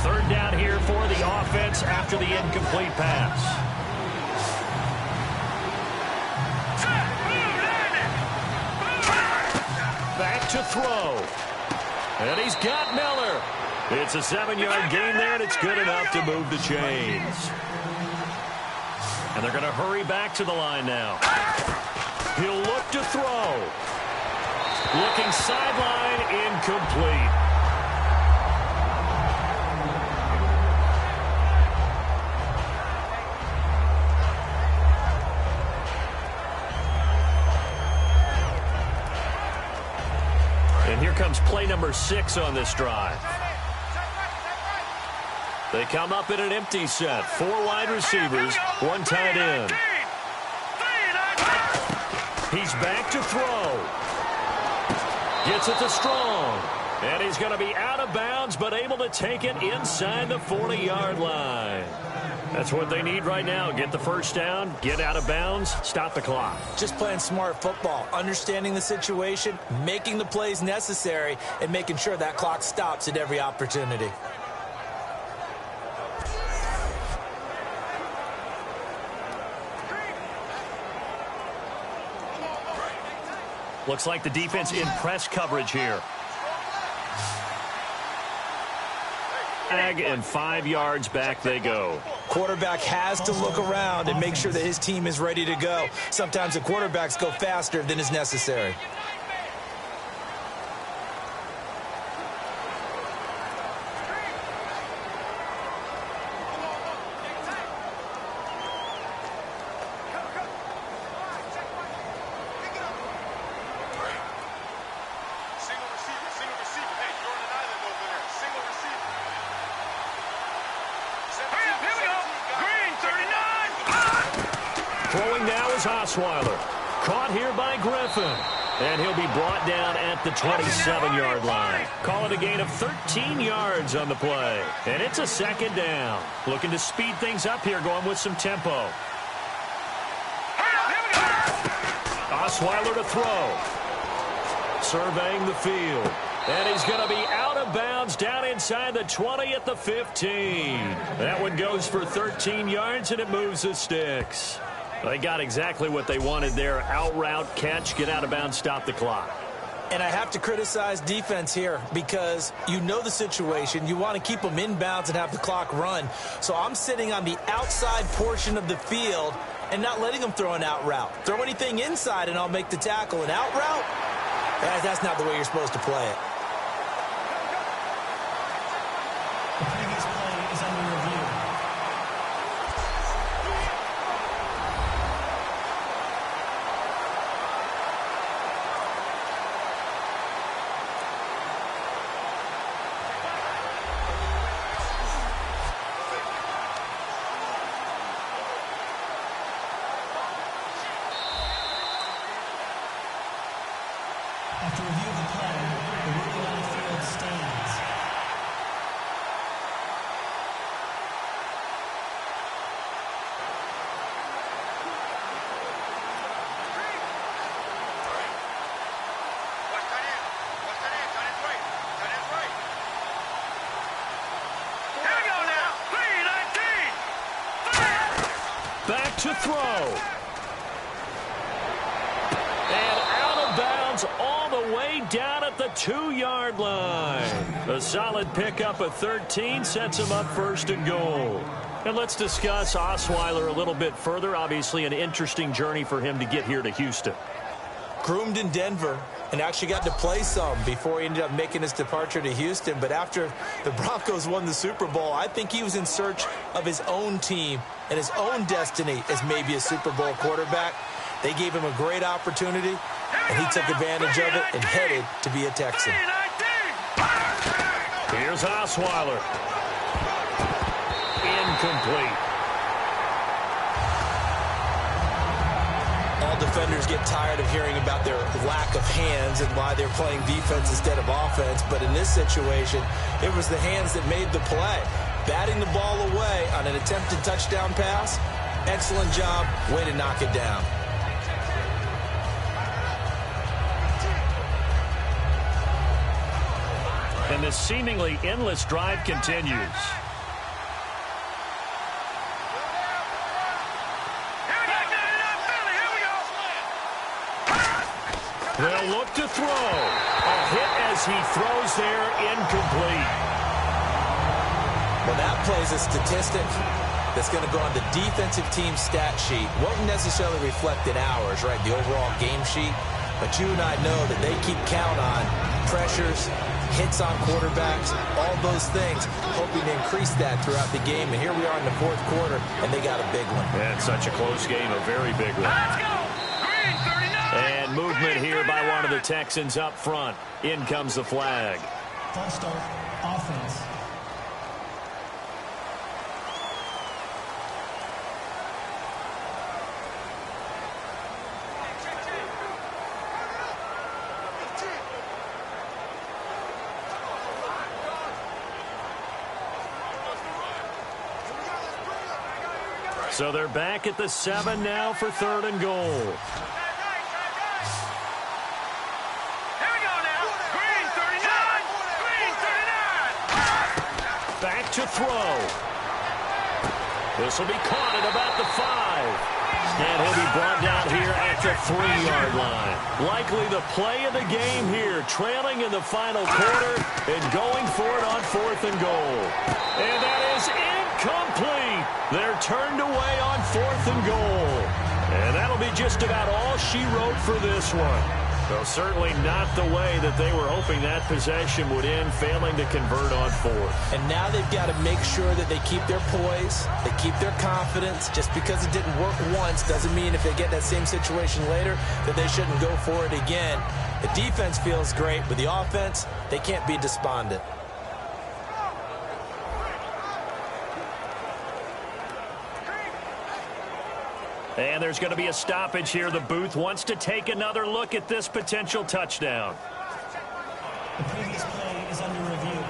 [SPEAKER 1] 3rd down here for the offense after the incomplete pass. Back to throw. And he's got Miller. It's a 7-yard gain there, and it's good enough to move the chains. And they're going to hurry back to the line now. He'll look to throw. Looking sideline, incomplete. And here comes play number 6 on this drive. They come up in an empty set. 4 wide receivers, 1 tight end. He's back to throw. Gets it to Strong. And he's going to be out of bounds, but able to take it inside the 40-yard line. That's what they need right now. Get the 1st down, get out of bounds, stop the clock.
[SPEAKER 2] Just playing smart football, understanding the situation, making the plays necessary, and making sure that clock stops at every opportunity.
[SPEAKER 1] Looks like the defense in press coverage here. And 5 yards back they go.
[SPEAKER 2] Quarterback has to look around and make sure that his team is ready to go. Sometimes the quarterbacks go faster than is necessary.
[SPEAKER 1] Throwing now is Osweiler. Caught here by Griffin. And he'll be brought down at the 27-yard line. Call it a gain of 13 yards on the play. And it's a second down. Looking to speed things up here, going with some tempo. Osweiler to throw. Surveying the field. And he's going to be out of bounds down inside the 20 at the 15. That one goes for 13 yards, and it moves the sticks. They got exactly what they wanted there. Out route, catch, get out of bounds, stop the clock.
[SPEAKER 2] And I have to criticize defense here because you know the situation. You want to keep them inbounds and have the clock run. So I'm sitting on the outside portion of the field and not letting them throw an out route. Throw anything inside and I'll make the tackle. An out route? That's not the way you're supposed to play it.
[SPEAKER 6] The previous play is under review. After review of the play, the ruling on the field stands.
[SPEAKER 3] Watch tight end. Watch tight end. Tight end's right. Tight end's right. Here we go now. 3-19.
[SPEAKER 1] Back to throw. And out of bounds all the way down at the 2-yard line. A solid pickup of 13 sets him up first and goal. And let's discuss Osweiler a little bit further. Obviously an interesting journey for him to get here to Houston.
[SPEAKER 2] Groomed in Denver and actually got to play some before he ended up making his departure to Houston. But after the Broncos won the Super Bowl, I think he was in search of his own team and his own destiny as maybe a Super Bowl quarterback. They gave him a great opportunity, and he took advantage of it and headed to be a Texan.
[SPEAKER 1] Here's Osweiler. Incomplete.
[SPEAKER 2] All defenders get tired of hearing about their lack of hands and why they're playing defense instead of offense. But in this situation, it was the hands that made the play. Batting the ball away on an attempted touchdown pass. Excellent job. Way to knock it down.
[SPEAKER 1] And this seemingly endless drive continues. They'll look to throw. A hit as he throws there, incomplete.
[SPEAKER 2] Well, that plays a statistic that's going to go on the defensive team stat sheet. Won't necessarily reflect in ours, right, the overall game sheet. But you and I know that they keep count on pressures, hits on quarterbacks, all those things, hoping to increase that throughout the game. And here we are in the fourth quarter, and they got a big one.
[SPEAKER 1] Yeah, it's such a close game, a very big one.
[SPEAKER 3] Let's go. Green 39.
[SPEAKER 1] And movement here by one of the Texans up front. In comes the flag.
[SPEAKER 6] False start, offense.
[SPEAKER 1] So they're back at the 7 now for 3rd and goal.
[SPEAKER 3] Here we go now. Green 39. Green 39.
[SPEAKER 1] Back to throw. This will be caught at about the 5. And he'll be brought down here at the 3-yard line. Likely the play of the game here, trailing in the final quarter and going for it on 4th and goal. And that is incomplete. They're turned away on 4th and goal. And that'll be just about all she wrote for this one. So certainly not the way that they were hoping that possession would end, failing to convert on 4th.
[SPEAKER 2] And now they've got to make sure that they keep their poise, they keep their confidence. Just because it didn't work once doesn't mean if they get that same situation later that they shouldn't go for it again. The defense feels great, but the offense, they can't be despondent.
[SPEAKER 1] And there's going to be a stoppage here. The booth wants to take another look at this potential touchdown.
[SPEAKER 6] The previous play is under review.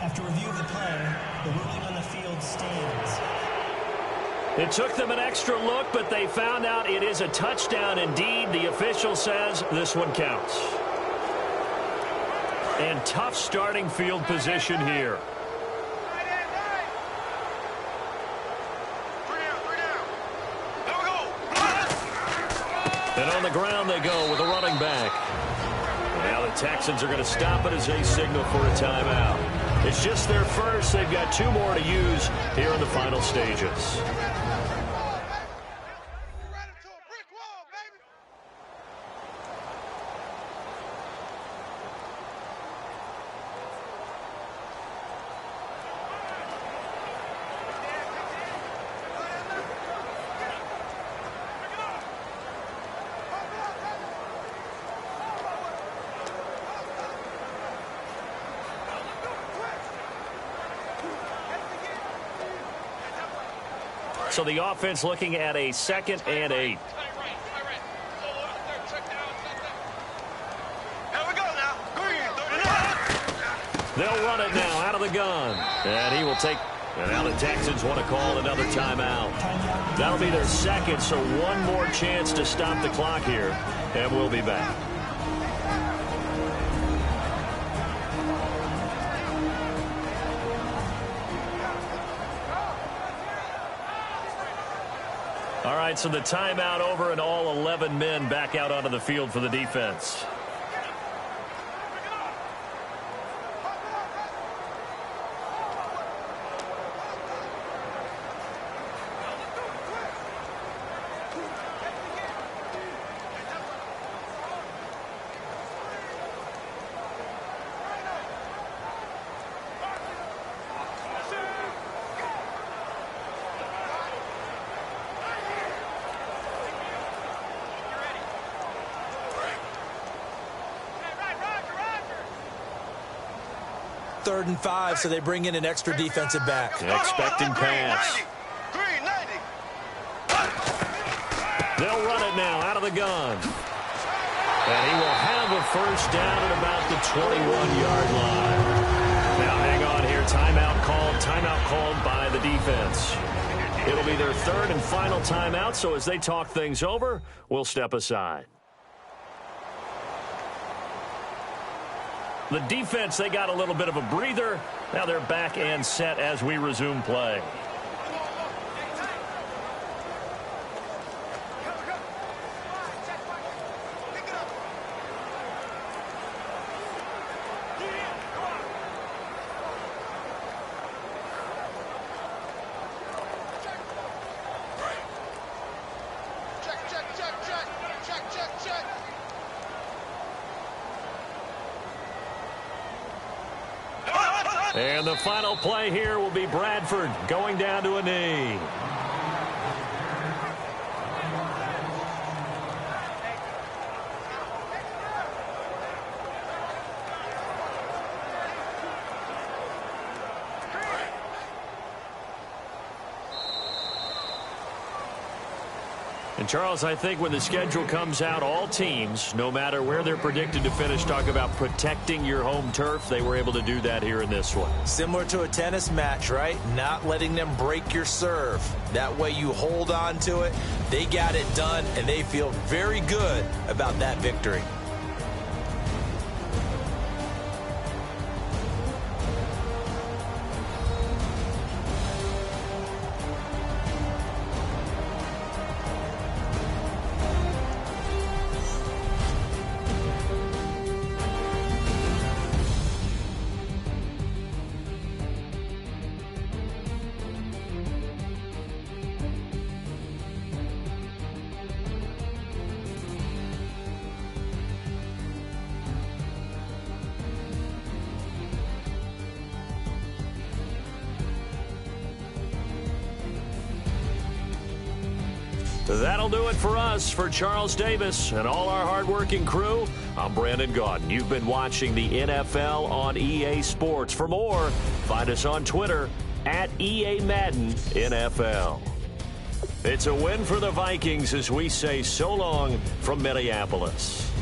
[SPEAKER 6] After review of the play, the ruling on the field stands.
[SPEAKER 1] It took them an extra look, but they found out it is a touchdown indeed. The official says this one counts. And tough starting field position here. And on the ground they go with a running back. Now the Texans are going to stop it as they signal for a timeout. It's just their first. They've got 2 more to use here in the final stages. So the offense looking at a 2nd and 8. They'll run it now out of the gun. And he will take. And now the Texans want to call another timeout. That'll be their 2nd, so 1 more chance to stop the clock here. And we'll be back. All right, so the timeout over and all 11 men back out onto the field for the defense.
[SPEAKER 2] Third and 5, so they bring in an extra defensive back.
[SPEAKER 1] Expecting pass. They'll run it now out of the gun. And he will have a first down at about the 21-yard line. Now hang on here. Timeout called by the defense. It'll be their 3rd and final timeout, so as they talk things over, we'll step aside. The defense, they got a little bit of a breather. Now they're back and set as we resume play. And the final play here will be Bradford going down to a knee. And And Charles, I think when the schedule comes out, all teams, no matter where they're predicted to finish, talk about protecting your home turf. They were able to do that here in this one.
[SPEAKER 2] Similar to a tennis match, right? Not letting them break your serve. That way you hold on to it. They got it done, and they feel very good about that victory.
[SPEAKER 1] That'll do it for us. For Charles Davis and all our hardworking crew, I'm Brandon Gaudin. You've been watching the NFL on EA Sports. For more, find us on Twitter at EA Madden NFL. It's a win for the Vikings as we say so long from Minneapolis.